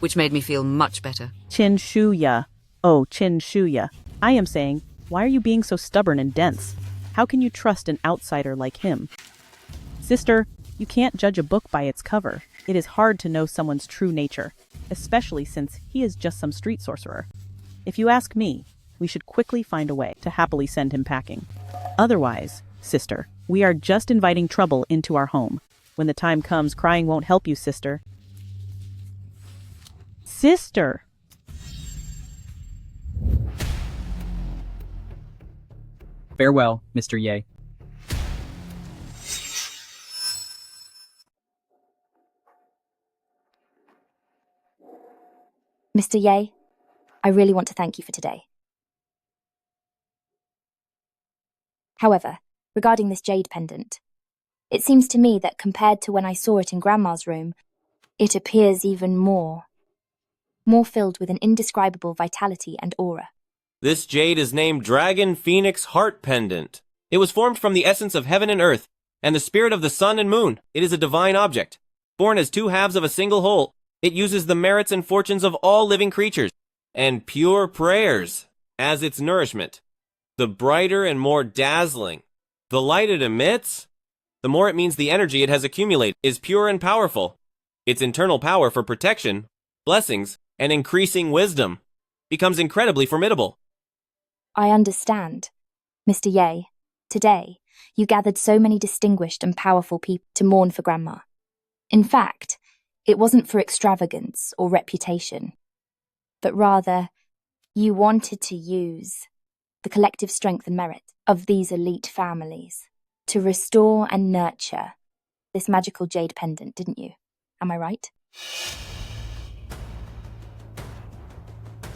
which made me feel much better. Qin Shuya. Oh, Qin Shuya. I am saying, why are you being so stubborn and dense? How can you trust an outsider like him? Sister, you can't judge a book by its cover. It is hard to know someone's true nature, especially since he is just some street sorcerer. If you ask me, we should quickly find a way to happily send him packing. Otherwise, sister, we are just inviting trouble into our home. When the time comes, crying won't help you, sister. Sister! Farewell, Mr. Ye. Mr. Ye, I really want to thank you for today. However, regarding this jade pendant, it seems to me that compared to when I saw it in Grandma's room, it appears even more filled with an indescribable vitality and aura. This jade is named Dragon Phoenix Heart Pendant. It was formed from the essence of heaven and earth, and the spirit of the sun and moon. It is a divine object, born as two halves of a single whole. It uses the merits and fortunes of all living creatures, and pure prayers as its nourishment. The brighter and more dazzling the light it emits, the more it means the energy it has accumulated is pure and powerful. Its internal power for protection, blessings, and increasing wisdom becomes incredibly formidable. I understand. Mr. Ye, today, you gathered so many distinguished and powerful people to mourn for Grandma. In fact, it wasn't for extravagance or reputation, but rather, you wanted to use the collective strength and merit of these elite families to restore and nurture this magical jade pendant, didn't you? Am I right?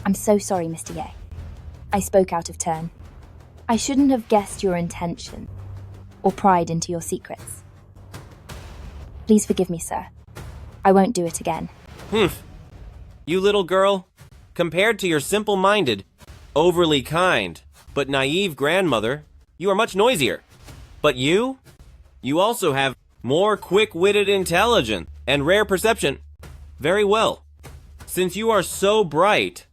I'm so sorry, Mr. Ye. I spoke out of turn. I shouldn't have guessed your intention or pried into your secrets. Please forgive me, sir. I won't do it again. You little girl, compared to your simple-minded, overly kind, but naive grandmother, you are much noisier. But you also have more quick-witted intelligence and rare perception. Very well. Since you are so bright,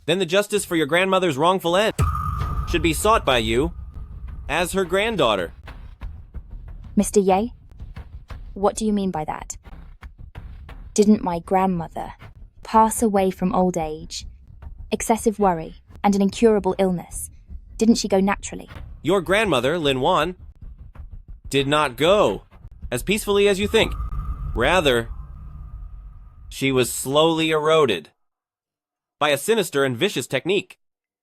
then the justice for your grandmother's wrongful end should be sought by you as her granddaughter. Mr. Ye? What do you mean by that? Didn't my grandmother pass away from old age, excessive worry, and an incurable illness? Didn't she go naturally? Your grandmother, Lin Wan, did not go as peacefully as you think. Rather, she was slowly eroded by a sinister and vicious technique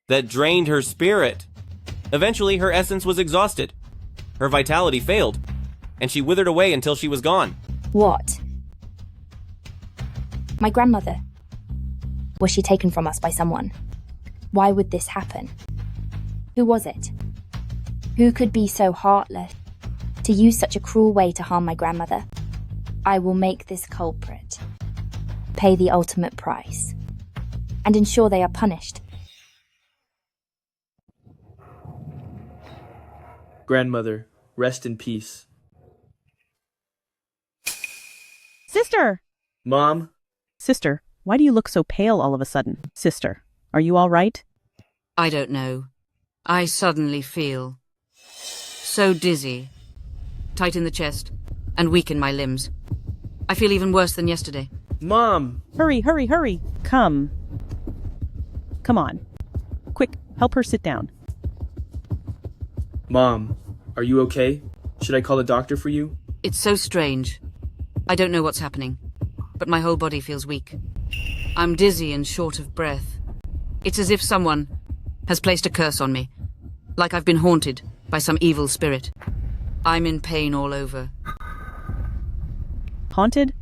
that drained her spirit. Eventually, her essence was exhausted. Her vitality failed, and she withered away until she was gone. What? My grandmother? Was she taken from us by someone? Why would this happen? Who was it? Who could be so heartless to use such a cruel way to harm my grandmother? I will make this culprit pay the ultimate price and ensure they are punished. Grandmother, rest in peace. Sister! Mom? Sister, why do you look so pale all of a sudden? Sister, are you all right? I don't know. I suddenly feel so dizzy, tight in the chest, and weak in my limbs. I feel even worse than yesterday. Mom! Hurry, hurry, hurry! Come on. Quick, help her sit down. Mom, are you okay? Should I call a doctor for you? It's so strange. I don't know what's happening, but my whole body feels weak. I'm dizzy and short of breath. It's as if someone has placed a curse on me, like I've been haunted by some evil spirit. I'm in pain all over. Haunted?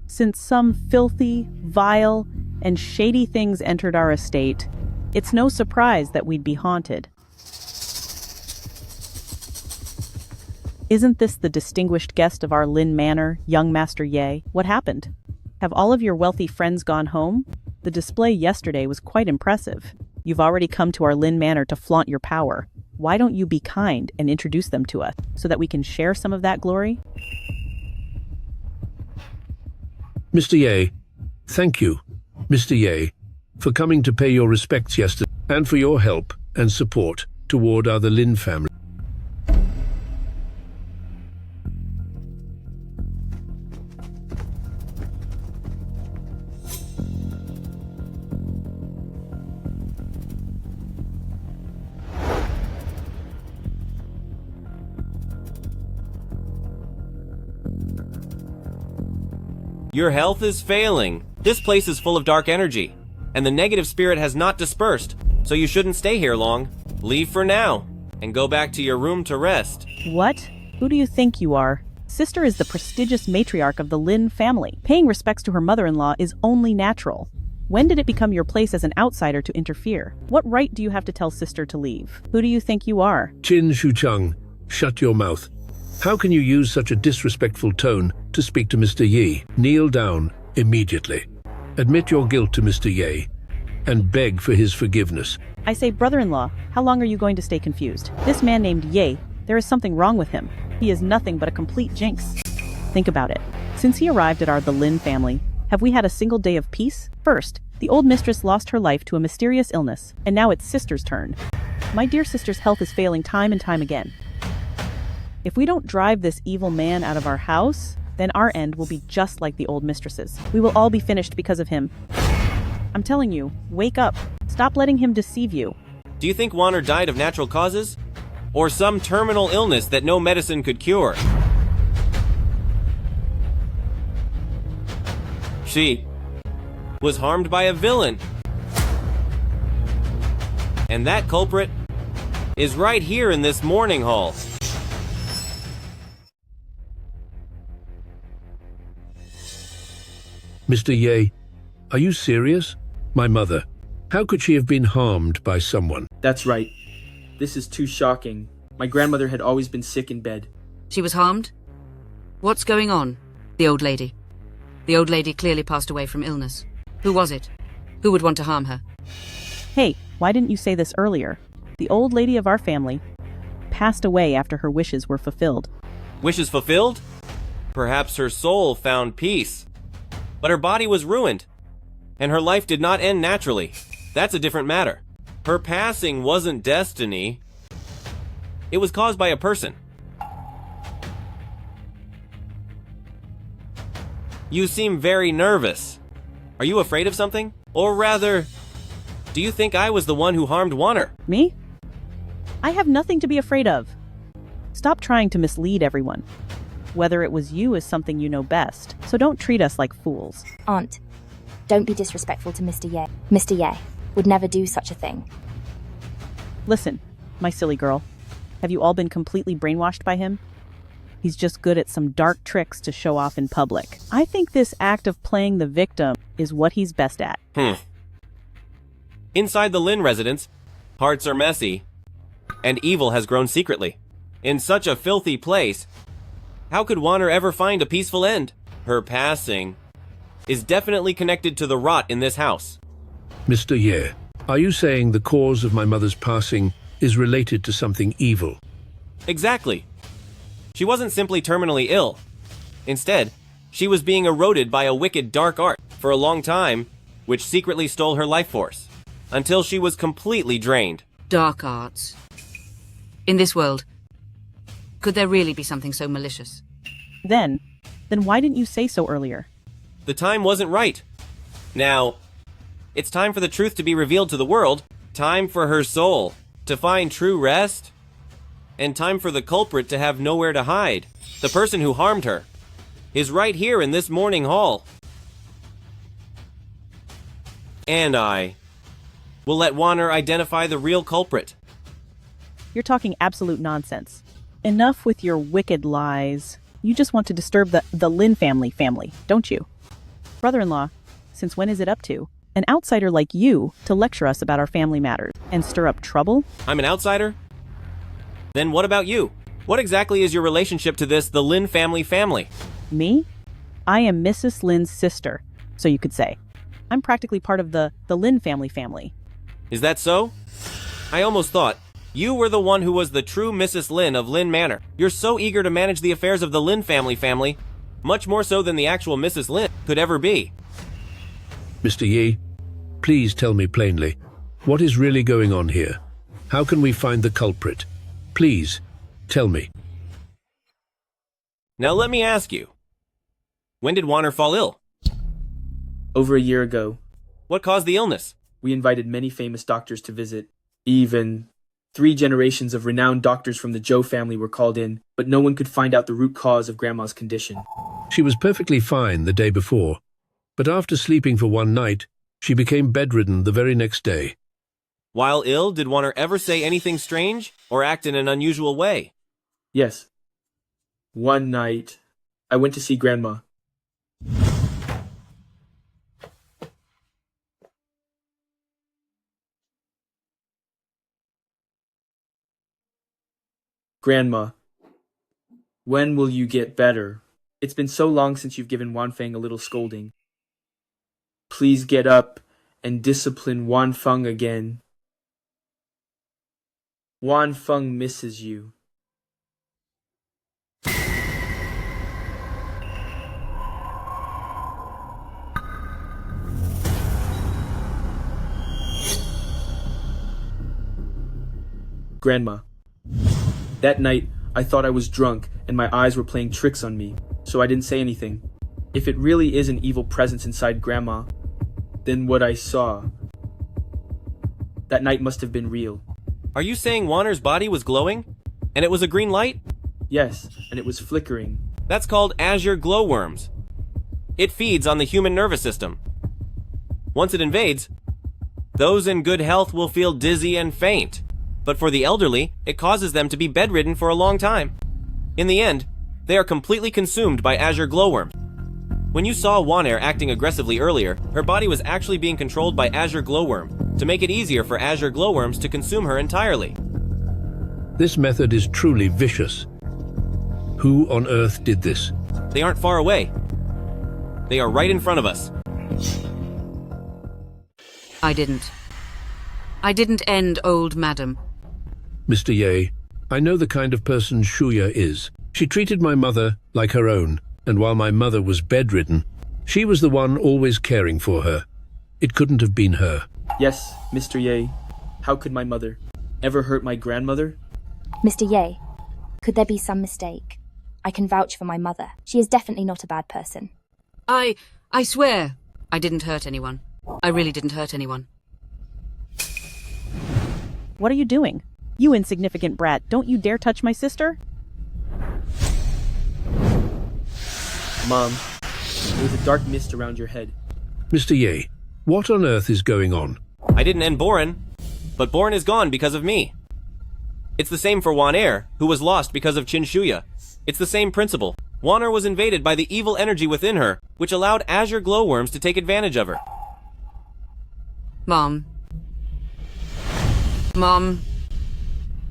Since some filthy, vile, and shady things entered our estate, it's no surprise that we'd be haunted. Isn't this the distinguished guest of our Lin Manor, young Master Ye? What happened? Have all of your wealthy friends gone home? The display yesterday was quite impressive. You've already come to our Lin Manor to flaunt your power. Why don't you be kind and introduce them to us, so that we can share some of that glory? Mr. Ye, thank you, Mr. Ye, for coming to pay your respects yesterday, and for your help and support toward our the Lin family. Your health is failing. This place is full of dark energy, and the negative spirit has not dispersed, so you shouldn't stay here long. Leave for now, and go back to your room to rest. What? Who do you think you are? Sister is the prestigious matriarch of the Lin family. Paying respects to her mother-in-law is only natural. When did it become your place as an outsider to interfere? What right do you have to tell sister to leave? Who do you think you are? Qin Shucheng, shut your mouth. How can you use such a disrespectful tone to speak to Mr. Ye? Kneel down immediately. Admit your guilt to Mr. Ye and beg for his forgiveness. I say, brother-in-law, how long are you going to stay confused? This man named Ye, there is something wrong with him. He is nothing but a complete jinx. Think about it. Since he arrived at our the Lin family, have we had a single day of peace? First, the old mistress lost her life to a mysterious illness, and now it's sister's turn. My dear sister's health is failing time and time again. If we don't drive this evil man out of our house, then our end will be just like the old mistress's. We will all be finished because of him. I'm telling you, wake up. Stop letting him deceive you. Do you think Wanner died of natural causes? Or some terminal illness that no medicine could cure? She was harmed by a villain. And that culprit is right here in this morning hall. Mr. Ye, are you serious? My mother. How could she have been harmed by someone? That's right. This is too shocking. My grandmother had always been sick in bed. She was harmed? What's going on? The old lady. The old lady clearly passed away from illness. Who was it? Who would want to harm her? Hey, why didn't you say this earlier? The old lady of our family passed away after her wishes were fulfilled. Wishes fulfilled? Perhaps her soul found peace. But her body was ruined, and her life did not end naturally. That's a different matter. Her passing wasn't destiny. It was caused by a person. You seem very nervous. Are you afraid of something? Or rather, do you think I was the one who harmed Wanner? Me? I have nothing to be afraid of. Stop trying to mislead everyone. Whether it was you is something you know best, so don't treat us like fools. Aunt, don't be disrespectful to Mr. Ye. Mr. Ye would never do such a thing. Listen, my silly girl. Have you all been completely brainwashed by him? He's just good at some dark tricks to show off in public. I think this act of playing the victim is what he's best at. Inside the Lin residence, hearts are messy, and evil has grown secretly. In such a filthy place, how could Wanner ever find a peaceful end? Her passing is definitely connected to the rot in this house. Mr. Ye, are you saying the cause of my mother's passing is related to something evil? Exactly. She wasn't simply terminally ill. Instead, she was being eroded by a wicked dark art for a long time, which secretly stole her life force, until she was completely drained. Dark arts. In this world, could there really be something so malicious? Then why didn't you say so earlier? The time wasn't right. Now, it's time for the truth to be revealed to the world, time for her soul to find true rest, and time for the culprit to have nowhere to hide. The person who harmed her is right here in this morning hall. And I will let Wanner identify the real culprit. You're talking absolute nonsense. Enough with your wicked lies. You just want to disturb the Lin family, don't you? Brother-in-law, since when is it up to an outsider like you to lecture us about our family matters and stir up trouble? I'm an outsider? Then what about you? What exactly is your relationship to the Lin family? Me? I am Mrs. Lin's sister, so you could say. I'm practically part of the Lin family. Is that so? I almost thought you were the one who was the true Mrs. Lin of Lin Manor. You're so eager to manage the affairs of the Lin family, much more so than the actual Mrs. Lin could ever be. Mr. Ye, please tell me plainly, what is really going on here? How can we find the culprit? Please, tell me. Now let me ask you, when did Wanner fall ill? Over a year ago. What caused the illness? We invited many famous doctors to visit. Even 3 generations of renowned doctors from the Zhou family were called in, but no one could find out the root cause of Grandma's condition. She was perfectly fine the day before, but after sleeping for one night, she became bedridden the very next day. While ill, did Wanner ever say anything strange or act in an unusual way? Yes. One night, I went to see Grandma. Grandma, when will you get better? It's been so long since you've given Wanfeng a little scolding. Please get up and discipline Wanfeng again. Wanfeng misses you. Grandma, that night I thought I was drunk and my eyes were playing tricks on me, so I didn't say anything. If it really is an evil presence inside Grandma, then what I saw that night must have been real. Are you saying Wanner's body was glowing? And it was a green light? Yes, and it was flickering. That's called azure glowworms. It feeds on the human nervous system. Once it invades, those in good health will feel dizzy and faint. But for the elderly, it causes them to be bedridden for a long time. In the end, they are completely consumed by azure glowworms. When you saw Wanner acting aggressively earlier, her body was actually being controlled by azure glowworm to make it easier for azure glowworms to consume her entirely. This method is truly vicious. Who on earth did this? They aren't far away. They are right in front of us. I didn't end old madam. Mr. Ye, I know the kind of person Shuya is. She treated my mother like her own, and while my mother was bedridden, she was the one always caring for her. It couldn't have been her. Yes, Mr. Ye. How could my mother ever hurt my grandmother? Mr. Ye, could there be some mistake? I can vouch for my mother. She is definitely not a bad person. I swear I didn't hurt anyone. I really didn't hurt anyone. What are you doing? You insignificant brat, don't you dare touch my sister? Mom, there's a dark mist around your head. Mr. Ye, what on earth is going on? I didn't end Boren, but Boren is gone because of me. It's the same for Wan, who was lost because of Qin Shuya. It's the same principle. Wan was invaded by the evil energy within her, which allowed azure glowworms to take advantage of her. Mom,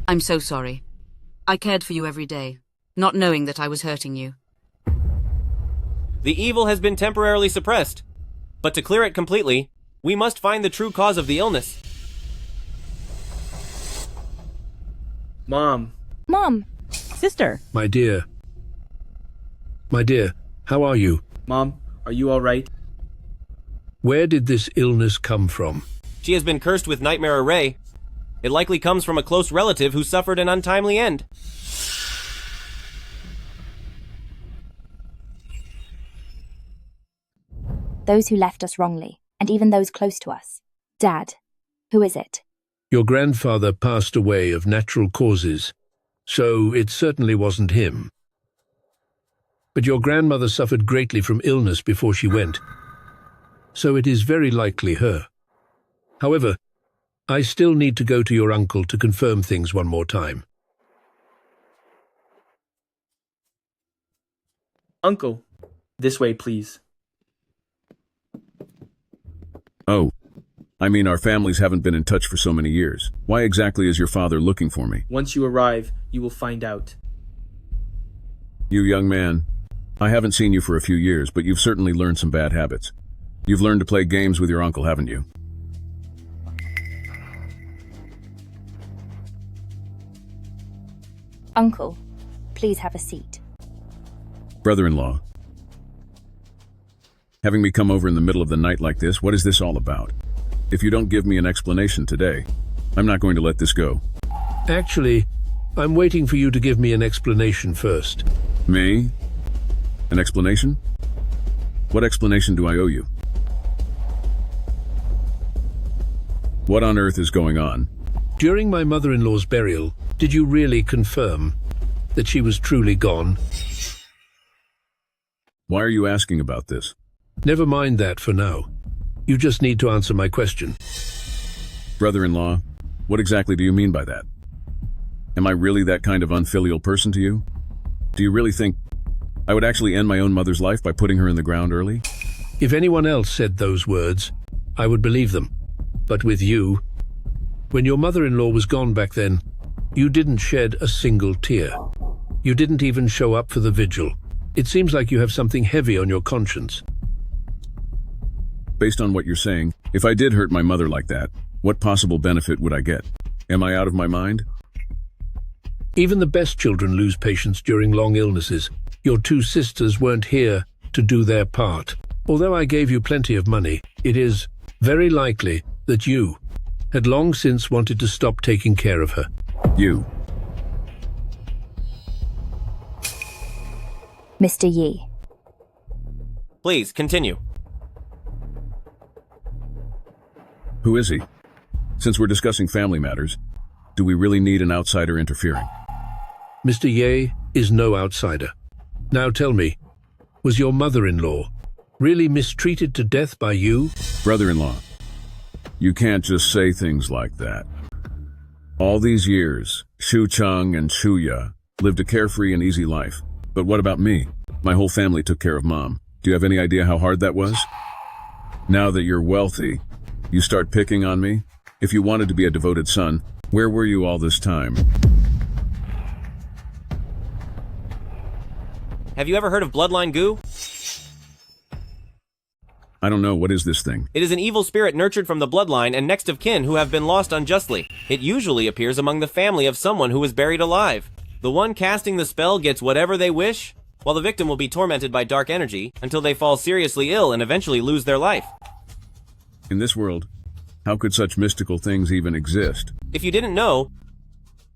I'm so sorry. I cared for you every day, not knowing that I was hurting you. The evil has been temporarily suppressed, but to clear it completely, we must find the true cause of the illness. Mom. Sister. My dear, how are you? Mom, are you all right? Where did this illness come from? She has been cursed with Nightmare Array. It likely comes from a close relative who suffered an untimely end. Those who left us wrongly, and even those close to us. Dad, who is it? Your grandfather passed away of natural causes, so it certainly wasn't him. But your grandmother suffered greatly from illness before she went, so it is very likely her. However, I still need to go to your uncle to confirm things one more time. Uncle, this way, please. Oh, I mean our families haven't been in touch for so many years. Why exactly is your father looking for me? Once you arrive, you will find out. You young man, I haven't seen you for a few years, but you've certainly learned some bad habits. You've learned to play games with your uncle, haven't you? Uncle, please have a seat. Brother-in-law, having me come over in the middle of the night like this, what is this all about? If you don't give me an explanation today, I'm not going to let this go. Actually, I'm waiting for you to give me an explanation first. Me? An explanation? What explanation do I owe you? What on earth is going on? During my mother-in-law's burial, did you really confirm that she was truly gone? Why are you asking about this? Never mind that for now. You just need to answer my question. Brother-in-law, what exactly do you mean by that? Am I really that kind of unfilial person to you? Do you really think I would actually end my own mother's life by putting her in the ground early? If anyone else said those words, I would believe them. But with you, when your mother-in-law was gone back then, you didn't shed a single tear. You didn't even show up for the vigil. It seems like you have something heavy on your conscience. Based on what you're saying, if I did hurt my mother like that, what possible benefit would I get? Am I out of my mind? Even the best children lose patience during long illnesses. Your two sisters weren't here to do their part. Although I gave you plenty of money, it is very likely that you had long since wanted to stop taking care of her. You. Mr. Ye. Please, continue. Who is he? Since we're discussing family matters, do we really need an outsider interfering? Mr. Ye is no outsider. Now tell me, was your mother-in-law really mistreated to death by you? Brother-in-law, you can't just say things like that. All these years, Shu Cheng and Shu Ya lived a carefree and easy life. But what about me? My whole family took care of Mom. Do you have any idea how hard that was? Now that you're wealthy, you start picking on me? If you wanted to be a devoted son, where were you all this time? Have you ever heard of bloodline goo? I don't know, what is this thing? It is an evil spirit nurtured from the bloodline and next of kin who have been lost unjustly. It usually appears among the family of someone who was buried alive. The one casting the spell gets whatever they wish, while the victim will be tormented by dark energy until they fall seriously ill and eventually lose their life. In this world, how could such mystical things even exist? If you didn't know,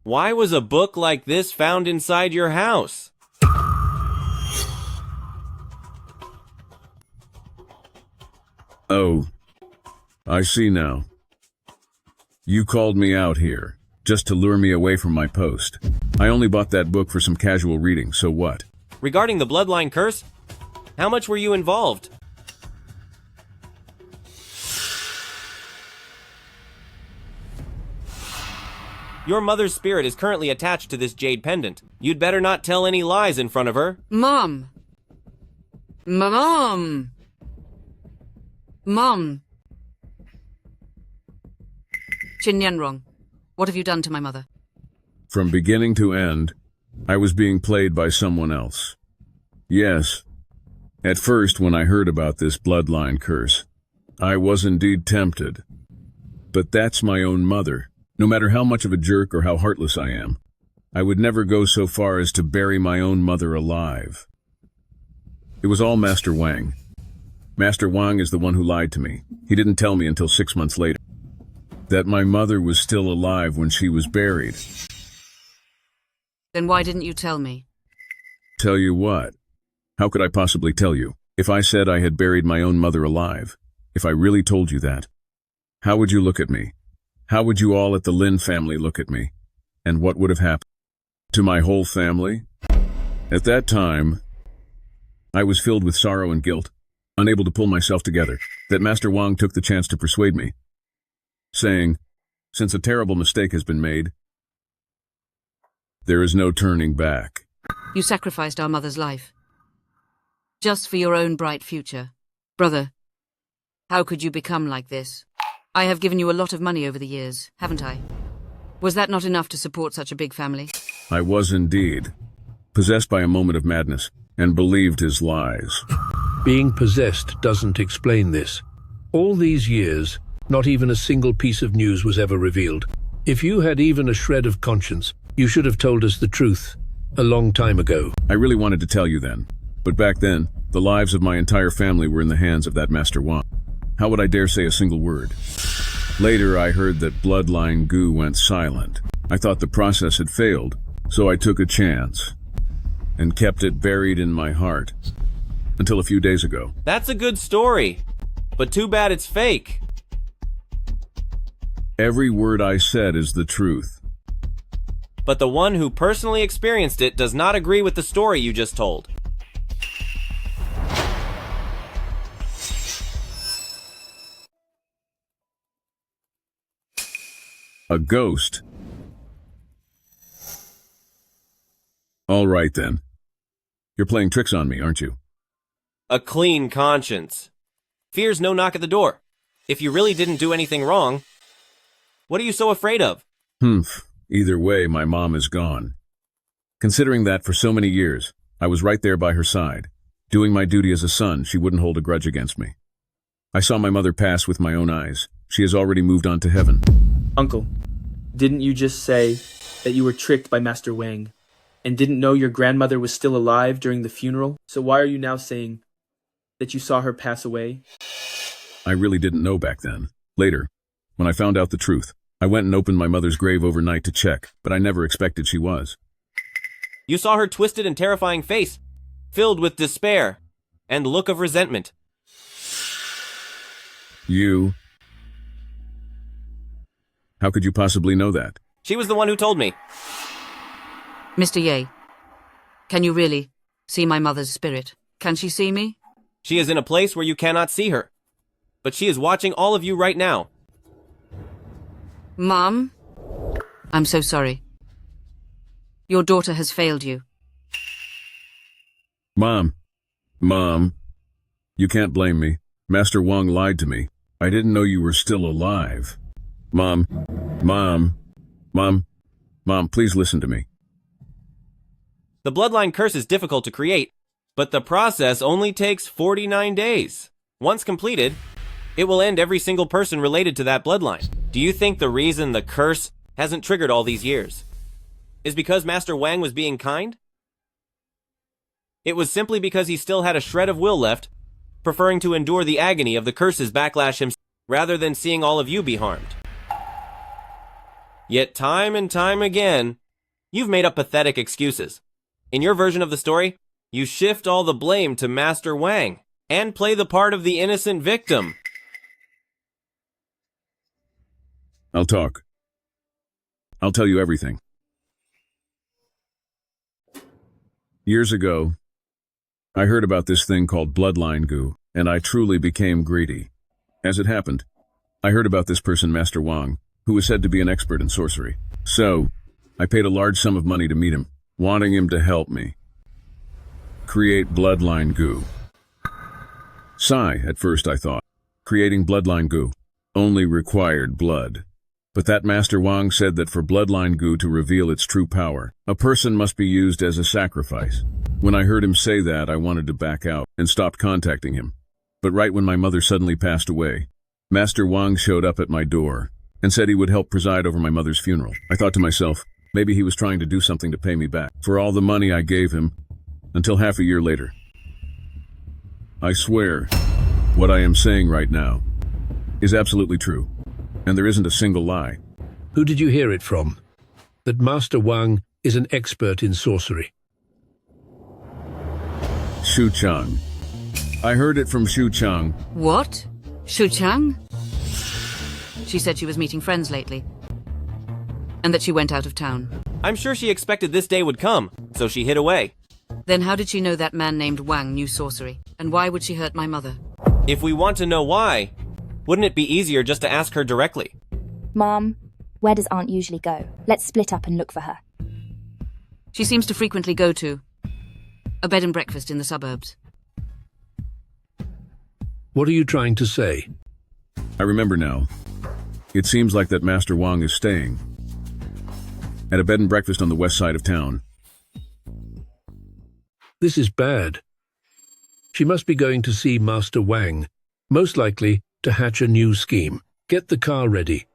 Why was a book like this found inside your house? Oh, I see now. You called me out here, just to lure me away from my post. I only bought that book for some casual reading, so what? Regarding the bloodline curse, how much were you involved? Your mother's spirit is currently attached to this jade pendant. You'd better not tell any lies in front of her. Mom! Mom! Mom! Chin Yanrong, what have you done to my mother? From beginning to end, I was being played by someone else. Yes. At first, when I heard about this bloodline curse, I was indeed tempted. But that's my own mother. No matter how much of a jerk or how heartless I am, I would never go so far as to bury my own mother alive. It was all Master Wang. Master Wang is the one who lied to me. He didn't tell me until 6 months later that my mother was still alive when she was buried. Then why didn't you tell me? Tell you what? How could I possibly tell you? If I said I had buried my own mother alive, if I really told you that, how would you look at me? How would you all at the Lin family look at me? And what would have happened to my whole family? At that time, I was filled with sorrow and guilt, unable to pull myself together, that Master Wang took the chance to persuade me, saying, since a terrible mistake has been made, there is no turning back. You sacrificed our mother's life. Just for your own bright future. Brother, how could you become like this? I have given you a lot of money over the years, haven't I? Was that not enough to support such a big family? I was indeed, possessed by a moment of madness, and believed his lies. Being possessed doesn't explain this. All these years, not even a single piece of news was ever revealed. If you had even a shred of conscience, you should have told us the truth a long time ago. I really wanted to tell you then, but back then, the lives of my entire family were in the hands of that Master Wang. How would I dare say a single word? Later, I heard that bloodline goo went silent. I thought the process had failed, so I took a chance and kept it buried in my heart until a few days ago. That's a good story, but too bad it's fake. Every word I said is the truth. But the one who personally experienced it does not agree with the story you just told. A ghost? All right then. You're playing tricks on me, aren't you? A clean conscience. Fear's no knock at the door. If you really didn't do anything wrong, what are you so afraid of? Either way, my mom is gone. Considering that for so many years, I was right there by her side. Doing my duty as a son, she wouldn't hold a grudge against me. I saw my mother pass with my own eyes. She has already moved on to heaven. Uncle, didn't you just say that you were tricked by Master Wang and didn't know your grandmother was still alive during the funeral? So why are you now saying that you saw her pass away? I really didn't know back then. Later, when I found out the truth, I went and opened my mother's grave overnight to check, but I never expected she was. You saw her twisted and terrifying face, filled with despair and look of resentment. You? How could you possibly know that? She was the one who told me. Mr. Ye, can you really see my mother's spirit? Can she see me? She is in a place where you cannot see her, but she is watching all of you right now. Mom, I'm so sorry. Your daughter has failed you. Mom, you can't blame me. Master Wang lied to me. I didn't know you were still alive. Mom, please listen to me. The bloodline curse is difficult to create, but the process only takes 49 days. Once completed, it will end every single person related to that bloodline. Do you think the reason the curse hasn't triggered all these years is because Master Wang was being kind? It was simply because he still had a shred of will left, preferring to endure the agony of the curse's backlash himself rather than seeing all of you be harmed. Yet time and time again, you've made up pathetic excuses. In your version of the story, you shift all the blame to Master Wang and play the part of the innocent victim. I'll talk. I'll tell you everything. Years ago, I heard about this thing called bloodline goo, and I truly became greedy. As it happened, I heard about this person, Master Wang, who was said to be an expert in sorcery. So, I paid a large sum of money to meet him, wanting him to help me create bloodline goo. Sigh, at first I thought. Creating bloodline goo only required blood. But that Master Wang said that for bloodline goo to reveal its true power, a person must be used as a sacrifice. When I heard him say that, I wanted to back out and stopped contacting him. But right when my mother suddenly passed away, Master Wang showed up at my door and said he would help preside over my mother's funeral. I thought to myself, maybe he was trying to do something to pay me back for all the money I gave him until half a year later. I swear, what I am saying right now is absolutely true, and there isn't a single lie. Who did you hear it from? That Master Wang is an expert in sorcery. Shu Chang. I heard it from Shu Chang. What? Shu Chang? She said she was meeting friends lately, and that she went out of town. I'm sure she expected this day would come, so she hid away. Then how did she know that man named Wang knew sorcery? And why would she hurt my mother? If we want to know why, wouldn't it be easier just to ask her directly? Mom, where does Aunt usually go? Let's split up and look for her. She seems to frequently go to a bed and breakfast in the suburbs. What are you trying to say? I remember now. It seems like that Master Wang is staying at a bed and breakfast on the west side of town. This is bad. She must be going to see Master Wang, most likely to hatch a new scheme. Get the car ready.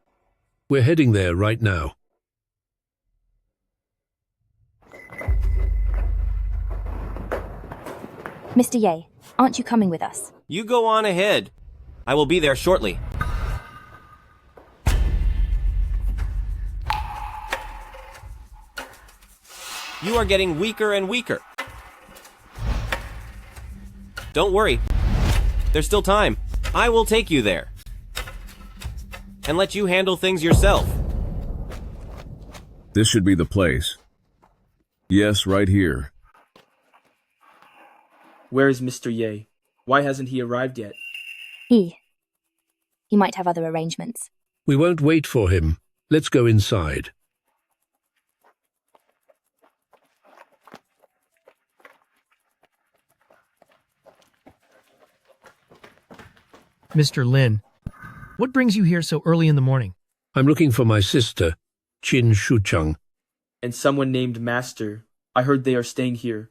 We're heading there right now. Mr. Ye, aren't you coming with us? You go on ahead. I will be there shortly. You are getting weaker and weaker. Don't worry. There's still time. I will take you there. And let you handle things yourself. This should be the place. Yes, right here. Where is Mr. Ye? Why hasn't he arrived yet? He might have other arrangements. We won't wait for him. Let's go inside. Mr. Lin, what brings you here so early in the morning? I'm looking for my sister, Qin Shucheng. And someone named Master. I heard they are staying here.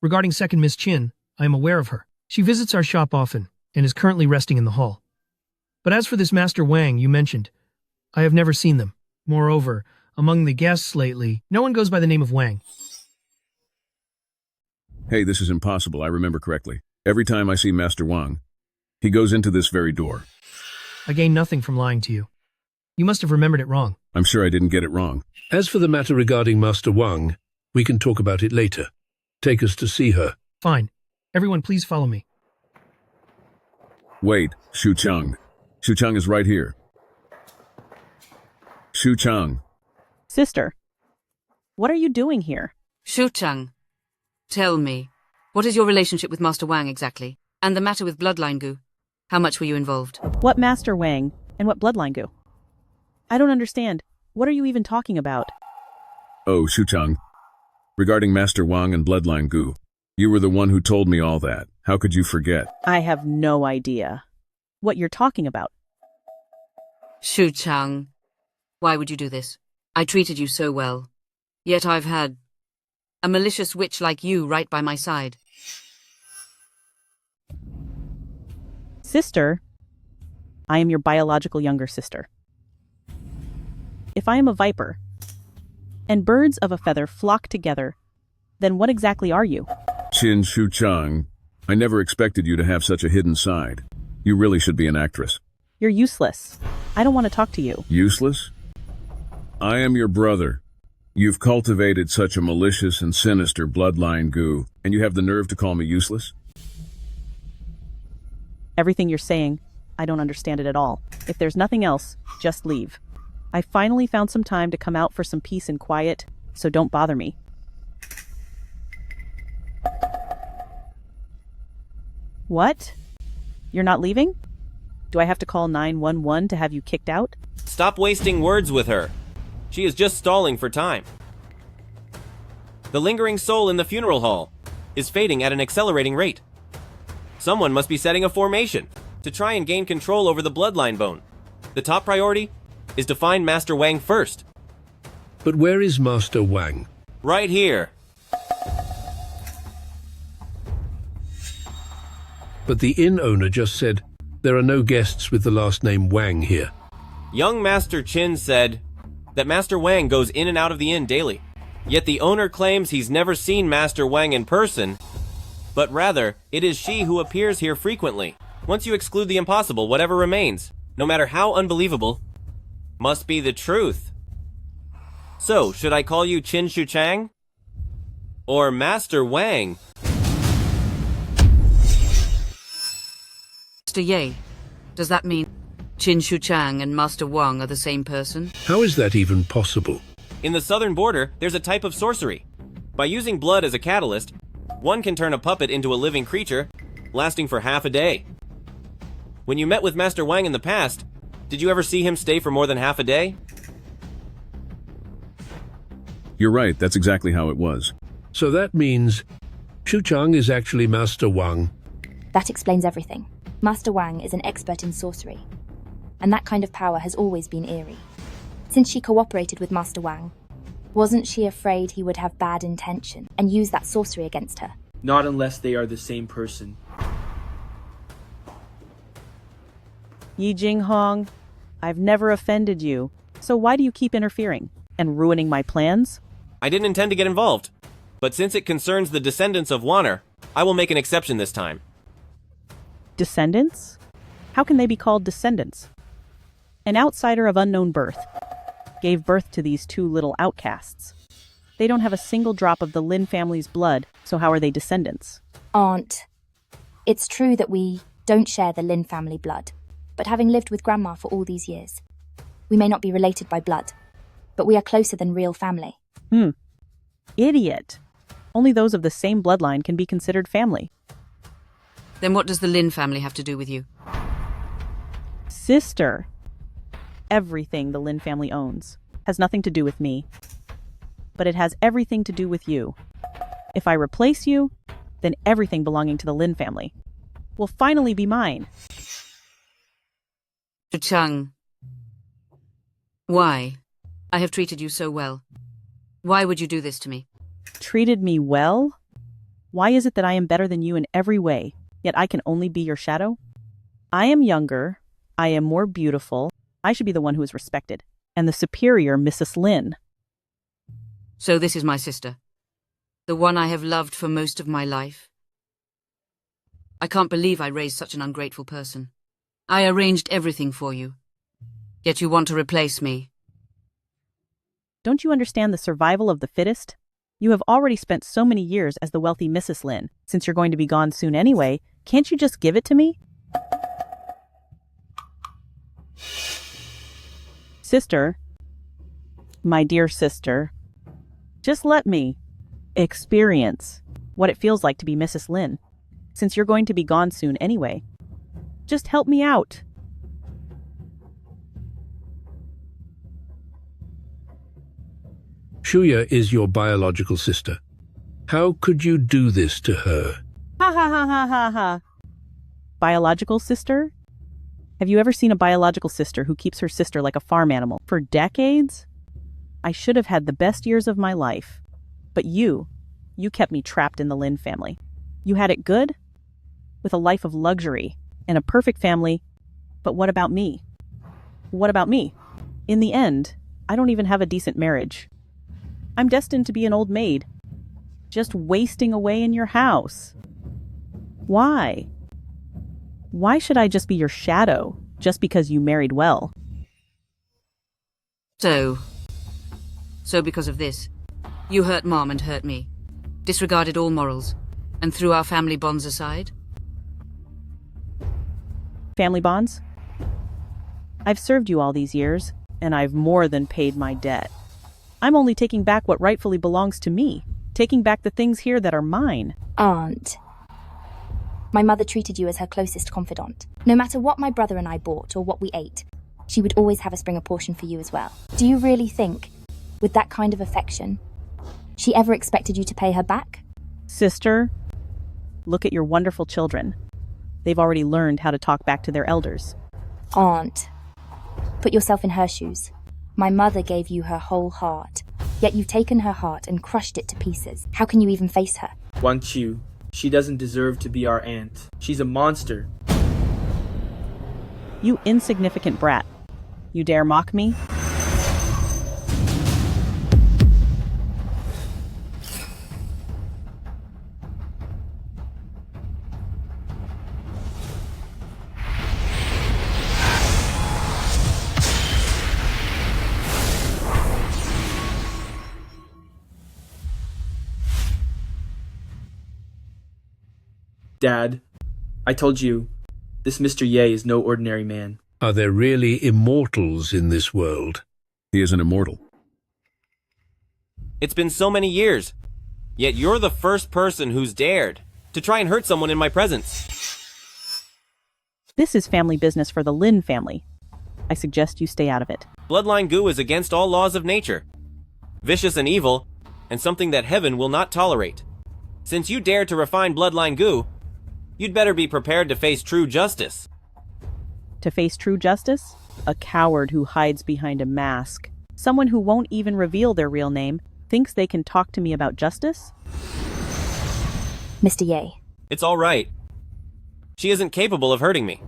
Regarding second Miss Qin, I am aware of her. She visits our shop often and is currently resting in the hall. But as for this Master Wang you mentioned, I have never seen them. Moreover, among the guests lately, no one goes by the name of Wang. Hey, this is impossible, I remember correctly. Every time I see Master Wang, he goes into this very door. I gain nothing from lying to you. You must have remembered it wrong. I'm sure I didn't get it wrong. As for the matter regarding Master Wang, we can talk about it later. Take us to see her. Fine. Everyone, please follow me. Wait, Shu Chang. Shu Chang is right here. Shu Chang. Sister, what are you doing here? Shu Chang, tell me, what is your relationship with Master Wang exactly? And the matter with bloodline goo? How much were you involved? What Master Wang and what bloodline goo? I don't understand. What are you even talking about? Oh, Shu Chang. Regarding Master Wang and bloodline goo, you were the one who told me all that. How could you forget? I have no idea what you're talking about. Shu Chang, why would you do this? I treated you so well. Yet I've had a malicious witch like you right by my side. Sister, I am your biological younger sister. If I am a viper, and birds of a feather flock together, then what exactly are you? Qin Shu Chang, I never expected you to have such a hidden side. You really should be an actress. You're useless. I don't want to talk to you. Useless? I am your brother. You've cultivated such a malicious and sinister bloodline goo, and you have the nerve to call me useless? Everything you're saying, I don't understand it at all. If there's nothing else, just leave. I finally found some time to come out for some peace and quiet, so don't bother me. What? You're not leaving? Do I have to call 911 to have you kicked out? Stop wasting words with her. She is just stalling for time. The lingering soul in the funeral hall is fading at an accelerating rate. Someone must be setting a formation to try and gain control over the bloodline bone. The top priority is to find Master Wang first. But where is Master Wang? Right here. But the inn owner just said there are no guests with the last name Wang here. Young Master Qin said that Master Wang goes in and out of the inn daily. Yet the owner claims he's never seen Master Wang in person, but rather, it is she who appears here frequently. Once you exclude the impossible, whatever remains, no matter how unbelievable, must be the truth. So, should I call you Qin Shuchang? Or Master Wang? Mr. Ye, does that mean Qin Shuchang and Master Wang are the same person? How is that even possible? In the southern border, there's a type of sorcery. By using blood as a catalyst, one can turn a puppet into a living creature, lasting for half a day. When you met with Master Wang in the past, did you ever see him stay for more than half a day? You're right, that's exactly how it was. So that means Shuchang is actually Master Wang. That explains everything. Master Wang is an expert in sorcery, and that kind of power has always been eerie. Since she cooperated with Master Wang, wasn't she afraid he would have bad intention and use that sorcery against her? Not unless they are the same person. Ye Jinghong, I've never offended you, so why do you keep interfering and ruining my plans? I didn't intend to get involved, but since it concerns the descendants of Wanner, I will make an exception this time. Descendants? How can they be called descendants? An outsider of unknown birth gave birth to these two little outcasts. They don't have a single drop of the Lin family's blood, so how are they descendants? Aunt, it's true that we don't share the Lin family blood, but having lived with Grandma for all these years, we may not be related by blood, but we are closer than real family. Idiot. Only those of the same bloodline can be considered family. Then what does the Lin family have to do with you? Sister. Everything the Lin family owns has nothing to do with me, but it has everything to do with you. If I replace you, then everything belonging to the Lin family will finally be mine. Chung, why? I have treated you so well. Why would you do this to me? Treated me well? Why is it that I am better than you in every way, yet I can only be your shadow? I am younger, I am more beautiful, I should be the one who is respected, and the superior Mrs. Lin. So this is my sister, the one I have loved for most of my life. I can't believe I raised such an ungrateful person. I arranged everything for you, yet you want to replace me. Don't you understand the survival of the fittest? You have already spent so many years as the wealthy Mrs. Lin. Since you're going to be gone soon anyway, can't you just give it to me? Sister, my dear sister, just let me experience what it feels like to be Mrs. Lin. Since you're going to be gone soon anyway, just help me out. Shuya is your biological sister. How could you do this to her? Ha ha ha ha ha ha. Biological sister? Have you ever seen a biological sister who keeps her sister like a farm animal for decades? I should have had the best years of my life. But you kept me trapped in the Lin family. You had it good, with a life of luxury and a perfect family. But what about me? What about me? In the end, I don't even have a decent marriage. I'm destined to be an old maid, just wasting away in your house. Why? Why should I just be your shadow, just because you married well? So, So because of this, you hurt Mom and hurt me, disregarded all morals, and threw our family bonds aside? Family bonds? I've served you all these years, and I've more than paid my debt. I'm only taking back what rightfully belongs to me, taking back the things here that are mine. Aunt. My mother treated you as her closest confidant. No matter what my brother and I bought or what we ate, she would always have us bring a portion for you as well. Do you really think, with that kind of affection, she ever expected you to pay her back? Sister, look at your wonderful children. They've already learned how to talk back to their elders. Aunt, put yourself in her shoes. My mother gave you her whole heart, yet you've taken her heart and crushed it to pieces. How can you even face her? Wanqiu, she doesn't deserve to be our aunt. She's a monster. You insignificant brat. You dare mock me? Dad, I told you, this Mr. Ye is no ordinary man. Are there really immortals in this world? He is an immortal. It's been so many years, yet you're the first person who's dared to try and hurt someone in my presence. This is family business for the Lin family. I suggest you stay out of it. Bloodline goo is against all laws of nature, vicious and evil, and something that heaven will not tolerate. Since you dare to refine bloodline goo, you'd better be prepared to face true justice. To face true justice? A coward who hides behind a mask. Someone who won't even reveal their real name thinks they can talk to me about justice? Mr. Ye. It's all right. She isn't capable of hurting me.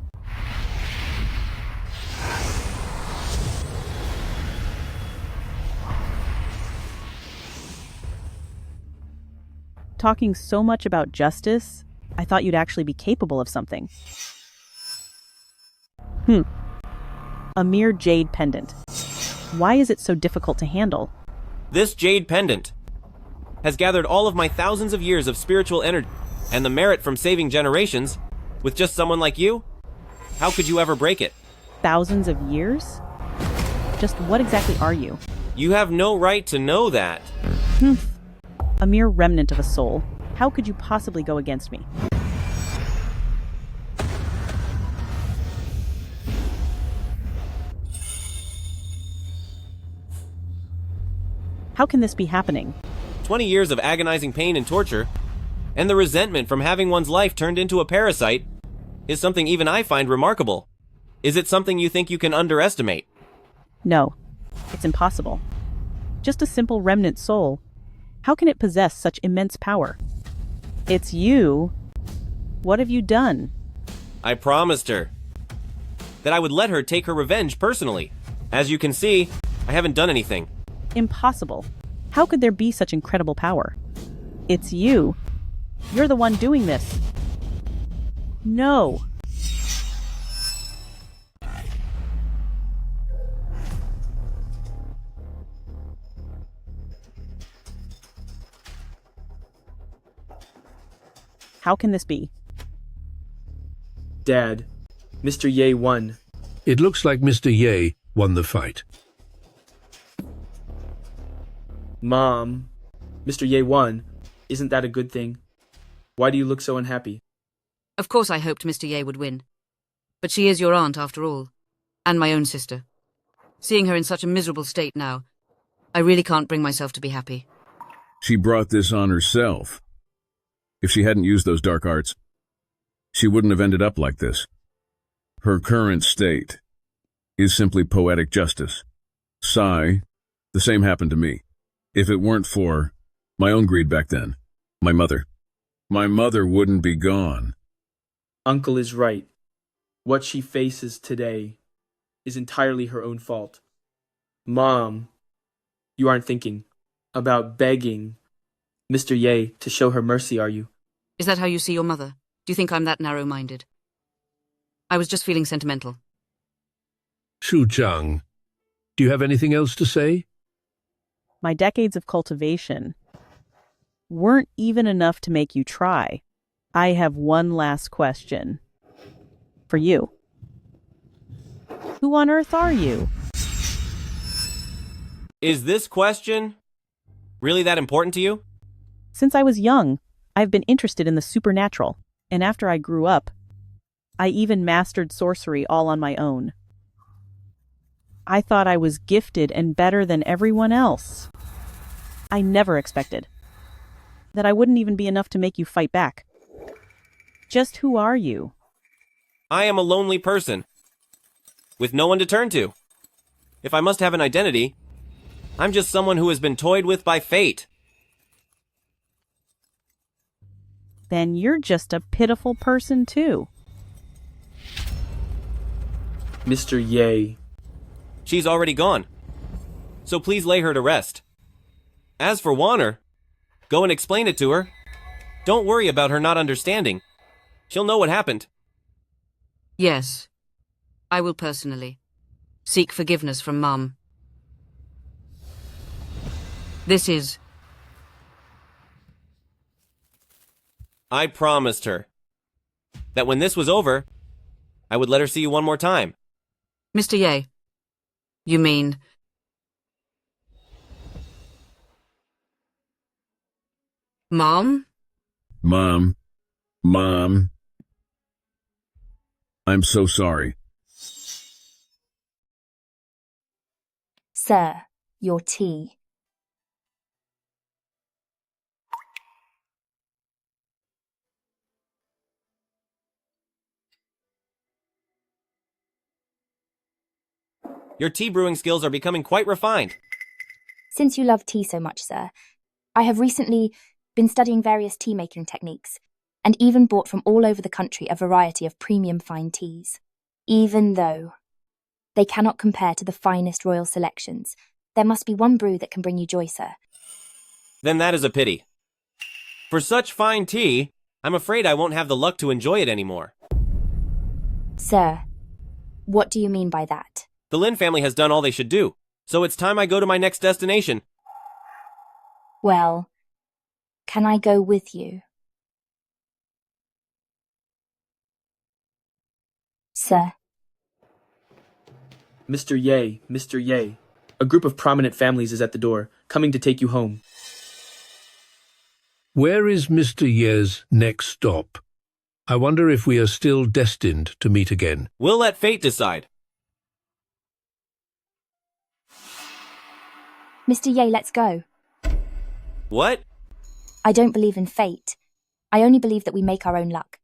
Talking so much about justice, I thought you'd actually be capable of something. A mere jade pendant. Why is it so difficult to handle? This jade pendant has gathered all of my thousands of years of spiritual energy and the merit from saving generations with just someone like you. How could you ever break it? Thousands of years? Just what exactly are you? You have no right to know that. A mere remnant of a soul. How could you possibly go against me? How can this be happening? 20 years of agonizing pain and torture, and the resentment from having one's life turned into a parasite, is something even I find remarkable. Is it something you think you can underestimate? No, it's impossible. Just a simple remnant soul. How can it possess such immense power? It's you. What have you done? I promised her that I would let her take her revenge personally. As you can see, I haven't done anything. Impossible. How could there be such incredible power? It's you. You're the one doing this. No. How can this be? Dad, Mr. Ye won. It looks like Mr. Ye won the fight. Mom, Mr. Ye won. Isn't that a good thing? Why do you look so unhappy? Of course I hoped Mr. Ye would win. But she is your aunt after all, and my own sister. Seeing her in such a miserable state now, I really can't bring myself to be happy. She brought this on herself. If she hadn't used those dark arts, she wouldn't have ended up like this. Her current state is simply poetic justice. Sigh, the same happened to me. If it weren't for my own greed back then, my mother wouldn't be gone. Uncle is right. What she faces today is entirely her own fault. Mom, you aren't thinking about begging Mr. Ye to show her mercy, are you? Is that how you see your mother? Do you think I'm that narrow-minded? I was just feeling sentimental. Shu Chang, do you have anything else to say? My decades of cultivation weren't even enough to make you try. I have one last question. For you. Who on earth are you? Is this question really that important to you? Since I was young, I've been interested in the supernatural, and after I grew up, I even mastered sorcery all on my own. I thought I was gifted and better than everyone else. I never expected that I wouldn't even be enough to make you fight back. Just who are you? I am a lonely person, with no one to turn to. If I must have an identity, I'm just someone who has been toyed with by fate. Then you're just a pitiful person too. Mr. Ye. She's already gone, so please lay her to rest. As for Wanner, go and explain it to her. Don't worry about her not understanding. She'll know what happened. Yes, I will personally seek forgiveness from Mum. This is... I promised her that when this was over, I would let her see you one more time. Mr. Ye, you mean... Mom? Mom. I'm so sorry. Sir, your tea. Your tea brewing skills are becoming quite refined. Since you love tea so much, sir, I have recently been studying various tea-making techniques, and even bought from all over the country a variety of premium fine teas. Even though they cannot compare to the finest royal selections, there must be one brew that can bring you joy, sir. Then that is a pity. For such fine tea, I'm afraid I won't have the luck to enjoy it anymore. Sir, what do you mean by that? The Lin family has done all they should do, so it's time I go to my next destination. Well, can I go with you? Sir. Mr. Ye. A group of prominent families is at the door, coming to take you home. Where is Mr. Ye's next stop? I wonder if we are still destined to meet again. We'll let fate decide. Mr. Ye, let's go. What? I don't believe in fate. I only believe that we make our own luck.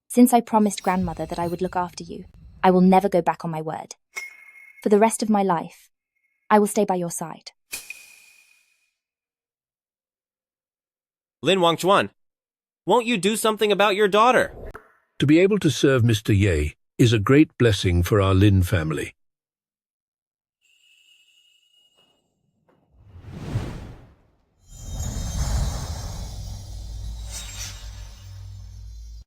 Since I promised grandmother that I would look after you, I will never go back on my word. For the rest of my life, I will stay by your side. Lin Wangchuan, won't you do something about your daughter? To be able to serve Mr. Ye is a great blessing for our Lin family.